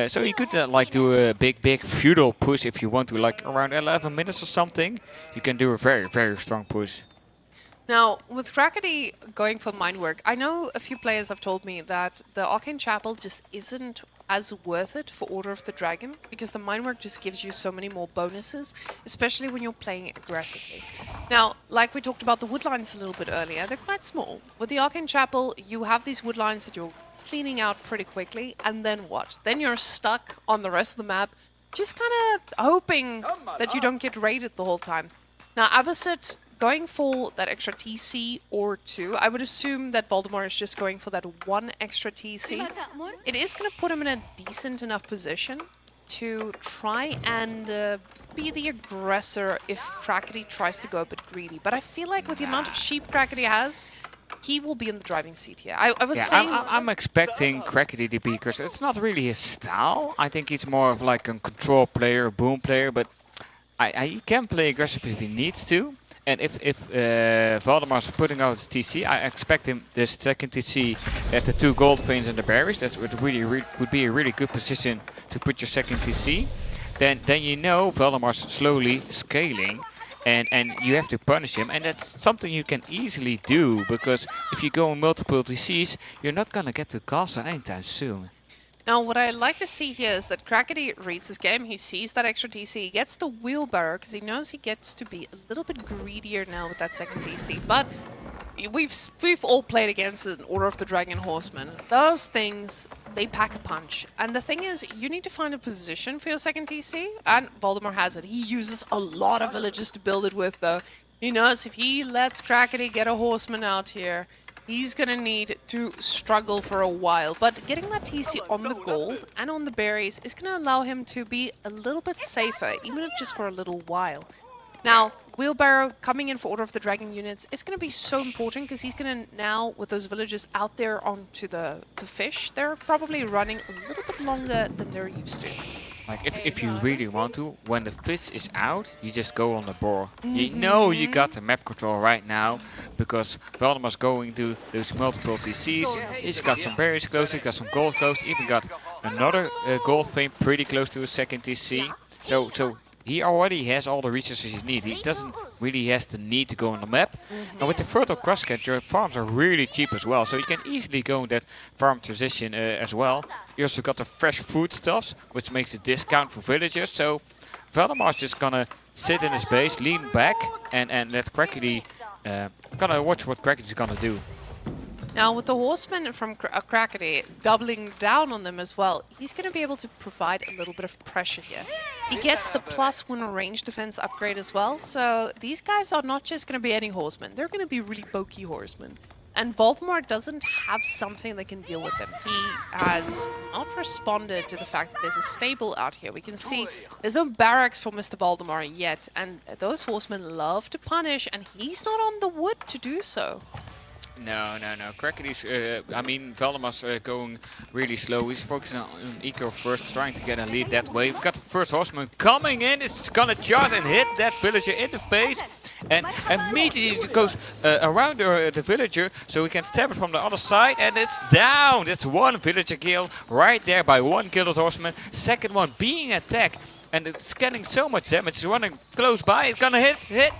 So you could like do a big feudal push if you want to, like around 11 minutes or something. You can do a very strong push. Now, with Crackedy going for minework, I know a few players have told me that the Arcane Chapel just isn't as worth it for Order of the Dragon, because the minework just gives you so many more bonuses, especially when you're playing aggressively. Now, like we talked about the woodlines a little bit earlier, they're quite small. With the Arcane Chapel, you have these woodlines that you're cleaning out pretty quickly, and then what? Then you're stuck on the rest of the map, just kind of hoping that you don't get raided the whole time. Now, Abbasid going for that extra TC or 2. I would assume that Valdemar is just going for that 1 extra TC. It is going to put him in a decent enough position to try and be the aggressor if Crackedy tries to go a bit greedy. But I feel like with the amount of sheep Crackedy has, he will be in the driving seat here. I was saying... I'm expecting Crackedy to be, because it's not really his style. I think he's more of like a control player, a boom player, but he can play aggressive if he needs to. And if Valdemar's putting out his TC, I expect him this second TC at the 2 gold veins and the berries. That would be a really good position to put your second TC. Then you know Valdemar's slowly scaling, and you have to punish him. And that's something you can easily do, because if you go on multiple TCs, you're not gonna get to castle anytime soon. Now, what I like to see here is that Crackedy reads this game, he sees that extra TC, he gets the wheelbarrow, because he knows he gets to be a little bit greedier now with that second TC. But we've all played against an Order of the Dragon Horseman. Those things, they pack a punch. And the thing is, you need to find a position for your second TC, and Valdemar has it. He uses a lot of villages to build it with, though. He knows if he lets Crackedy get a horseman out here, he's gonna need to struggle for a while, but getting that TC on the gold and on the berries is gonna allow him to be a little bit safer, even if just for a little while. Now, wheelbarrow coming in for Order of the Dragon units is gonna be so important, because he's gonna now, with those villagers out there onto the fish, they're probably running a little bit longer than they're used to. Like if you really want to, when the fish is out, you just go on the boar. You know you got the map control right now, because Valdemar's going to those multiple TCs. He's got some berries close, he's got some gold close, even got another gold vein pretty close to a second TC. So he already has all the resources he needs. He doesn't really has the need to go on the map. And with the fertile crosscut, your farms are really cheap as well. So you can easily go in that farm transition as well. You also got the fresh foodstuffs, which makes a discount for villagers. So Valdemar's just gonna sit in his base, lean back, and let Crackedy gonna watch what Crackedy's gonna do. Now, with the horsemen from Crackedy doubling down on them as well, he's going to be able to provide a little bit of pressure here. He gets the +1 range defense upgrade as well, so these guys are not just going to be any horsemen. They're going to be really bulky horsemen. And Valdemar doesn't have something that can deal with them. He has not responded to the fact that there's a stable out here. We can see there's no barracks for Mr. Valdemar yet, and those horsemen love to punish, and he's not on the wood to do so. No. Crackedy's, I mean, Valdemar's going really slow. He's focusing on eco first, trying to get a lead that way. We've got the first horseman coming in. It's gonna charge and hit that villager in the face. And immediately it goes around the villager, so we can stab it from the other side. And it's down. That's one villager kill right there by one gilded horseman. Second one being attacked. And it's getting so much damage. It's running close by. It's gonna hit.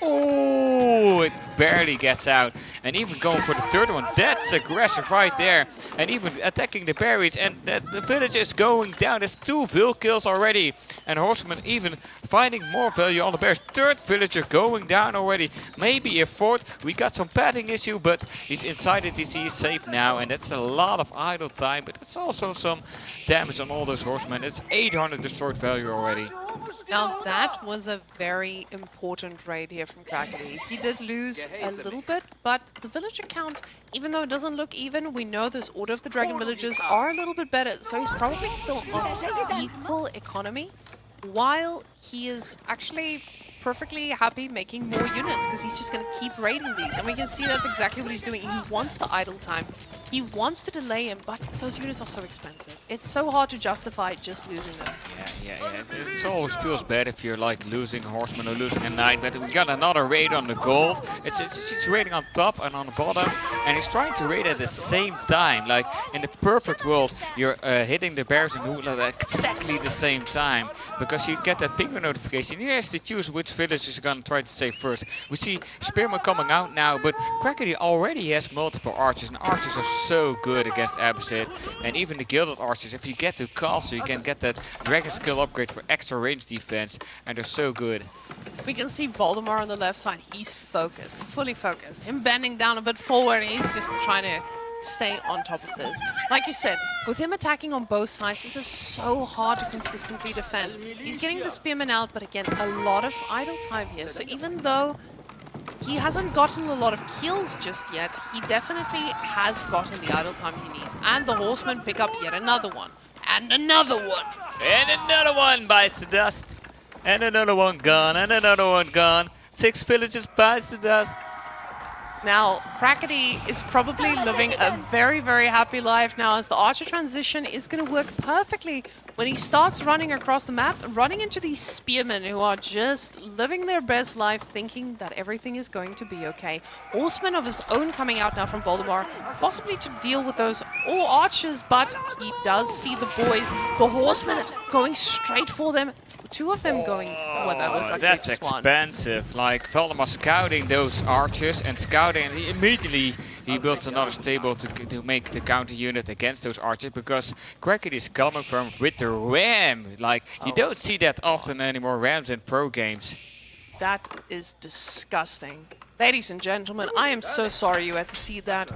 Oh, it barely gets out. And even going for the third one, that's aggressive right there. And even attacking the berries, and the village is going down. There's 2 vill kills already. And Horseman even finding more value on the bears. Third villager going down already. Maybe a fourth. We got some padding issue, but he's inside the DC, he's safe now. And that's a lot of idle time, but it's also some damage on all those horsemen. It's 800 destroyed value already. Now that was a very important raid here from Crackedy. He did lose a little bit, but the villager count, even though it doesn't look even, we know this Order of the Dragon villages are a little bit better, so he's probably still on equal economy, while he is actually perfectly happy making more units, because he's just going to keep raiding these. And we can see that's exactly what he's doing. He wants the idle time. He wants to delay him, but those units are so expensive. It's so hard to justify just losing them. Yeah. It always feels bad if you're like losing a horseman or losing a knight, but we got another raid on the gold. It's raiding on top and on the bottom, and he's trying to raid at the same time. Like in the perfect world, you're hitting the bears and Hula at exactly the same time, because you get that ping notification. He has to choose which village is going to try to save first. We see Spearman coming out now, but Crackedy already has multiple archers, and archers are so good against Abbasid. And even the gilded archers, if you get to castle, you can get that dragon skill upgrade for extra range defense, and they're so good. We can see Valdemar on the left side. He's focused, fully focused. Him bending down a bit forward, and he's just trying to stay on top of this. Like you said, with him attacking on both sides, this is so hard to consistently defend. He's getting the spearman out, but again, a lot of idle time here. So even though he hasn't gotten a lot of kills just yet, he definitely has gotten the idle time he needs. And the horsemen pick up yet another one. And another one. And another one bites the dust. And another one gone. And another one gone. 6 villages bites the dust. Now, Crackedy is probably living a very, very happy life now, as the archer transition is going to work perfectly when he starts running across the map, running into these spearmen who are just living their best life, thinking that everything is going to be okay. Horsemen of his own coming out now from Valdemar, possibly to deal with those all archers, but he does see the boys, the horsemen going straight for them. 2 of them going, well, that was like that's expensive. Like Valdemar scouting those archers and scouting, and immediately he builds another stable to make the counter unit against those archers, because Crackedy is coming from with the ram. Like you don't see that often anymore, rams in pro games. That is disgusting. Ladies and gentlemen, I am so sorry you had to see that.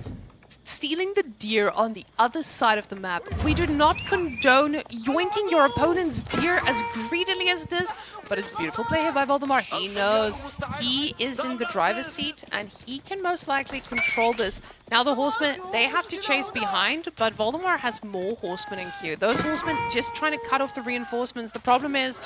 Stealing the deer on the other side of the map. We do not condone yoinking your opponent's deer as greedily as this, but it's beautiful play here by Valdemar. He knows he is in the driver's seat, and he can most likely control this. Now the horsemen, they have to chase behind, but Valdemar has more horsemen in queue. Those horsemen just trying to cut off the reinforcements. The problem is,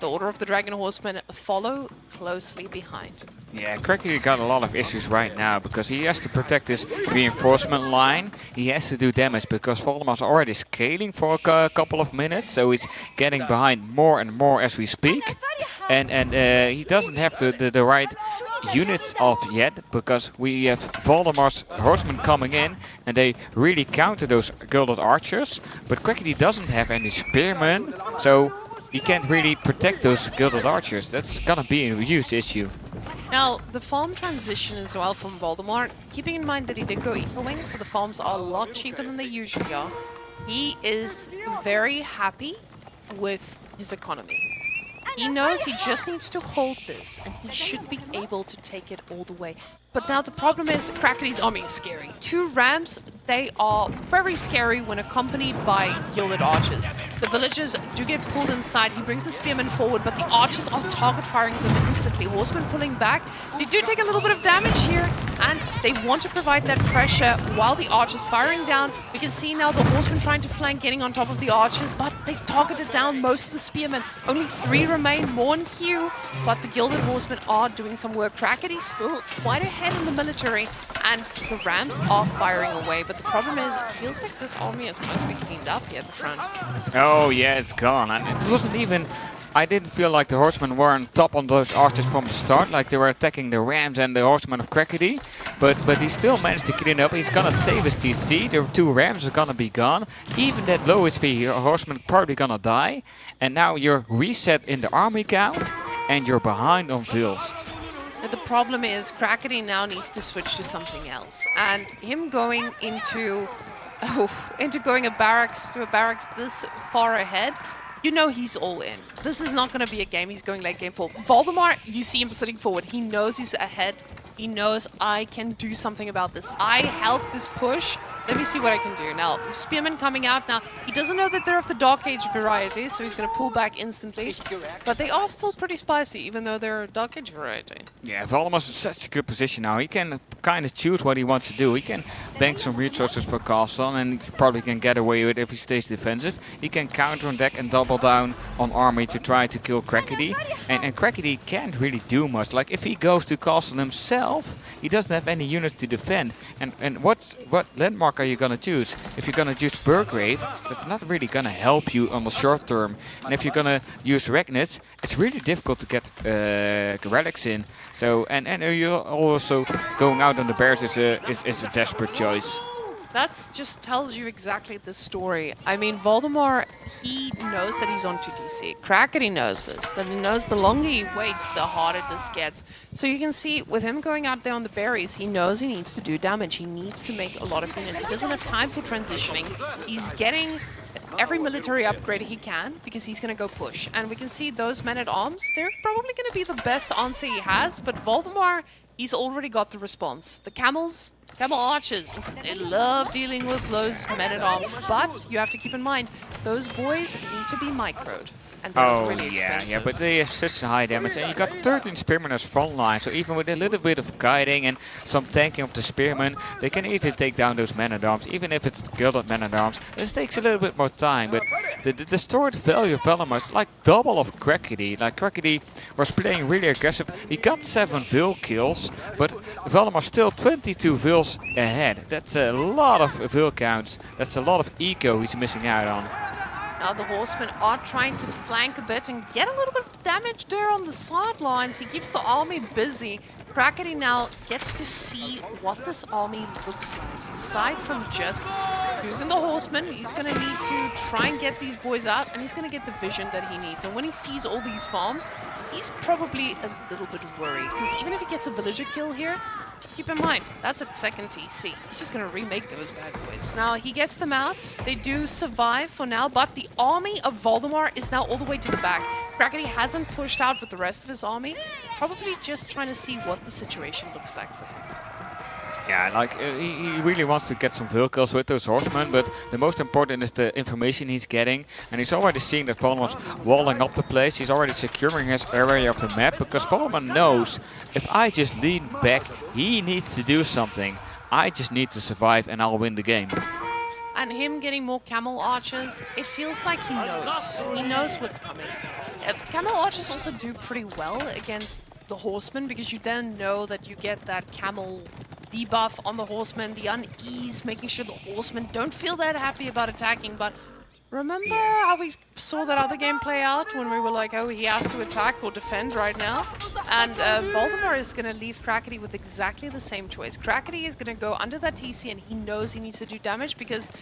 the Order of the Dragon horsemen follow closely behind. Yeah, Crackedy got a lot of issues right now, because he has to protect this reinforcement line. He has to do damage, because Valdemar's already scaling for a couple of minutes, so he's getting behind more and more as we speak. And he doesn't have the right units off yet, because we have Valdemar's horsemen coming in, and they really counter those gilded archers. But Crackedy doesn't have any spearmen, so he can't really protect those gilded archers. That's gonna be a huge issue. Now, the farm transition as well from Valdemar, keeping in mind that he did go Eco-Wing, so the farms are a lot cheaper than they usually are. He is very happy with his economy. He knows he just needs to hold this, and he should be able to take it all the way. But now the problem is, Crackedy's army is scary. 2 rams, they are very scary when accompanied by gilded archers. The villagers do get pulled inside. He brings the spearmen forward, but the archers are target firing them instantly. Horsemen pulling back. They do take a little bit of damage here, and they want to provide that pressure while the archers firing down. We can see now the horsemen trying to flank, getting on top of the archers, but they've targeted down most of the spearmen. Only 3 remain, more in queue, but the gilded horsemen are doing some work. Crackedy's still quite ahead in the military, and the rams are firing away. But the problem is, it feels like this army is mostly cleaned up here at the front. Oh yeah, it's gone. And it wasn't even... I didn't feel like the horsemen were on top on those archers from the start, like they were attacking the rams and the horsemen of Crackedy. But he still managed to clean up. He's gonna save his TC. The 2 rams are gonna be gone. Even that low HP horseman probably gonna die. And now you're reset in the army count, and you're behind on vills. The problem is, Crackedy now needs to switch to something else, and him going into going a barracks this far ahead. You know he's all in. This is not going to be a game he's going late game for. Valdemar, you see him sitting forward. He knows he's ahead. He knows I can do something about this. I help this push. Let me see what I can do. Now, Spearmen coming out now. He doesn't know that they're of the Dark Age variety, so he's going to pull back instantly. But they are still pretty spicy, even though they're a Dark Age variety. Yeah, Valdemar's in such a good position now. He can kind of choose what he wants to do. He can bank some resources for castle, and he probably can get away with it if he stays defensive. He can counter on deck and double down on army to try to kill Crackedy. And Crackedy can't really do much. Like, if he goes to castle himself, he doesn't have any units to defend. And what landmark are you gonna choose? If you're gonna choose Burgrave, that's not really gonna help you on the short term. And if you're gonna use Regnitz, it's really difficult to get relics in. So and you're also going out on the bears is a desperate choice. That just tells you exactly the story. I mean, Valdemar, he knows that he's on 2 TC. Crackedy knows this. That he knows the longer he waits, the harder this gets. So you can see, with him going out there on the berries, he knows he needs to do damage. He needs to make a lot of units. He doesn't have time for transitioning. He's getting every military upgrade he can, because he's going to go push. And we can see those men-at-arms, they're probably going to be the best answer he has. But Valdemar, he's already got the response. The camel archers, they love dealing with those men-at-arms, but you have to keep in mind, those boys need to be microed. And they're really expensive. Yeah, but they have such a high damage, and you got 13 spearmen as front line, so even with a little bit of guiding and some tanking of the spearmen, they can easily take down those men-at-arms, even if it's gilded men-at-arms. This takes a little bit more time, but the stored value of Valdemar is like double of Crackedy. Like, Crackedy was playing really aggressive. He got 7 Vil kills, but Valdemar still 22 Vils ahead. That's a lot of Vil counts. That's a lot of eco he's missing out on. Now the horsemen are trying to flank a bit and get a little bit of damage there on the sidelines. He keeps the army busy. Crackedy now gets to see what this army looks like. Aside from just using the horsemen, he's going to need to try and get these boys out, and he's going to get the vision that he needs. And when he sees all these farms, he's probably a little bit worried, because even if he gets a villager kill here, keep in mind, that's a second TC. He's just going to remake those bad boys. Now, he gets them out. They do survive for now, but the army of Valdemar is now all the way to the back. Crackedy hasn't pushed out with the rest of his army, probably just trying to see what the situation looks like for him. Yeah, like, he really wants to get some Vil kills with those horsemen, but the most important is the information he's getting. And he's already seeing that Valdemar's walling up the place. He's already securing his area of the map, because Valdemar knows, if I just lean back, he needs to do something. I just need to survive and I'll win the game. And him getting more camel archers, it feels like he knows. He knows what's coming. Camel archers also do pretty well against the horsemen, because you then know that you get that camel debuff on the horsemen, the unease, making sure the horsemen don't feel that happy about attacking. But remember how we saw that other game play out when we were like, oh, he has to attack or defend right now? And Valdemar is going to leave Crackedy with exactly the same choice. Crackedy is going to go under that TC, and he knows he needs to do damage, because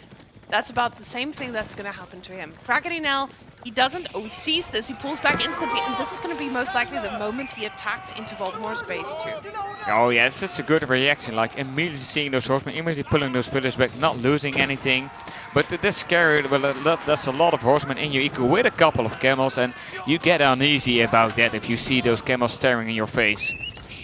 That's about the same thing that's going to happen to him. Crackedy now, he doesn't... Oh, he sees this. He pulls back instantly. And this is going to be most likely the moment he attacks into Valdemar's base too. Oh yeah, it's just a good reaction. Like immediately seeing those horsemen, immediately pulling those villagers back, not losing anything. But that's scary. Well, that's a lot of horsemen in your eco with a couple of camels. And you get uneasy about that if you see those camels staring in your face.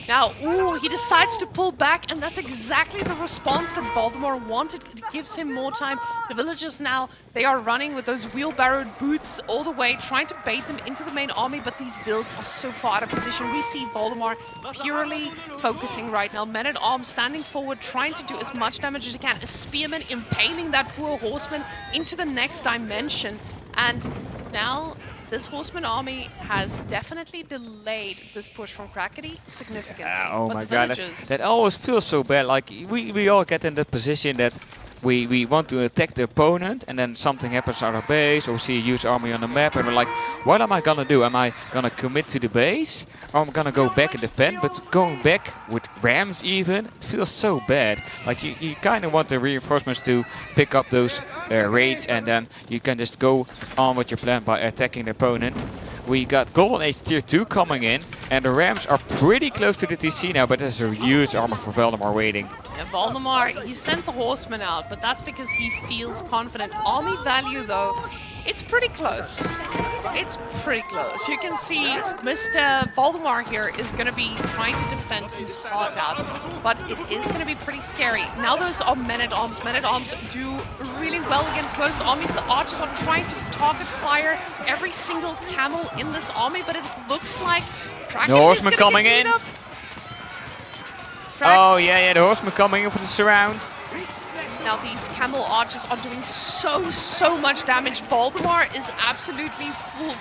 Now, ooh, he decides to pull back, and that's exactly the response that Valdemar wanted. It gives him more time. The villagers now, they are running with those wheelbarrowed boots all the way, trying to bait them into the main army, but these vills are so far out of position. We see Valdemar purely focusing right now. Men-at-arms standing forward, trying to do as much damage as he can. A spearman impaling that poor horseman into the next dimension. And now... this horseman army has definitely delayed this push from Crackedy significantly. Oh but my the god, villagers, that always feels so bad. Like we all get in that position that we want to attack the opponent and then something happens at our base or we see a huge army on the map and we're like, what am I gonna do? Am I gonna commit to the base or am I gonna go back and defend? But going back with rams even, it feels so bad. Like you kind of want the reinforcements to pick up those raids and then you can just go on with your plan by attacking the opponent. We got Golden Age Tier 2 coming in and the rams are pretty close to the TC now, but there's a huge armor for Valdemar waiting. yeah, Valdemar, he sent the horsemen out, but that's because he feels confident. Army value though, it's pretty close. It's pretty close. You can see Mr. Valdemar here is going to be trying to defend his heart out, but it is going to be pretty scary. Now those are men-at-arms. Men-at-arms do really well against most armies. The archers are trying to target fire every single camel in this army, but it looks like Crackedy The horsemen is gonna coming get in. beat up. Oh yeah, the horsemen coming in for the surround. Now these camel archers are doing so much damage. Valdemar is absolutely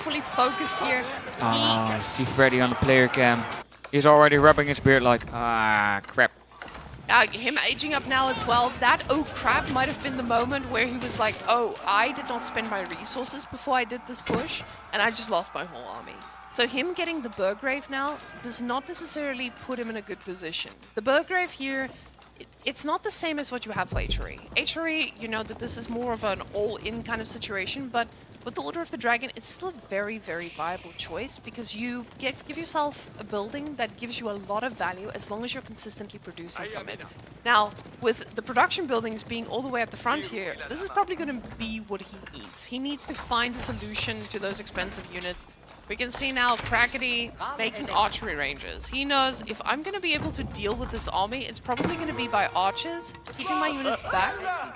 fully focused here. I see Freddy on the player cam. He's already rubbing his beard like, ah, crap. Him aging up now as well. That oh crap might have been the moment where he was like, oh, I did not spend my resources before I did this push, and I just lost my whole army. So him getting the Burgrave now does not necessarily put him in a good position. The Burgrave here, it's not the same as what you have for HRE. HRE, you know that this is more of an all-in kind of situation, but with the Order of the Dragon, it's still a very, very viable choice because you give yourself a building that gives you a lot of value as long as you're consistently producing from it. Now, with the production buildings being all the way at the front here, this is probably going to be what he needs. He needs to find a solution to those expensive units. We can see now Crackedy making archery ranges. He knows if I'm going to be able to deal with this army, it's probably going to be by archers, keeping my units back,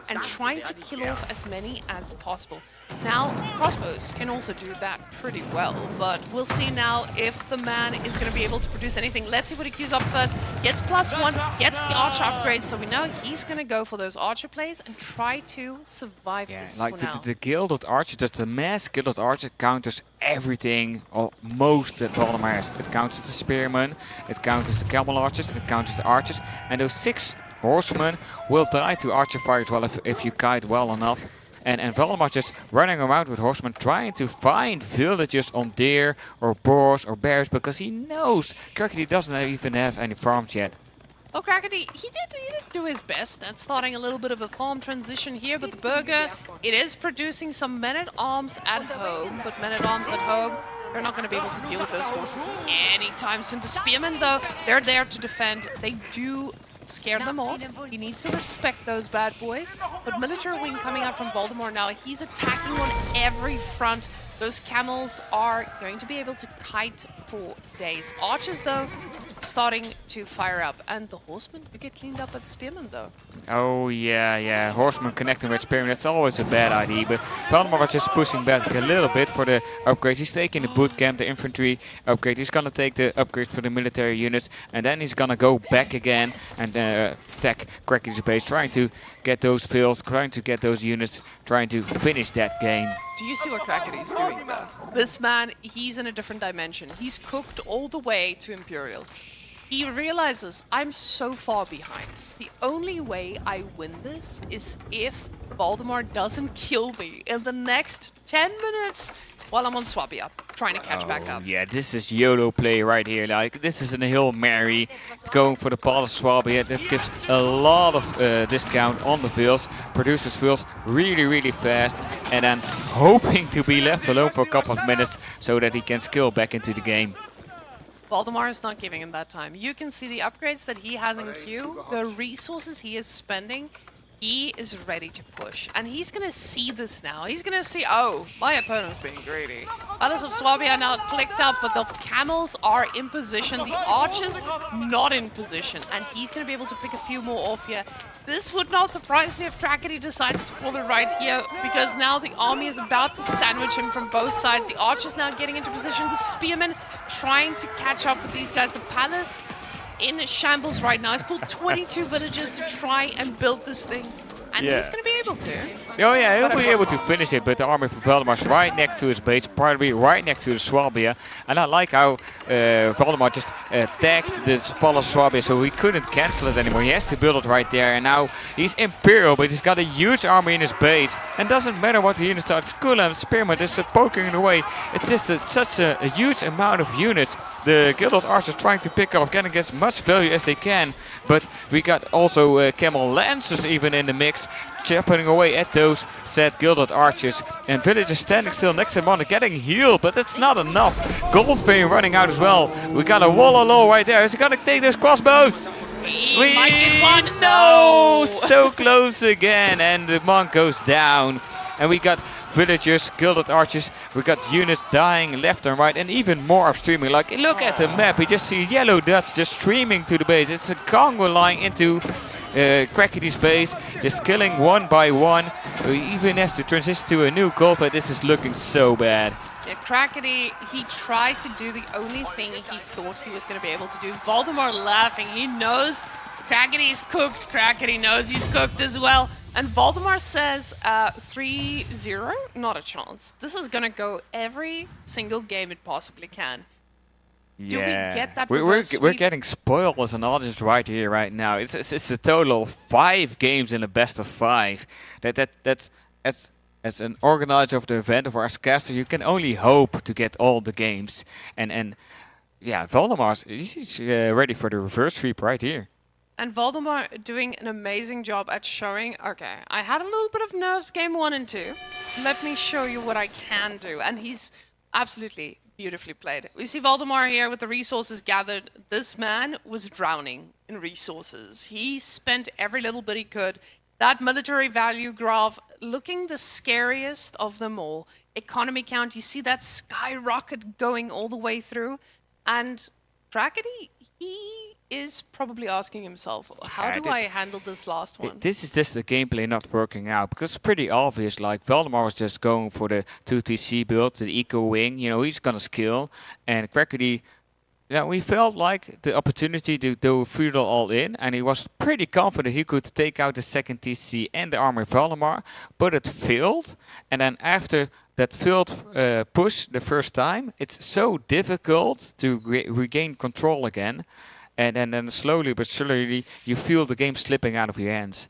and trying to kill off as many as possible. Now, crossbows can also do that pretty well, but we'll see now if the man is going to be able to produce anything. Let's see what he queues up first. Gets +1, gets the archer upgrade, so we know he's going to go for those archer plays and try to survive this like for now. the Gilded Archer, just the mass Gilded Archer counters everything, or most that Valdemar has. It counters the Spearmen, it counters the Camel Archers, it counters the Archers, and those 6 horsemen will die to archer fire as well if you kite well enough. And Valdemar just running around with horsemen trying to find villages on deer or boars or bears because he knows Crackedy doesn't even have any farms yet. Oh, Crackedy, he did do his best at starting a little bit of a farm transition here, but the Burger, it is producing some men-at-arms at home, but men-at-arms at home, they're not going to be able to deal with those horses anytime soon. The Spearmen, though, they're there to defend. They do scare them off. He needs to respect those bad boys, but Military Wing coming out from Valdemar now, he's attacking on every front. Those camels are going to be able to kite for days. Archers, though, starting to fire up. And the horsemen do get cleaned up by the spearmen, though. Oh, yeah. Horsemen connecting with spearmen, that's always a bad idea. But Valdemar was just pushing back a little bit for the upgrades. He's taking the boot camp, the infantry upgrade. He's going to take the upgrades for the military units. And then he's going to go back again and attack Crackedy's base, trying to get those fills, trying to get those units, trying to finish that game. Do you see what Crackedy's doing, though? This man, he's in a different dimension. He's cooked all the way to Imperial. He realizes, I'm so far behind. The only way I win this is if Valdemar doesn't kill me in the next 10 minutes. while I'm on Swabia, trying to catch back up. Yeah, this is YOLO play right here. Like, this is a Hail Mary going for the Palace Swabia. That gives a lot of discount on the fills, produces fills really, really fast, and then hoping to be left alone for a couple of minutes so that he can skill back into the game. Valdemar is not giving him that time. You can see the upgrades that he has in queue, the resources he is spending. He is ready to push, and he's gonna see this now. He's gonna see, oh, my opponent's being greedy. Palace of Swabia now clicked up, but the camels are in position. The archers not in position, and he's gonna be able to pick a few more off here. This would not surprise me if Crackedy decides to call it right here, because now the army is about to sandwich him from both sides. The archers now getting into position. The spearmen trying to catch up with these guys. The palace in shambles right now. He's pulled 22 villagers to try and build this thing. And he's going to be able to. Oh yeah, he'll be able to finish it, but the army for Valdemar's right next to his base, probably right next to the Swabia. And I like how Valdemar just tagged the Palace Swabia, so he couldn't cancel it anymore. He has to build it right there, and now he's Imperial, but he's got a huge army in his base. And doesn't matter what the units are, Skull and Spearman just poking it away. It's just such a huge amount of units. The Gilded Archers trying to pick off, getting as much value as they can. But we got also Camel Lancers even in the mix, chipping away at those said Gilded Archers. And villagers standing still next to Monarch, getting healed, but it's not enough. Goldvein running out as well. We got a Wallalow right there. Is he gonna take those crossbows? We might get one. No! So close again, and the monk goes down. And we got villagers, Gilded Archers, we got units dying left and right, and even more streaming. Like, look at the map, we just see yellow dots just streaming to the base. It's a Congo line into Crackedy's base, just killing one by one. We even has to transition to a new gold, but this is looking so bad. Yeah, Crackedy, he tried to do the only thing he thought he was going to be able to do. Valdemar laughing, he knows Crackedy's cooked, Crackedy knows he's cooked as well. And Valdemar says 3-0, not a chance. This is going to go every single game it possibly can. Do we get that we're getting spoiled as an audience right here, right now. It's a total of 5 games in a best of 5. That's as an organizer of the event, of our caster, you can only hope to get all the games. And yeah, Valdemar's he's ready for the reverse sweep right here. And Valdemar doing an amazing job at showing, okay, I had a little bit of nerves game 1 and 2. Let me show you what I can do. And he's absolutely beautifully played. We see Valdemar here with the resources gathered. This man was drowning in resources. He spent every little bit he could. That military value graph looking the scariest of them all. Economy count, you see that skyrocket going all the way through. And Crackedy, he is probably asking himself, how do I handle this last one? This is just the gameplay not working out, because it's pretty obvious. Like, Valdemar was just going for the 2TC build, the eco wing, you know, he's gonna skill. And Crackedy, yeah, we felt like the opportunity to do feudal all in, and he was pretty confident he could take out the second TC and the army of Valdemar, but it failed. And then after that failed push the first time, it's so difficult to regain control again. And then slowly but surely, you feel the game slipping out of your hands.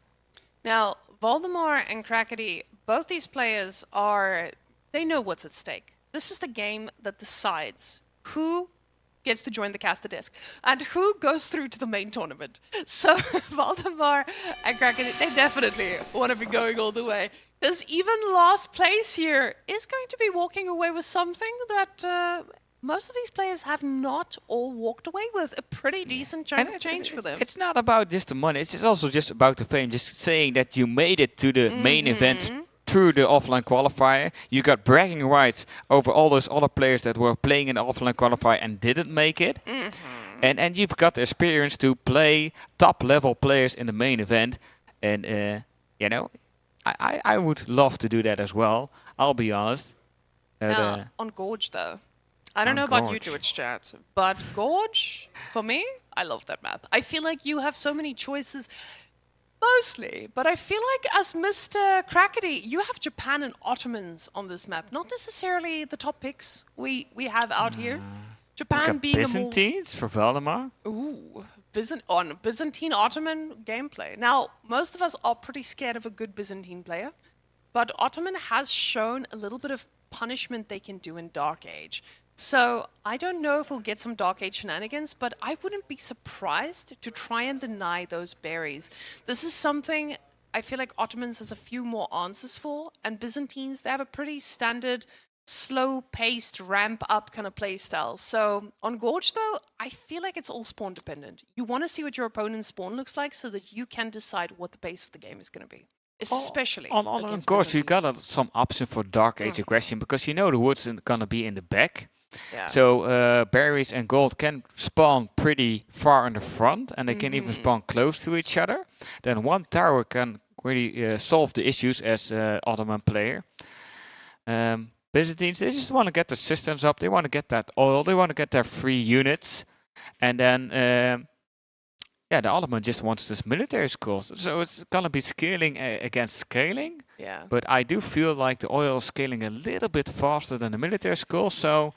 Now, Valdemar and Crackedy, both these players they know what's at stake. This is the game that decides who gets to join the caster disc and who goes through to the main tournament. So Valdemar and Crackedy, they definitely want to be going all the way. Because even last place here is going to be walking away with something that most of these players have not all walked away with. A pretty decent chunk of change for them. It's not about just the money. It's also just about the fame. Just saying that you made it to the main event through the offline qualifier. You got bragging rights over all those other players that were playing in the offline qualifier and didn't make it. And you've got the experience to play top level players in the main event. And you know, I would love to do that as well. I'll be honest. On Gorge though. I don't know about you, Twitch chat, but Gorge, for me, I love that map. I feel like you have so many choices, mostly, but I feel like as Mr. Crackedy, you have Japan and Ottomans on this map, not necessarily the top picks we have out here. Japan being Byzantines for Valdemar. Ooh, Byzantine Ottoman gameplay. Now, most of us are pretty scared of a good Byzantine player, but Ottoman has shown a little bit of punishment they can do in Dark Age. So I don't know if we'll get some Dark Age shenanigans, but I wouldn't be surprised to try and deny those berries. This is something I feel like Ottomans has a few more answers for, and Byzantines, they have a pretty standard, slow-paced, ramp-up kind of playstyle. So on Gorge, though, I feel like it's all spawn-dependent. You want to see what your opponent's spawn looks like so that you can decide what the base of the game is going to be. Especially on against Gorge, you got Byzantines. some option for Dark Age aggression because you know the wood's gonna be in the back. Yeah. So berries and gold can spawn pretty far in the front, and they can even spawn close to each other. Then one tower can really solve the issues as Ottoman player. Byzantines, they just want to get the systems up. They want to get that oil. They want to get their free units, and then the Ottoman just wants this military schools. So it's gonna be scaling against scaling. Yeah. But I do feel like the oil is scaling a little bit faster than the military school, so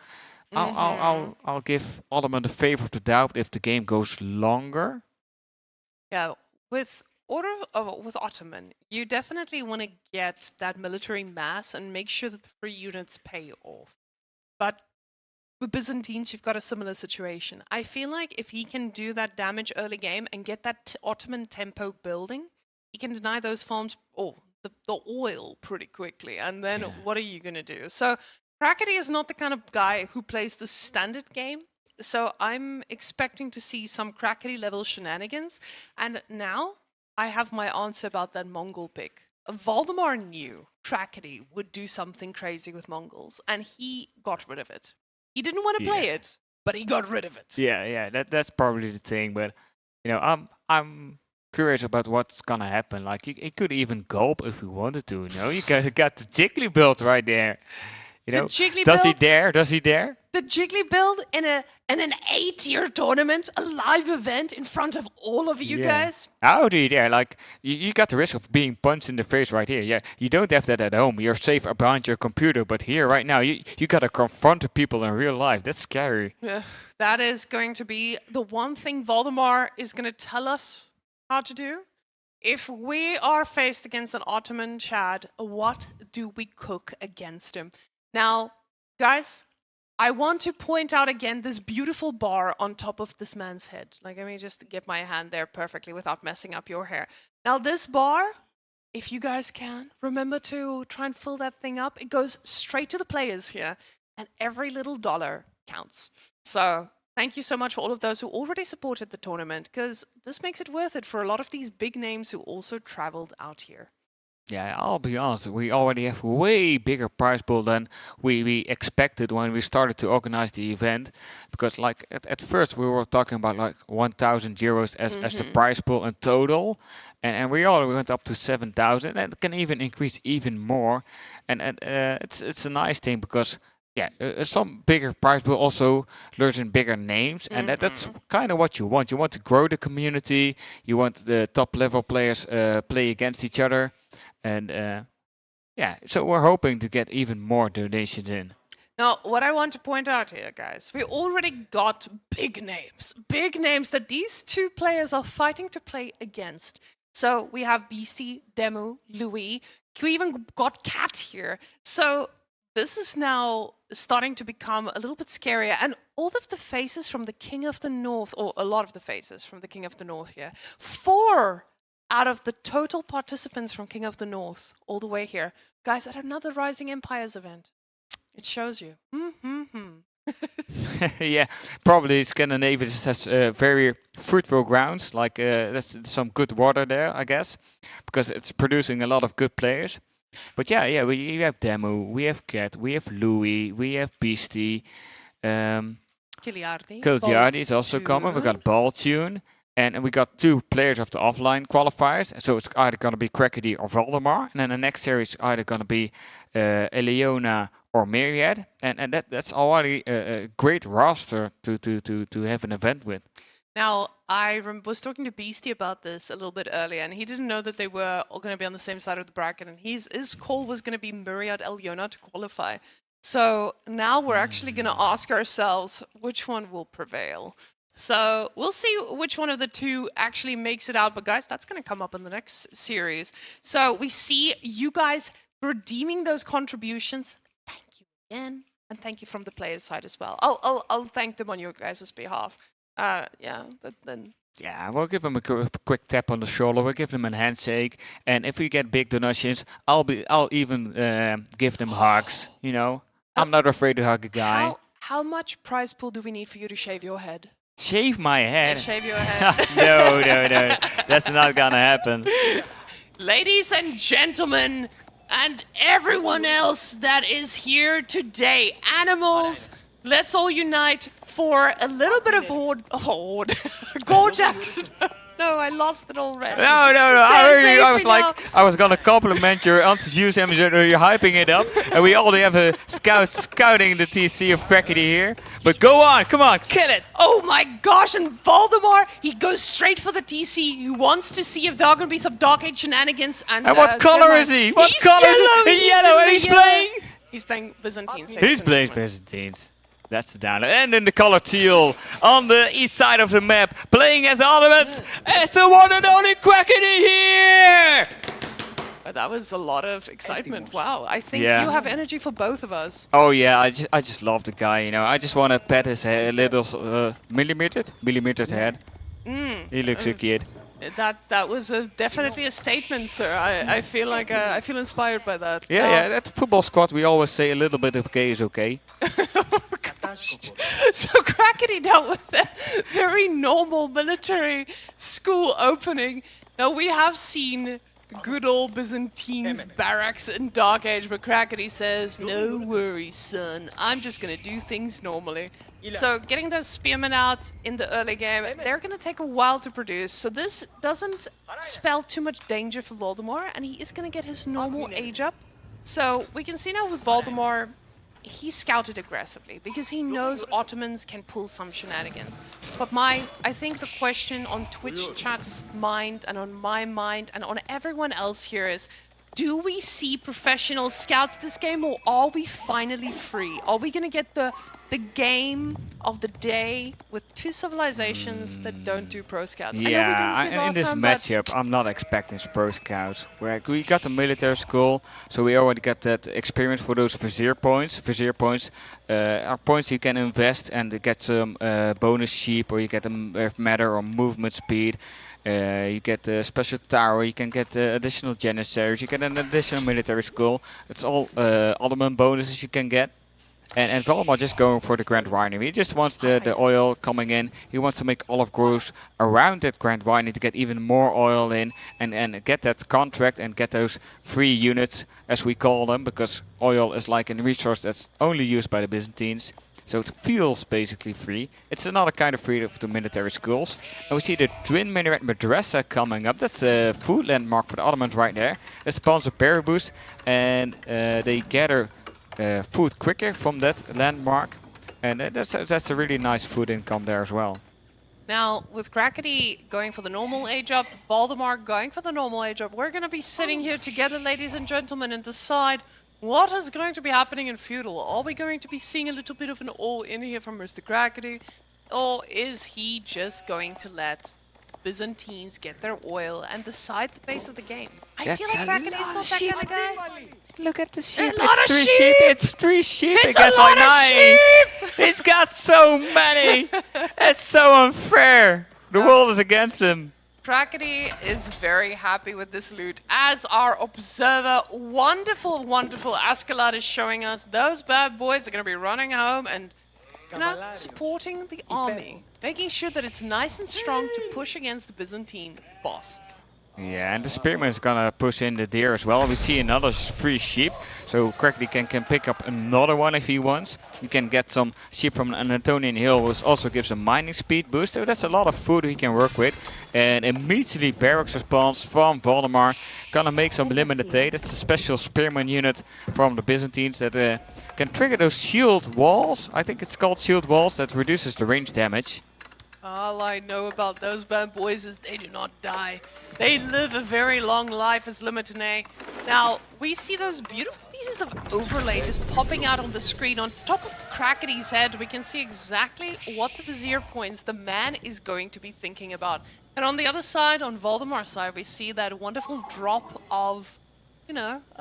I'll give Ottoman the favor of the doubt if the game goes longer. Yeah, with with Ottoman, you definitely want to get that military mass and make sure that the free units pay off. But with Byzantines, you've got a similar situation. I feel like if he can do that damage early game and get that Ottoman tempo building, he can deny those farms the oil pretty quickly. And then what are you going to do? So Crackedy is not the kind of guy who plays the standard game. So I'm expecting to see some Crackedy level shenanigans. And now I have my answer about that Mongol pick. Valdemar knew Crackedy would do something crazy with Mongols, and he got rid of it. He didn't want to play it, but he got rid of it. Yeah, that's probably the thing. But you know, I'm curious about what's gonna happen. Like he could even gulp if he wanted to. You know, you got the Jiggly build right there. You know, does he dare? Does he dare? The Jiggly build in an 8-year tournament, a live event in front of all of you guys. How do you dare? Like you got the risk of being punched in the face right here. Yeah, you don't have that at home. You're safe behind your computer. But here, right now, you gotta confront the people in real life. That's scary. Yeah, that is going to be the one thing Valdemar is going to tell us how to do. If we are faced against an Ottoman Chad, what do we cook against him? Now, guys, I want to point out again this beautiful bar on top of this man's head. Like, let me just get my hand there perfectly without messing up your hair. Now, this bar, if you guys can, remember to try and fill that thing up. It goes straight to the players here, and every little dollar counts. So thank you so much for all of those who already supported the tournament, because this makes it worth it for a lot of these big names who also traveled out here. Yeah, I'll be honest, we already have a way bigger prize pool than we expected when we started to organize the event. Because like at first we were talking about like 1,000 euros as the prize pool in total. And we already went up to 7,000, and it can even increase even more. And it's a nice thing because some bigger prize pool also lures in bigger names, and that's kind of what you want. You want to grow the community. You want the top level players play against each other. And so we're hoping to get even more donations in. Now, what I want to point out here, guys, we already got big names that these two players are fighting to play against. So we have Beastie, Demu, Louis. We even got Cat here. So this is now starting to become a little bit scarier. And all of the faces from the King of the North, or a lot of the faces from the King of the North here, 4 out of the total participants from King of the North all the way here. Guys, at another Rising Empires event. It shows you. Yeah, probably Scandinavia just has very fruitful grounds. Like there's some good water there, I guess, because it's producing a lot of good players. But we have Demu, we have Cat, we have Louis, we have Beastie. Kiliardi is also coming. We got Balltune. And we got 2 players of the offline qualifiers. So it's either going to be Crackedy or Valdemar. And then the next series either going to be Eleona or Myriad. And that's already a great roster to have an event with. Now, I was talking to Beastie about this a little bit earlier, and he didn't know that they were all going to be on the same side of the bracket. And his call was going to be Myriad Eleona to qualify. So now we're actually going to ask ourselves which one will prevail. So we'll see which one of the 2 actually makes it out. But guys, that's going to come up in the next series. So we see you guys redeeming those contributions. Thank you again. And thank you from the players' side as well. I'll thank them on your guys' behalf. Then Yeah, we'll give them a quick tap on the shoulder. We'll give them a handshake, and if we get big donations, I'll even give them hugs. You know, I'm not afraid to hug a guy. how much prize pool do we need for you to shave your head? Shave my head? Shave your head. No. That's not gonna happen. Ladies and gentlemen, and everyone else that is here today, animals, let's all unite for a little bit of horde. Gorgeous. No, I lost it already. No. I was gonna compliment your enthusiasm. You're hyping it up, and we already have a scout scouting the TC of Crackedy here. But go on, come on, kill it! Oh my gosh! And Valdemar, he goes straight for the TC. He wants to see if there are gonna be some Dark Age shenanigans. And what color is he? What color is he? He's yellow, and he's playing. He's playing Byzantines. He's playing Byzantines. That's the down. And in the color teal on the east side of the map, playing as Ottomans, as the one and only Crackedy here! That was a lot of excitement. Wow. I think you have energy for both of us. Oh yeah, I just love the guy, you know. I just want to pet his little millimetered head. He looks so cute. That was definitely a statement, sir. I feel like I feel inspired by that. Yeah. At the football squad, we always say a little bit of gay is okay. So Crackedy dealt with the very normal military school opening. Now we have seen good old Byzantines barracks in Dark Age, but Crackedy says, "No worries, son. I'm just gonna do things normally." So getting those spearmen out in the early game, they're gonna take a while to produce. So this doesn't spell too much danger for Valdemar, and he is gonna get his normal age up. So we can see now with Valdemar, he scouted aggressively because he knows Ottomans can pull some shenanigans. But I think the question on Twitch chat's mind and on my mind and on everyone else here is, do we see professional scouts this game, or are we finally free? Are we gonna get the game of the day with two civilizations that don't do pro scouts? Yeah, in this matchup, I'm not expecting pro scouts. We got the military school, so we already got that experience for those vizier points. Vizier points are points you can invest and get some bonus sheep, or you get a matter or movement speed. You get a special tower, you can get additional janissaries, you get an additional military school. It's all Ottoman bonuses you can get. And Valdemar just going for the Grand Winery. He just wants the oil coming in. He wants to make olive groves around that Grand Winery to get even more oil in and get that contract and get those free units, as we call them, because oil is like a resource that's only used by the Byzantines. So it feels basically free. It's another kind of free of the military schools. And we see the Twin Minaret Madrasa coming up. That's a food landmark for the Ottomans right there. It spawns a berry boost, and they gather food quicker from that landmark, and that's a really nice food income there as well. Now, with Crackedy going for the normal age up, Valdemar going for the normal age up, we're going to be sitting here together, ladies and gentlemen, and decide what is going to be happening in Feudal. Are we going to be seeing a little bit of an all-in here from Mr. Crackedy, or is he just going to let Byzantines get their oil and decide the pace of the game? I feel like Crackedy is not that kind of guy. Look at the sheep. It's three sheep. It's 3 sheep. It's a lot of sheep. He's got so many. It's so unfair. The world is against him. Crackedy is very happy with this loot, as our observer, wonderful, wonderful Ascalad is showing us. Those bad boys are going to be running home and supporting the army, making sure that it's nice and strong to push against the Byzantine boss. Yeah, and the spearman is gonna push in the deer as well. We see another free sheep, so Crackedy can pick up another one if he wants. You can get some sheep from an Anatolian hill, which also gives a mining speed boost. So that's a lot of food he can work with. And immediately barracks response from Valdemar. Gonna make some limited. That's a special spearman unit from the Byzantines that can trigger those shield walls. I think it's called shield walls, that reduces the range damage. All I know about those bad boys is they do not die. They live a very long life as Limitane. Now, we see those beautiful pieces of overlay just popping out on the screen. On top of Crackedy's head, we can see exactly what the vizier points the man is going to be thinking about. And on the other side, on Valdemar's side, we see that wonderful drop of,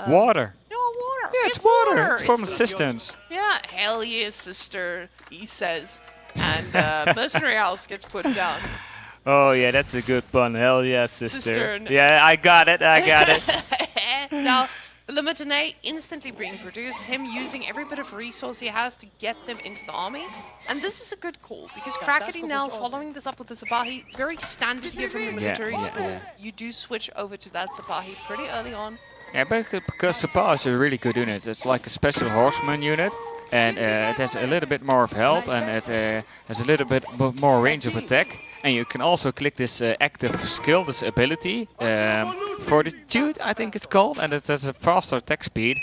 water. No, water. Yeah, it's water. It's from the cisterns. Yeah, hell yeah, sister, he says. And Mercenary House gets put down. Oh yeah, that's a good pun. Hell yeah, sister. Cistern. Yeah, I got it. Now, Le Matinee instantly being produced, him using every bit of resource he has to get them into the army. And this is a good call, because Crackedy now following this up with the Sabahi, very standard here from the military school. You do switch over to that Sabahi pretty early on. Yeah, because Sabah is a really good unit. It's like a special horseman unit, and it has a little bit more of health, and it has a little bit more range of attack. And you can also click this active skill, this ability, Fortitude, I think it's called, and it has a faster attack speed.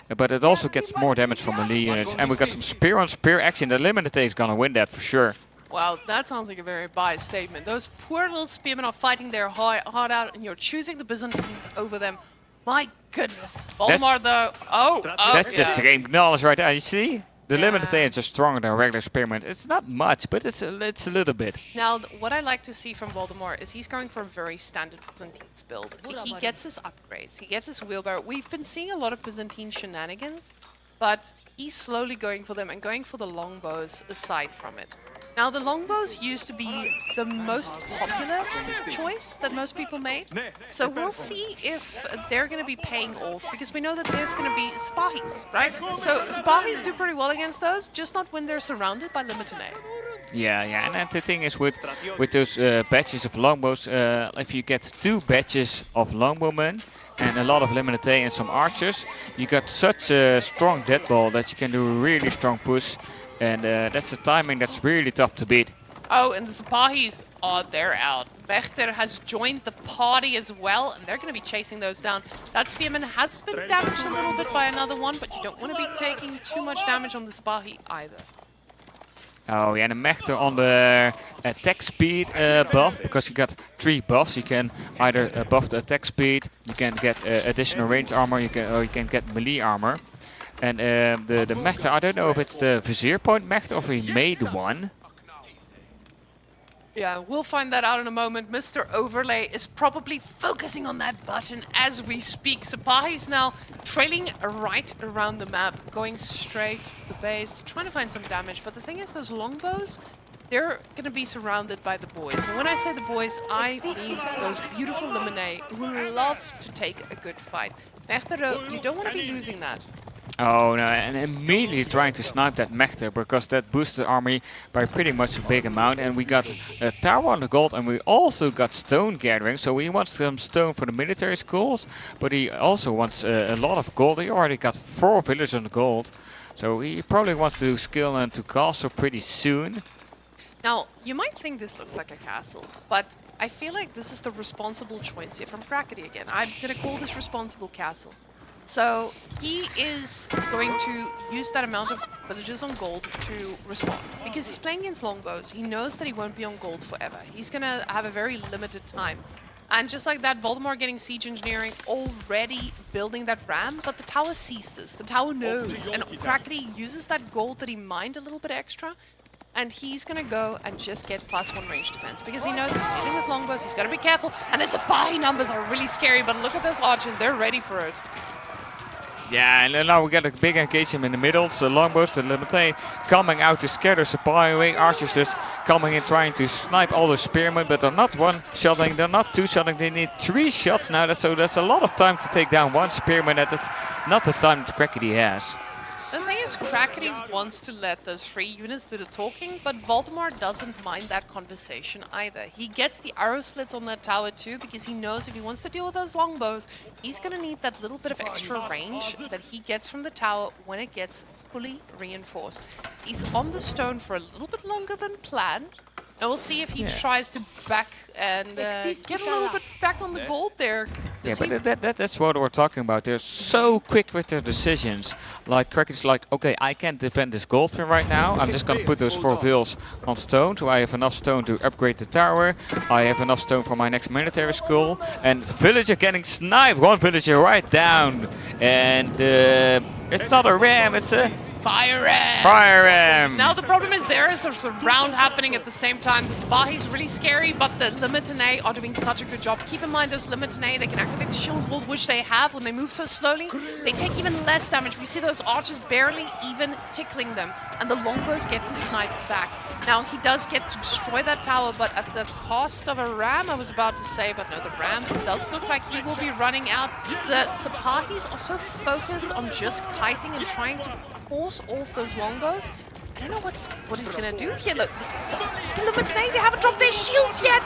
But it also gets more damage from melee units. And we got some spear on spear action. The Limited is gonna win that for sure. Wow, that sounds like a very biased statement. Those poor little spearmen are fighting their heart out, and you're choosing the Byzantines over them. My goodness. Valdemar though. Oh, that's just the game knowledge right there. You see? The Yeah. Limited is just stronger than a regular spearman. It's not much, but it's a little bit. Now, what I like to see from Valdemar is he's going for a very standard Byzantines build. He gets his upgrades, he gets his wheelbarrow. We've been seeing a lot of Byzantine shenanigans, but he's slowly going for them and going for the longbows aside from it. Now, the longbows used to be the most popular choice that most people made. So we'll see if they're going to be paying off, because we know that there's going to be Spahis, right? So Spahis do pretty well against those, just not when they're surrounded by Limited. Yeah, and then the thing is with those batches of longbows, if you get 2 batches of longbowmen and a lot of Limited and some archers, you got such a strong deadball that you can do a really strong push. And that's a timing that's really tough to beat. Oh, and the Spahis, they're out. Vechter has joined the party as well, and they're going to be chasing those down. That Spearman has been damaged a little bit by another one, but you don't want to be taking too much damage on the Spahi either. Oh yeah, and the Mechter on the attack speed buff, because you got 3 buffs. You can either buff the attack speed, you can get additional range armor, or you can get melee armor. And the Mechter, I don't know if it's the Vizier Point Mechter or if he made one. Yeah, we'll find that out in a moment. Mr. Overlay is probably focusing on that button as we speak. Sapahi's now trailing right around the map, going straight to the base, trying to find some damage. But the thing is, those longbows, they're going to be surrounded by the boys. And when I say the boys, I mean those beautiful Lemonade who love to take a good fight. Mechter, you don't want to be losing that. Oh no, and immediately trying to snipe that Mechter, because that boosts the army by pretty much a big amount. And we got a tower on the gold, and we also got stone gathering. So he wants some stone for the military schools, but he also wants a lot of gold. He already got 4 villages on the gold, so he probably wants to skill into castle pretty soon. Now, you might think this looks like a castle, but I feel like this is the responsible choice here from Crackedy again. I'm going to call this responsible castle. So he is going to use that amount of villages on gold to respond. Because he's playing against longbows, he knows that he won't be on gold forever. He's going to have a very limited time. And just like that, Valdemar getting siege engineering, already building that ram, but the tower sees this. The tower knows. And Crackedy uses that gold that he mined a little bit extra, and he's going to go and just get +1 range defense, because he knows he's dealing with longbows, he's got to be careful. And the Sapahi numbers are really scary, but look at those archers, they're ready for it. Yeah, and now we got a big engagement in the middle. So longbows, the Limited coming out to scare the Sapahi away. Archers just coming in trying to snipe all the spearmen, but they're not 1-shotting, they're not 2-shotting, they need 3 shots now. So that's a lot of time to take down 1 spearman. That is not the time that Crackedy has. The thing is, Crackedy wants to let those 3 units do the talking, but Valdemar doesn't mind that conversation either. He gets the arrow slits on that tower too, because he knows if he wants to deal with those longbows, he's going to need that little bit of extra range that he gets from the tower when it gets fully reinforced. He's on the stone for a little bit longer than planned, and we'll see if he tries to back and get a little bit back on the gold there. Yeah, but that's what we're talking about. They're so quick with their decisions. Like, Crackedy's like, okay, I can't defend this gold thing right now. I'm just going to put those 4 vills on stone, so I have enough stone to upgrade the tower. I have enough stone for my next military school. And villager getting sniped. 1 villager right down. And it's not a ram, it's a Fire him! Fire him! Now the problem is there is a round happening at the same time. The Spahi's really scary, but the Limitanae are doing such a good job. Keep in mind those Limitanae, they can activate the shield wall, which they have when they move so slowly. They take even less damage. We see those archers barely even tickling them, and the longbows get to snipe back. Now he does get to destroy that tower, but at the cost of a ram, I was about to say, but no, the ram does look like he will be running out. The Sapahis are so focused on just kiting and trying to force off those longbows. I don't know what he's gonna do here. Look, the Limitanae, they haven't dropped their shields yet!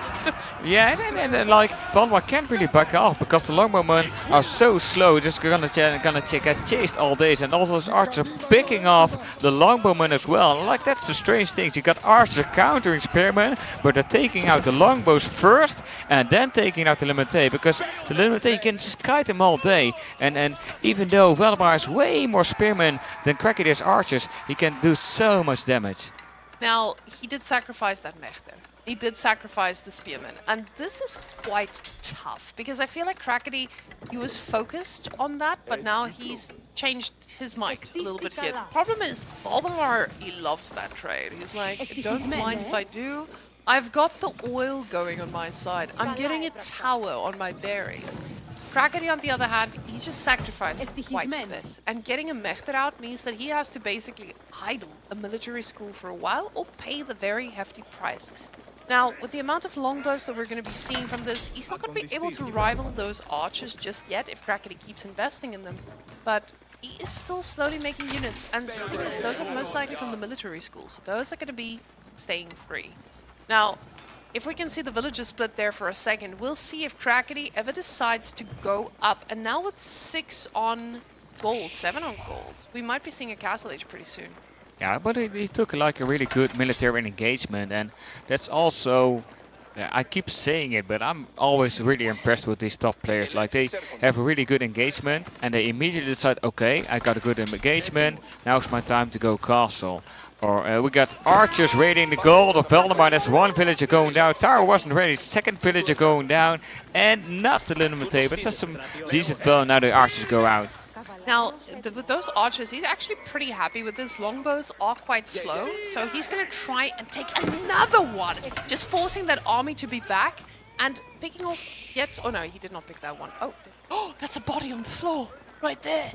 Yeah, and like Valdemar can't really back off because the longbowmen are so slow, just gonna get chased all days, and also those archers are picking off the longbowmen as well. Like that's the strange thing. You got archers countering spearmen, but they're taking out the longbows first and then taking out the Limitanae, because the Limitanae you can just kite them all day. And even though Valdemar has way more spearmen than Crackedy has archers, he can do so much damage. Now he did sacrifice that Mechter. He did sacrifice the spearman, and this is quite tough because I feel like Crackedy, he was focused on that, but now he's changed his mind a little bit here. The problem is Valdemar, he loves that trade. He's like, don't mind if I do. I've got the oil going on my side. I'm getting a tower on my berries. Crackedy, on the other hand, he's just sacrificed quite a bit. And getting a Mechter out means that he has to basically idle a military school for a while or pay the very hefty price. Now, with the amount of longbows that we're going to be seeing from this, he's not going to be able to rival those archers just yet if Crackedy keeps investing in them. But he is still slowly making units, and those are most likely from the military school, so those are going to be staying free. Now, if we can see the villages split there for a second, we'll see if Crackedy ever decides to go up. And now with 6 on gold, 7 on gold, we might be seeing a castle age pretty soon. Yeah, but he took like a really good military engagement, and that's also, I keep saying it, but I'm always really impressed with these top players. Like they have a really good engagement, and they immediately decide, okay, I got a good engagement, now's my time to go castle. Or we got archers raiding the gold of Valdemar. That's one villager going down. Tower wasn't ready. Second villager going down, and not the Limitanae, but just some decent well. Now the archers go out. Now, with those archers, he's actually pretty happy with this. Longbows are quite slow, so he's going to try and take another one, just forcing that army to be back and picking off yet. Oh no, he did not pick that one. Oh, that's a body on the floor right there.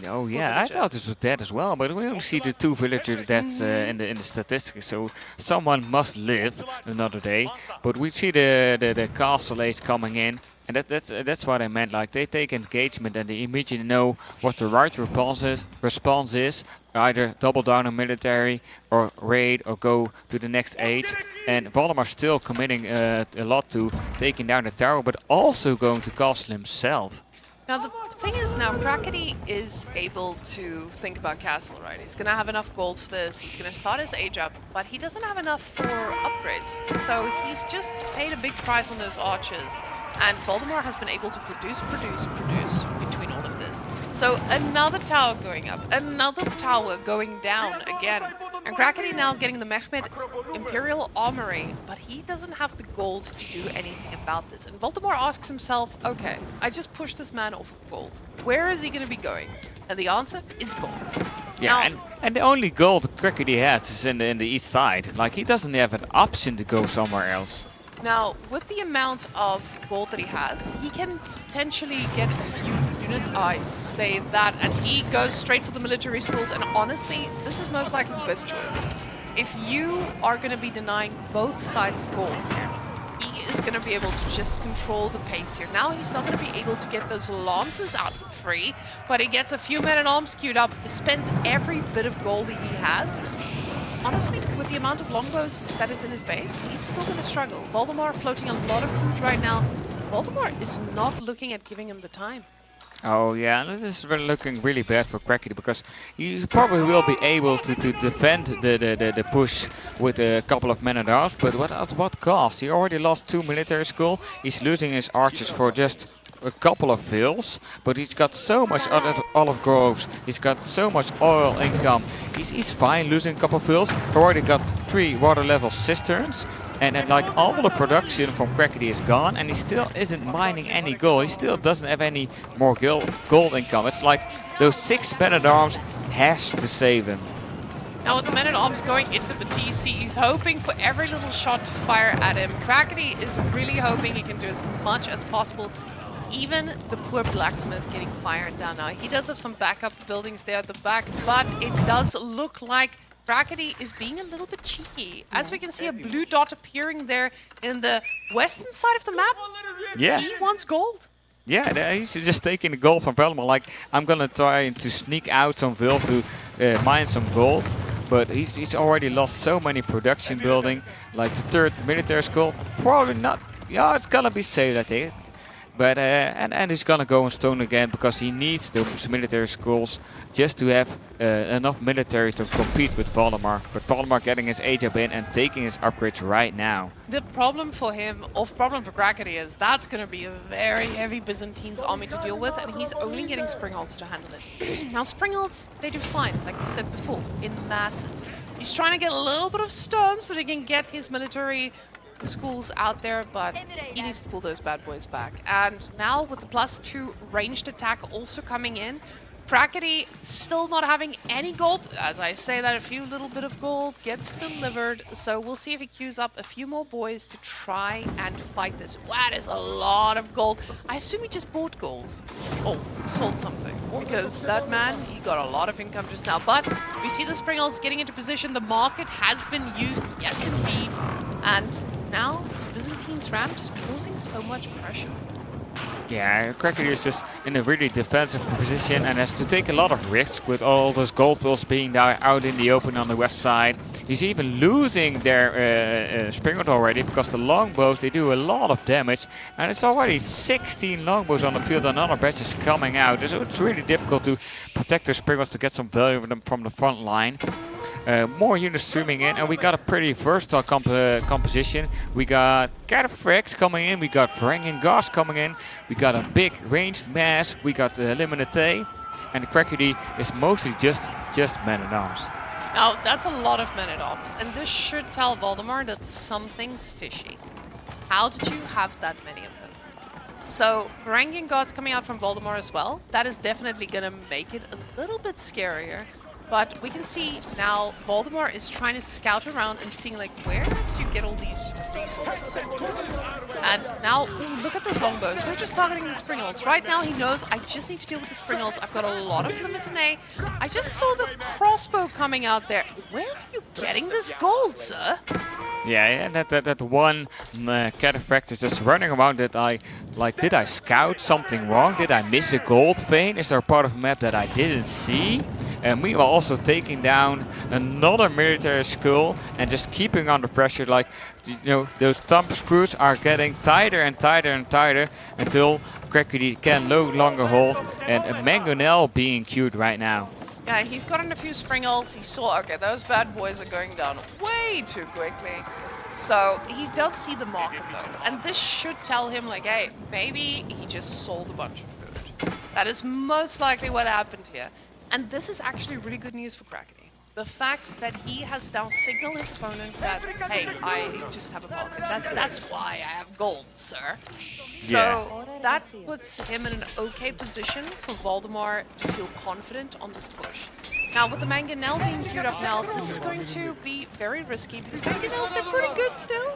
Oh yeah, I thought this was dead as well, but we only see the 2 villager deaths in the statistics, so someone must live another day. But we see the castle age coming in. And that's what I meant. Like they take engagement and they immediately know what the right response is. Either double down on military, or raid, or go to the next age. And Valdemar still committing a lot to taking down the tower, but also going to castle himself. Now the thing is, now Crackedy is able to think about castle, right? He's gonna have enough gold for this. He's gonna start his age up, but he doesn't have enough for upgrades. So he's just paid a big price on those archers. And Valdemar has been able to produce between all of this. So another tower going up, another tower going down again. And Crackedy now getting the Mehmed Imperial Armory, but he doesn't have the gold to do anything about this. And Valdemar asks himself, okay, I just pushed this man off of gold. Where is he going to be going? And the answer is gold. Yeah, and the only gold Crackedy has is in the east side. Like, he doesn't have an option to go somewhere else. Now, with the amount of gold that he has, he can potentially get a few units. I say that, and he goes straight for the military schools. And honestly, this is most likely the best choice. If you are going to be denying both sides of gold here, he is going to be able to just control the pace here. Now he's not going to be able to get those lances out for free, but he gets a few men-at-arms queued up. He spends every bit of gold that he has. Honestly, with the amount of longbows that is in his base, he's still going to struggle. Valdemar floating a lot of food right now. Valdemar is not looking at giving him the time. Oh yeah, this is looking really bad for Crackedy, because he probably will be able to defend the push with a couple of men-at-arms, but at what cost? He already lost 2 military school. He's losing his archers for just a couple of vills, but he's got so much olive groves, he's got so much oil income. He's fine losing a couple of vills. Already got 3 water level cisterns, and then like all the production from Crackedy is gone, and he still isn't mining any gold. He still doesn't have any more gold income. It's like those 6 men-at-arms has to save him. Now with the men-at-arms going into the TC, he's hoping for every little shot to fire at him. Crackedy is really hoping he can do as much as possible. Even the poor blacksmith getting fired down now. He does have some backup buildings there at the back, but it does look like Crackedy is being a little bit cheeky. As we can see a blue dot appearing there in the western side of the map. Yeah. He wants gold. Yeah, he's just taking the gold from Valdemar. Like, I'm gonna try to sneak out some vilf to mine some gold. But he's already lost so many production building. Like the 3rd military school, probably not. Yeah, it's gonna be saved, I think. But and he's gonna go on stone again because he needs those military schools just to have enough military to compete with Valdemar. But Valdemar getting his age up in and taking his upgrades right now. The problem for him, or problem for Crackedy, is that's going to be a very heavy Byzantines army to deal with, and he's only getting Springholds to handle it. Now Springholds, they do fine, like we said before, in masses. He's trying to get a little bit of stone so that he can get his military schools out there, but he needs to pull those bad boys back. And now with the +2 ranged attack also coming in, Crackedy still not having any gold. As I say that, a few little bit of gold gets delivered, so we'll see if he queues up a few more boys to try and fight this. Wow, that is a lot of gold. I assume he just bought gold. Oh, sold something, because that man, he got a lot of income just now. But we see the Springholds getting into position. The market has been used, yes indeed, and now Byzantines ram just causing so much pressure. Yeah, Crackedy is just in a really defensive position and has to take a lot of risks with all those gold fields being out in the open on the west side. He's even losing their Springhold already because the longbows, they do a lot of damage. And it's already 16 longbows on the field and another batch is coming out. So it's really difficult to protect their Springholds to get some value from the front line. More units streaming in, and we got a pretty versatile composition. We got Cataphracts coming in, we got Varangian Guards coming in, we got a big ranged mass, we got Liminate, and the Crackedy is mostly just men-at-arms. Now, that's a lot of men-at-arms, and this should tell Valdemar that something's fishy. How did you have that many of them? So, Varangian Guards coming out from Valdemar as well. That is definitely going to make it a little bit scarier. But we can see now Valdemar is trying to scout around and seeing like, where did you get all these resources? And now, ooh, look at those longbows. They're just targeting the Springholds. Right now he knows, I just need to deal with the Springholds. I've got a lot of Limitane. I just saw the crossbow coming out there. Where are you getting this gold, sir? Yeah, that one Cataphract is just running around that did I scout something wrong? Did I miss a gold vein? Is there a part of the map that I didn't see? And we were also taking down another military school and just keeping under pressure. Like, you know, those thumb screws are getting tighter and tighter and tighter until Crackedy can no longer hold. And a Mangonel being queued right now. Yeah, he's gotten a few Springholds. He saw, okay, those bad boys are going down way too quickly. So he does see the market though. And this should tell him like, hey, maybe he just sold a bunch of food. That is most likely what happened here. And this is actually really good news for Crackedy. The fact that he has now signaled his opponent that, hey, I just have a market. That's why I have gold, sir. So that puts him in an okay position for Valdemar to feel confident on this push. Now, with the Mangonel being queued up now, this is going to be very risky because Mangonels, they're pretty good still.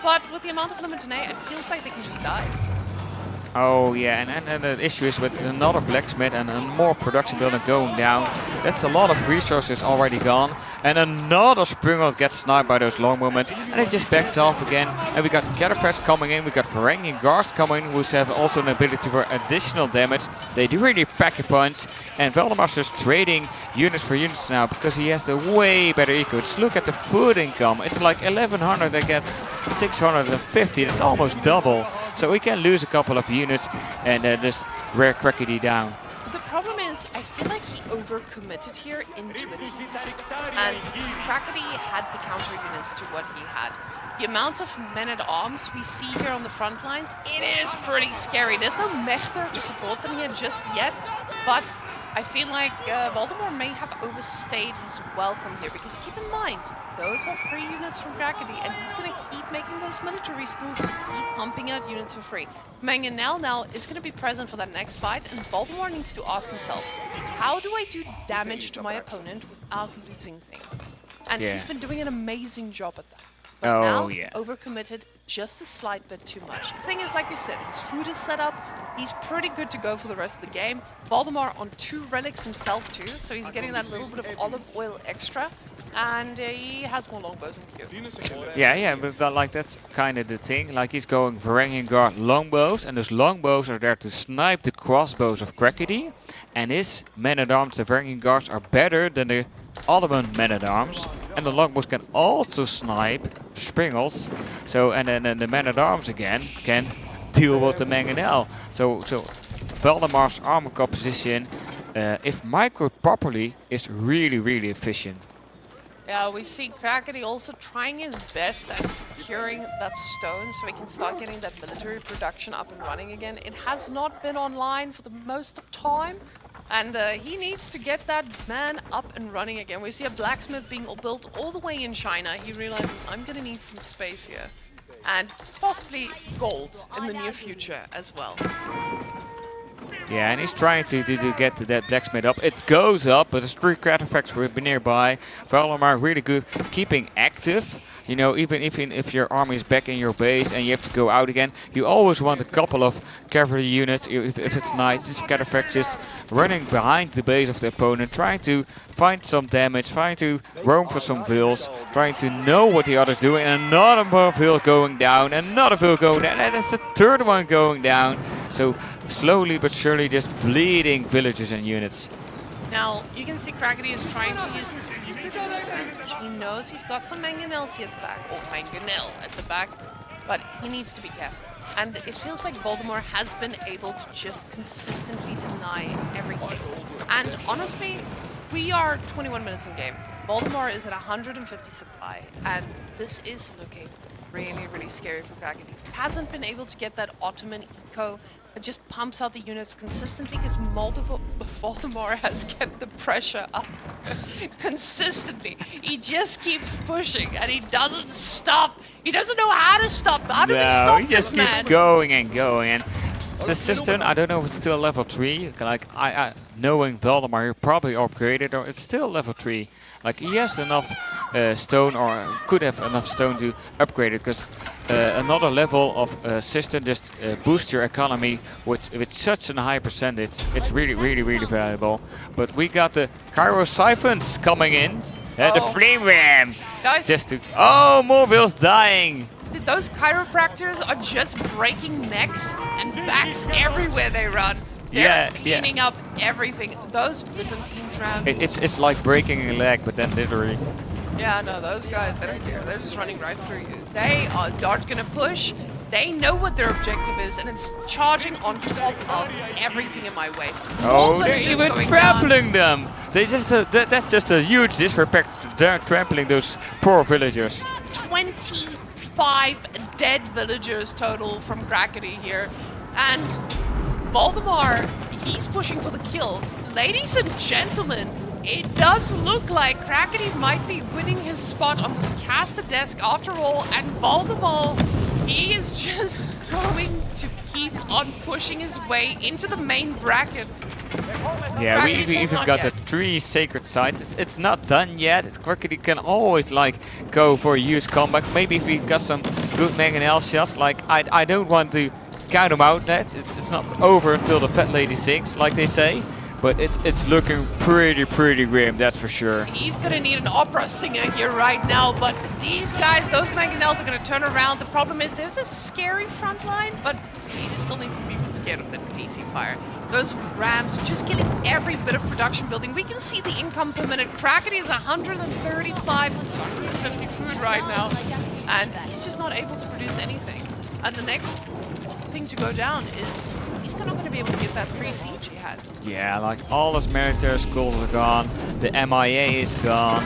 But with the amount of Limitane, it feels like they can just die. Oh yeah, and the issue is with another blacksmith and a more production building going down. That's a lot of resources already gone. And another Springhold gets sniped by those long movements. And it just backs off again. And we got Cataphracts coming in, we got Varangian Guards coming in, who have also an ability for additional damage. They do really pack a punch. And Valdemar's just trading units for units now because he has the way better eco. Just look at the food income. It's like 1100 against 650. That's almost double. So we can lose a couple of units and just wear Crackedy down. The problem is, I feel like he overcommitted here into a TC. And Crackedy had the counter units to what he had. The amount of men-at-arms we see here on the front lines, it is pretty scary. There's no mech there to support them here just yet, but I feel like Valdemar may have overstayed his welcome here, because keep in mind, those are free units from Crackedy, and he's going to keep making those military schools and keep pumping out units for free. Mangonel now is going to be present for that next fight, and Valdemar needs to ask himself, how do I do damage to my opponent without losing things? And he's been doing an amazing job at that. But now, overcommitted just a slight bit too much. The thing is, like you said, his food is set up. He's pretty good to go for the rest of the game. Valdemar on 2 relics himself too, so he's getting that little bit of olive oil extra. And he has more longbows in queue. Yeah, but that's kind of the thing. Like, he's going Varangian Guard longbows, and those longbows are there to snipe the crossbows of Crackedy. And his men-at-arms, the Varangian Guards, are better than the Ottoman men-at-arms. And the longbows can also snipe Springles. So, and then the men-at-arms again can deal with the Mangonel. So Valdemar's armor composition, if microed properly, is really, really efficient. Yeah, we see Crackedy also trying his best at securing that stone so he can start getting that military production up and running again. It has not been online for the most of time, and he needs to get that man up and running again. We see a blacksmith being built all the way in China. He realizes, I'm going to need some space here, and possibly gold in the near future as well. Yeah, and he's trying to get that blacksmith up. It goes up, but there's 3 artifacts will be nearby. Valdemar really good keeping active. You know, even if your army is back in your base and you have to go out again, you always want a couple of cavalry units. If it's night, this artifact just running behind the base of the opponent, trying to find some damage, trying to roam for some vills, trying to know what the other's doing. And another vill going down, another vill going down, and that's the 3rd one going down. So slowly but surely just bleeding villages and units. Now, you can see Crackedy is trying to use this easy disadvantage. He knows he's got some Mangonels here at the back, or Mangonel at the back, but he needs to be careful. And it feels like Valdemar has been able to just consistently deny everything. And honestly, we are 21 minutes in game. Valdemar is at 150 supply, and this is looking really, really scary for Crackedy. He hasn't been able to get that Ottoman eco that just pumps out the units consistently, because Valdemar has kept the pressure up consistently. He just keeps pushing, and he doesn't stop. He doesn't know how to stop. How do we stop he just this keeps man? going and going. And the cistern, I don't know if it's still level 3. Like, I knowing Valdemar, he probably upgraded, or it's still level 3. Like, he has enough stone, or could have enough stone to upgrade it, because another level of cistern just boosts your economy with such a high percentage. It's really, really, really valuable. But we got the Cairo siphons coming in. The flame ram. Guys, Just to more vills dying. those chiropractors are just breaking necks and backs everywhere they run. They're cleaning up everything. Those Byzantines round. It's like breaking a leg, but then literally. Yeah, no, those guys, they don't care. They're just running right through you. They are not gonna push. They know what their objective is, and it's charging on top of everything in my way. Oh, they're even trampling them. They just that's just a huge disrespect. They're trampling those poor villagers. 25 dead villagers total from Crackedy here, and Valdemar, he's pushing for the kill. Ladies and gentlemen, it does look like Crackedy might be winning his spot on this caster desk after all, and Valdemar, he is just going to keep on pushing his way into the main bracket. Yeah, we even got the 3 sacred sites. It's not done yet. Crackedy can always like go for a huge comeback. Maybe if he got some good Mangonel shots, like I don't want to count him out yet. It's not over until the fat lady sings, like they say. But it's looking pretty grim, that's for sure. He's gonna need an opera singer here right now, but these guys, those Mangonels are gonna turn around. The problem is there's a scary front line, but he just still needs to be scared of the DC fire. Those Rams just getting every bit of production building. We can see the income per minute. Crackedy is 135, 150 food right now, and he's just not able to produce anything. And the next thing to go down is he's not going to be able to get that free siege he had. Yeah, like all his military schools are gone, the MIA is gone,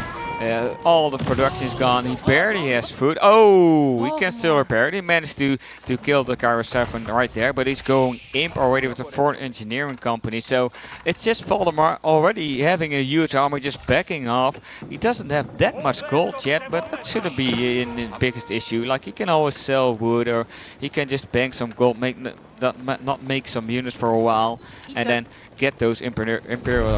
All the production is gone. He barely has food. Oh, he can still repair it. He managed to kill the Garrison right there, but he's going imp already with a foreign engineering company. So it's just Valdemar already having a huge army, just backing off. He doesn't have that much gold yet, but that shouldn't be the biggest issue. Like, he can always sell wood, or he can just bank some gold, not make some units for a while, and then get those imperial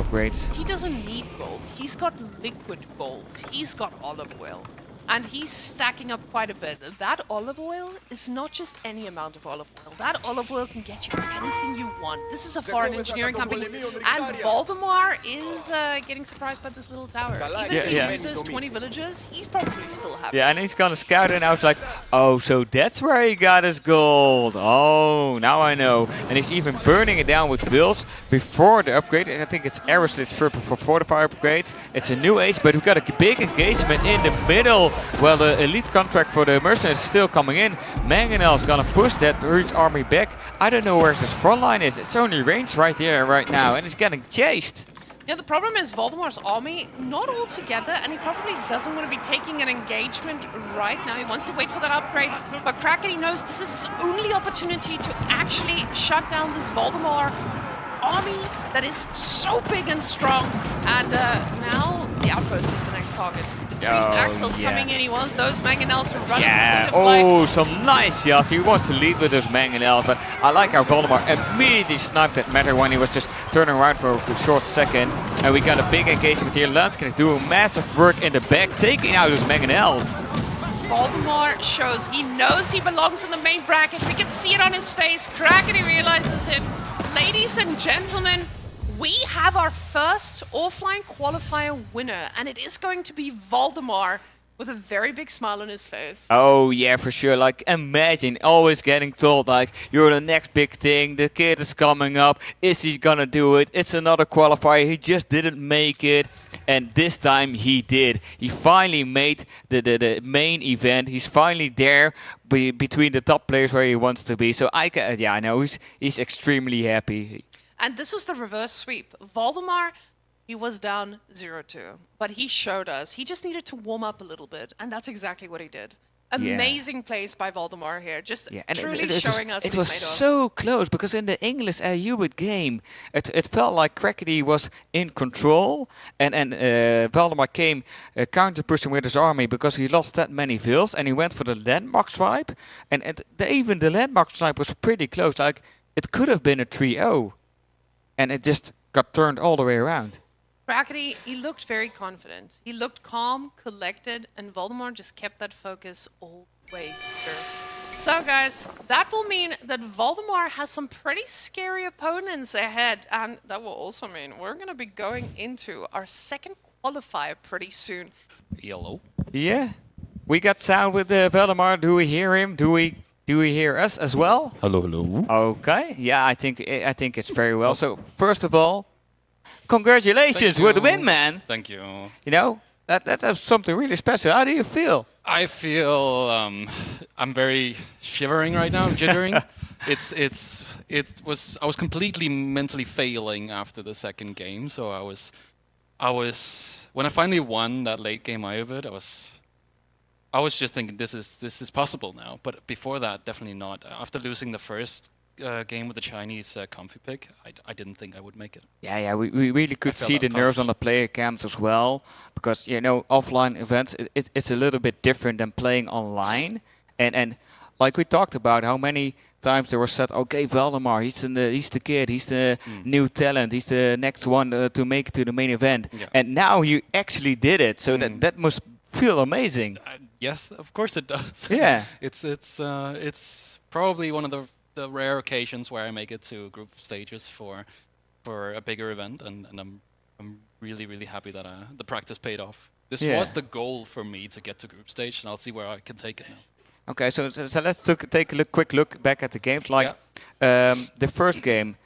upgrades. He doesn't need gold. He's got liquid gold. He's got olive oil. And he's stacking up quite a bit. That olive oil is not just any amount of olive oil. That olive oil can get you anything you want. This is a foreign engineering company. And Valdemar is getting surprised by this little tower. Even if he loses 20 villagers, he's probably still happy. Yeah, and he's gonna scout it, and I was like, oh, so that's where he got his gold. Oh, now I know. And he's even burning it down with vills before the upgrade. I think it's Aeroslit's for fortifier upgrades. It's a new age, but we've got a big engagement in the middle. Well, the elite contract for the mercenaries is still coming in. Mangonel's gonna push that huge army back. I don't know where his front line is. It's only range right there right now, and it's getting chased. Yeah, the problem is Valdemar's army not all together, and he probably doesn't want to be taking an engagement right now. He wants to wait for that upgrade, but Crackedy knows this is his only opportunity to actually shut down this Valdemar army that is so big and strong. And now the outpost is the next target. Priest Axel's coming in. He wants those mangonels to run. Yeah, oh, some nice shots. He wants to lead with those mangonels, but I like how Valdemar immediately sniped that matter when he was just turning around for a short second. And we got a big engagement here. Landscape doing massive work in the back, taking out those mangonels. Valdemar shows he knows he belongs in the main bracket. We can see it on his face. Crackedy realizes it. Ladies and gentlemen, we have our first offline qualifier winner, and it is going to be Valdemar with a very big smile on his face. Oh yeah, for sure. Like, imagine always getting told like, you're the next big thing, the kid is coming up, is he gonna do it? It's another qualifier, he just didn't make it. And this time he did. He finally made the main event. He's finally there between the top players where he wants to be. So I know he's extremely happy. And this was the reverse sweep. Valdemar, he was down 0-2, but he showed us. He just needed to warm up a little bit, and that's exactly what he did. Amazing plays by Valdemar here, just truly showing us it was so close, because in the English Ayyubid game, it felt like Crackedy was in control, and Valdemar came counter-pushing with his army because he lost that many vills, and he went for the landmark swipe, and even the landmark swipe was pretty close. Like, it could have been a 3-0, and it just got turned all the way around. Crackedy, he looked very confident. He looked calm, collected, and Valdemar just kept that focus all the way through. So guys, that will mean that Valdemar has some pretty scary opponents ahead, and that will also mean we're going to be going into our second qualifier pretty soon. Hello. Yeah, we got sound with Valdemar. Do we hear him? Do we hear us as well? Hello, hello. Okay, yeah, I think it's very well. So first of all, congratulations with the win, man. Thank you. You know, that's something really special. How do you feel? I feel I'm very shivering right now, jittering. I was completely mentally failing after the second game, so I was when I finally won that late game Ayyubid, I was just thinking this is possible now. But before that, definitely not. After losing the first game with the Chinese comfy pick, I didn't think I would make it. Yeah, we really could see the nerves on the player camps as well, because, you know, offline events, it's a little bit different than playing online. And like we talked about, how many times they were said, okay, Valdemar, he's the kid, he's the new talent, he's the next one to make it to the main event. Yeah. And now you actually did it, so that must feel amazing. Yes, of course it does. Yeah. It's probably one of the rare occasions where I make it to group stages for a bigger event, and I'm really happy that the practice paid off. This was the goal for me, to get to group stage, and I'll see where I can take it now. Okay, so let's take a quick look back at the games. Like the first game,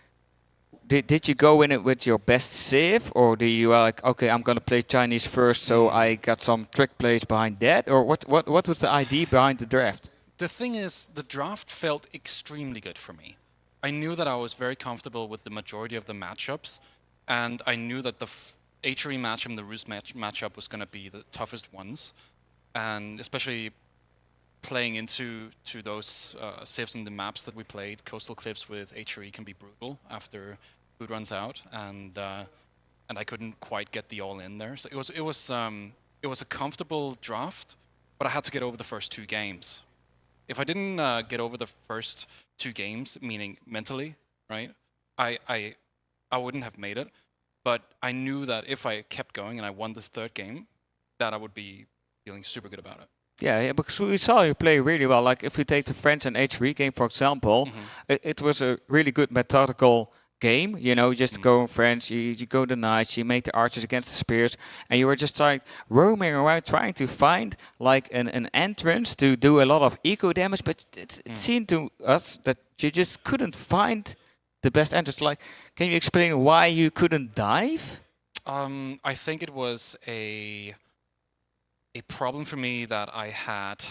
did you go in it with your best save, or do you like, okay, I'm gonna play Chinese first, so I got some trick plays behind that, or what was the idea behind the draft? The thing is, the draft felt extremely good for me. I knew that I was very comfortable with the majority of the matchups, and I knew that H3 match and the Ruse matchup was going to be the toughest ones, and especially playing into those civs in the maps that we played. Coastal Cliffs with H3 can be brutal after food runs out, and I couldn't quite get the all in there. So it was a comfortable draft, but I had to get over the first 2 games. If I didn't get over the first 2 games, meaning mentally, right, I wouldn't have made it. But I knew that if I kept going and I won this 3rd game, that I would be feeling super good about it. Yeah, because we saw you play really well. Like if you take the French and H3 game, for example, it was a really good methodical game. You know, just go in French, you go the knights, you make the archers against the spears, and you were just like roaming around trying to find like an entrance to do a lot of eco damage. But it seemed to us that you just couldn't find the best entrance. Like, can you explain why you couldn't dive? I think it was a problem for me that I had.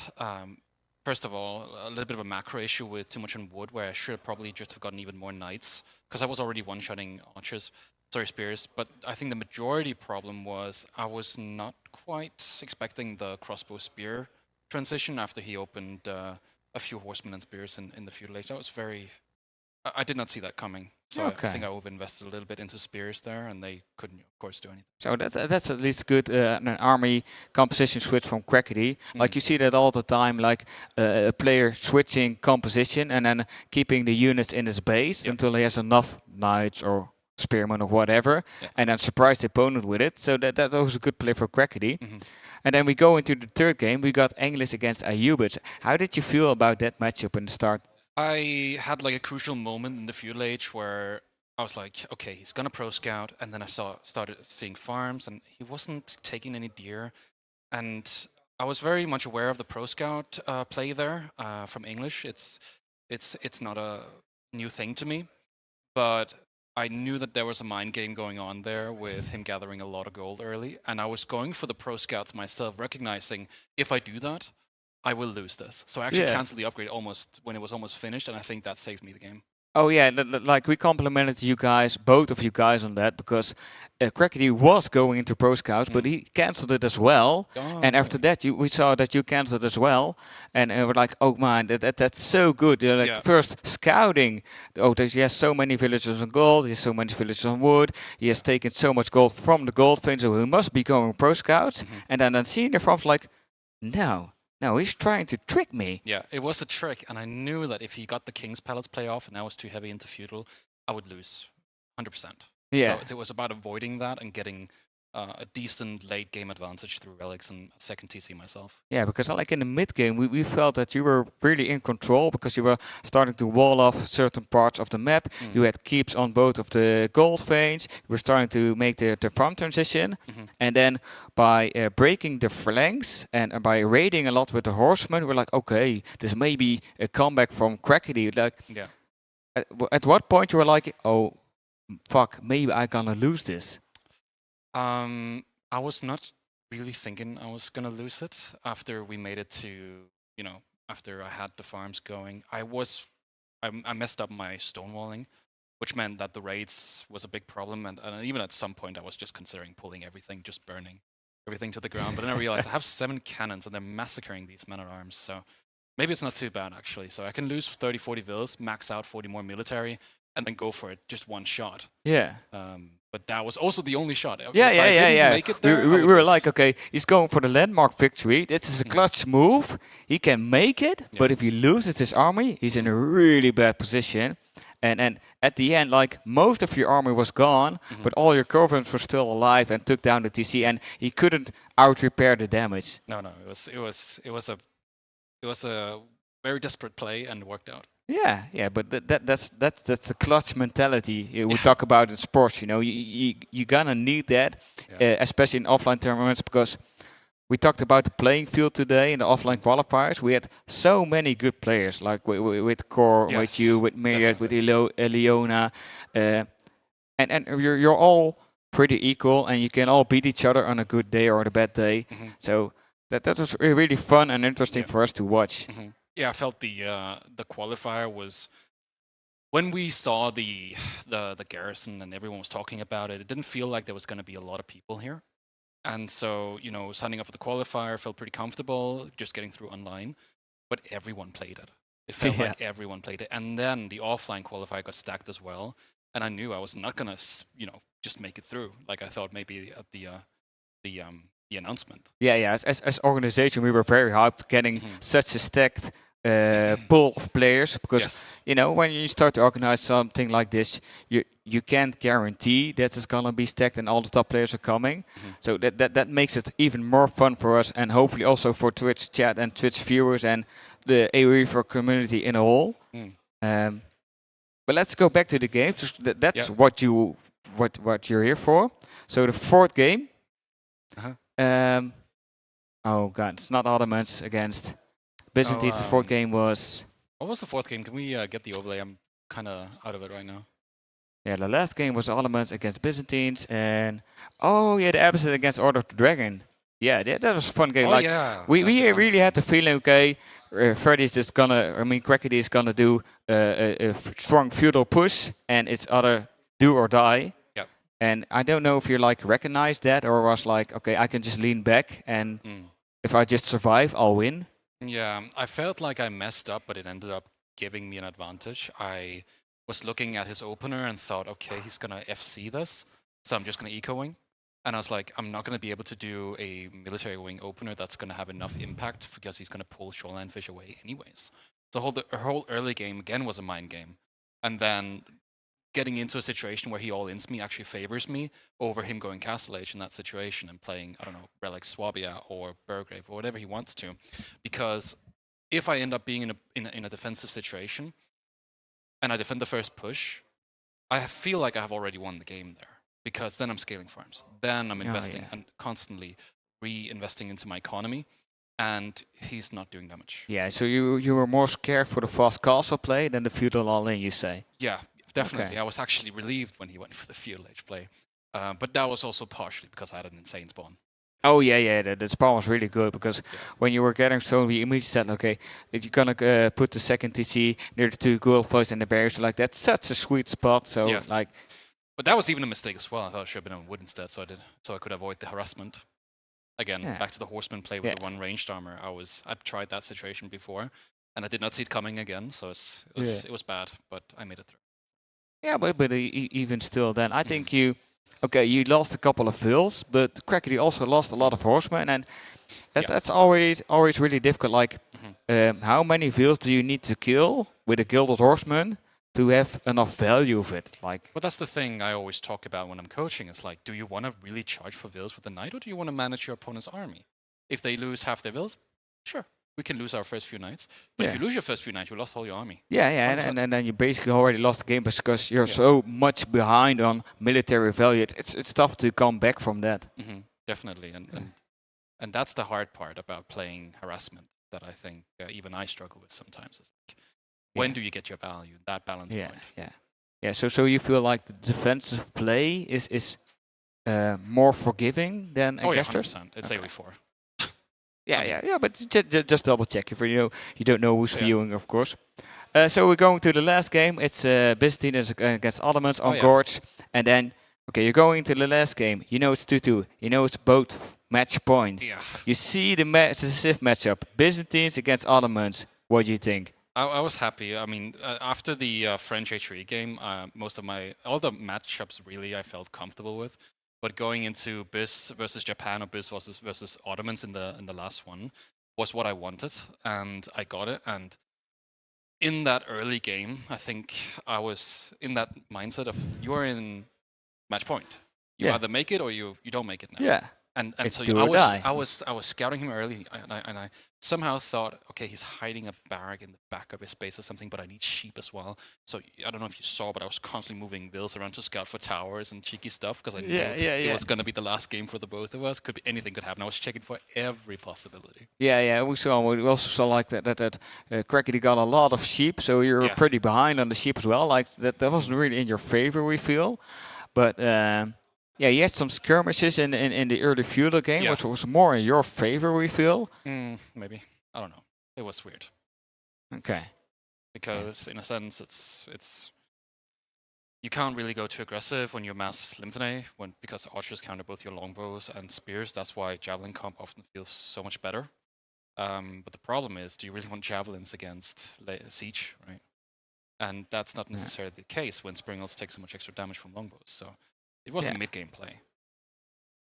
First of all, a little bit of a macro issue with too much on wood, where I should have probably just have gotten even more knights, because I was already one-shotting archers, spears. But I think the majority problem was I was not quite expecting the crossbow spear transition after he opened a few horsemen and spears in the feudal age. That was very... I did not see that coming. So I think I over-invested a little bit into spears there, and they couldn't, of course, do anything. So that's at least good, an army composition switch from Crackedy. Like you see that all the time, like a player switching composition and then keeping the units in his base until he has enough knights or spearmen or whatever, and then surprise the opponent with it. So that was a good play for Crackedy. And then we go into the 3rd game. We got English against Ayyubids. How did you feel about that matchup in the start? I had like a crucial moment in the feudal age where I was like, okay, he's gonna pro scout, and then I started seeing farms, and he wasn't taking any deer, and I was very much aware of the pro scout play there from English. It's not a new thing to me, but I knew that there was a mind game going on there with him gathering a lot of gold early, and I was going for the pro scouts myself, recognizing if I do that, I will lose this. So I actually canceled the upgrade almost when it was almost finished, and I think that saved me the game. Oh yeah, like we complimented you guys, both of you guys, on that, because Crackedy was going into Pro Scouts, but he cancelled it as well. And after that, we saw that you cancelled as well, and we're like, oh man, that's so good. Like first scouting, he has so many villagers on gold, he has so many villagers on wood, he has taken so much gold from the gold vein, so he must be going Pro Scouts. And then seeing the farms like, no, he's trying to trick me. Yeah, it was a trick, and I knew that if he got the King's Palace play off and I was too heavy into feudal, I would lose 100%. Yeah. So it was about avoiding that and getting a decent late game advantage through relics and second TC myself. Yeah, because like in the mid game, we felt that you were really in control because you were starting to wall off certain parts of the map. You had keeps on both of the gold veins. You were starting to make the farm transition. And then by breaking the flanks and by raiding a lot with the horsemen, we're like, okay, this may be a comeback from Crackedy. Like, at what point you were like, oh, fuck, maybe I'm gonna lose this? I was not really thinking I was gonna lose it after we made it to, after I had the farms going. I messed up my stonewalling, which meant that the raids was a big problem, and even at some point I was just considering pulling everything, just burning everything to the ground. But then I realized I have 7 cannons and they're massacring these men-at-arms, so maybe it's not too bad actually. So I can lose 30, 40 villas, max out 40 more military, and then go for it, just one shot. Yeah. But that was also the only shot. Yeah. Make it there, we were like, okay, he's going for the landmark victory. This is a clutch move. He can make it, but if he loses his army, he's in a really bad position. And at the end, like, most of your army was gone, but all your covenants were still alive and took down the TC, and he couldn't out-repair the damage. No, it was a very desperate play and worked out. Yeah, but that's the clutch mentality we talk about in sports. You're gonna need that, especially in offline tournaments, because we talked about the playing field today in the offline qualifiers. We had so many good players, like with Core, with you, with Myriad, with Eliona, and you're all pretty equal, and you can all beat each other on a good day or a bad day. So that was really fun and interesting for us to watch. Yeah, I felt the qualifier was when we saw the garrison and everyone was talking about it, it didn't feel like there was going to be a lot of people here. And so, signing up for the qualifier felt pretty comfortable, just getting through online. But everyone played it. It felt like everyone played it. And then the offline qualifier got stacked as well. And I knew I was not going to, just make it through. Like I thought maybe at the announcement. Yeah. As organization, we were very hyped getting such a stacked pool of players because when you start to organize something like this, you can't guarantee that it's gonna be stacked and all the top players are coming. So that makes it even more fun for us and hopefully also for Twitch chat and Twitch viewers and the AOE community in a whole. But let's go back to the games. That's what you're here for. So the fourth game. Oh god, it's not Ottomans against Byzantines. The fourth game was. What was the fourth game? Can we get the overlay? I'm kind of out of it right now. Yeah, the last game was Ottomans against Byzantines, and the Abbasid against Order of the Dragon. Yeah, that was a fun game. We really had the feeling, Freddy's just Crackedy is gonna do a strong feudal push, and it's either do or die. Yep. And I don't know if you recognized that or was like, okay, I can just lean back, and if I just survive, I'll win. Yeah, I felt like I messed up, but it ended up giving me an advantage. I was looking at his opener and thought, okay, he's gonna FC this, so I'm just gonna eco-wing. And I was like, I'm not gonna be able to do a military wing opener that's gonna have enough impact because he's gonna pull Shoreline Fish away anyways. So the whole early game again was a mind game. And then getting into a situation where he all-ins me actually favors me over him going Castle Age in that situation and playing, I don't know, Relic Swabia or Burgrave or whatever he wants to. Because if I end up being in a defensive situation and I defend the first push, I feel like I have already won the game there. Because then I'm scaling farms. Then I'm investing and constantly reinvesting into my economy. And he's not doing damage. Yeah, so you were more scared for the fast castle play than the feudal all-in, you say? Yeah, definitely. Okay. I was actually relieved when he went for the feudal age play. But that was also partially because I had an insane spawn. Oh, yeah, the spawn was really good because when you were getting stone, we immediately said, okay, if you're going to put the second TC near the two Qualifiers and the barriers, that's such a sweet spot. So, But that was even a mistake as well. I thought I should have been on wood instead, so I could avoid the harassment. Again, back to the horseman play with the one ranged armor. I'd tried that situation before, and I did not see it coming again. So it was bad, but I made it through. Yeah, but even still, then I think you lost a couple of vills, but Crackedy also lost a lot of horsemen, and that's always really difficult. How many vills do you need to kill with a gilded horseman to have enough value of it? Well, that's the thing I always talk about when I'm coaching. It's like, do you want to really charge for vills with the knight, or do you want to manage your opponent's army? If they lose half their vills, sure, we can lose our first few knights. But if you lose your first few knights, you lost all your army. And then you basically already lost the game because you're so much behind on military value. It's tough to come back from that. Definitely, and that's the hard part about playing harassment that I think even I struggle with sometimes. It's like, when do you get your value? That balance point. Yeah. So you feel like the defensive play is more forgiving than aggressive? 100%. It's AOE4. Yeah. But just double check if you don't know who's viewing, of course. So we're going to the last game. It's Byzantines against Ottomans on Gorge, and then you're going to the last game. You know it's 2-2. You know it's both match point. Yeah. You see the decisive matchup: Byzantines against Ottomans. What do you think? I was happy. I mean, after the French H3 game, all the matchups really I felt comfortable with. But going into Byz versus Japan or Byz versus Ottomans in the last one was what I wanted, and I got it. And in that early game, I think I was in that mindset of you're in match point. You either make it or you don't make it now. Yeah. And it's so I was scouting him early, and I somehow thought, okay, he's hiding a barrack in the back of his base or something, but I need sheep as well. So I don't know if you saw, but I was constantly moving vills around to scout for towers and cheeky stuff because I knew it was going to be the last game for the both of us. Anything could happen. I was checking for every possibility. Yeah. We also saw that Crackedy got a lot of sheep, so you were pretty behind on the sheep as well. Like that wasn't really in your favor, we feel, but. You had some skirmishes in the early feudal game, which was more in your favor, we feel. Maybe. I don't know. It was weird. Okay. Because in a sense, it's you can't really go too aggressive when you're mass Limtane, because archers counter both your longbows and spears. That's why javelin comp often feels so much better. But the problem is, do you really want javelins against siege, right? And that's not necessarily the case when springles take so much extra damage from longbows. So it was a mid-game play,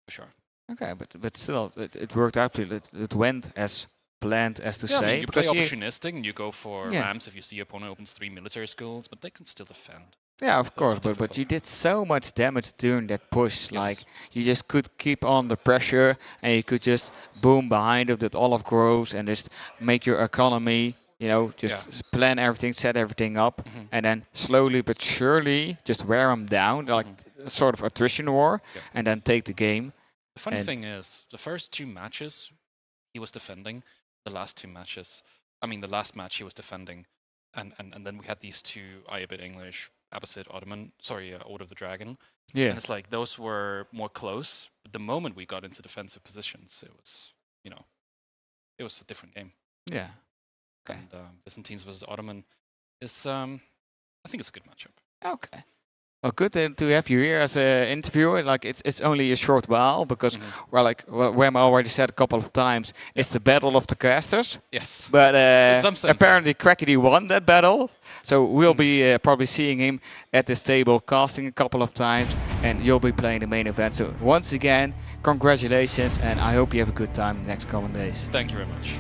for sure. Okay, but still, it worked out. It went as planned, as to Yeah, say. I mean, you play because opportunistic and you go for rams if you see your opponent opens 3 military schools, but they can still defend. Yeah, of course, That's but you difficult. did so much damage during that push. Yes. Like, you just could keep on the pressure, and you could just boom behind it with olive groves and just make your economy, you know, just plan everything, set everything up, and then slowly but surely just wear them down, like a sort of attrition war, and then take the game. The funny thing is, the first 2 matches he was defending. The last 2 matches, I mean, the last match he was defending, and then we had these 2 Ayyubid English, Abbasid Ottoman, Order of the Dragon. Yeah. And it's like those were more close. But the moment we got into defensive positions, it was, it was a different game. Yeah. Okay. And Byzantines versus Ottoman is, I think it's a good matchup. Okay. Well, good to have you here as an interviewer. Like, it's only a short while because, Wem already said a couple of times, it's the battle of the casters. Yes. But In some sense, apparently Crackedy won that battle, so we'll be probably seeing him at this table casting a couple of times, and you'll be playing the main event. So once again, congratulations, and I hope you have a good time the next coming days. Thank you very much.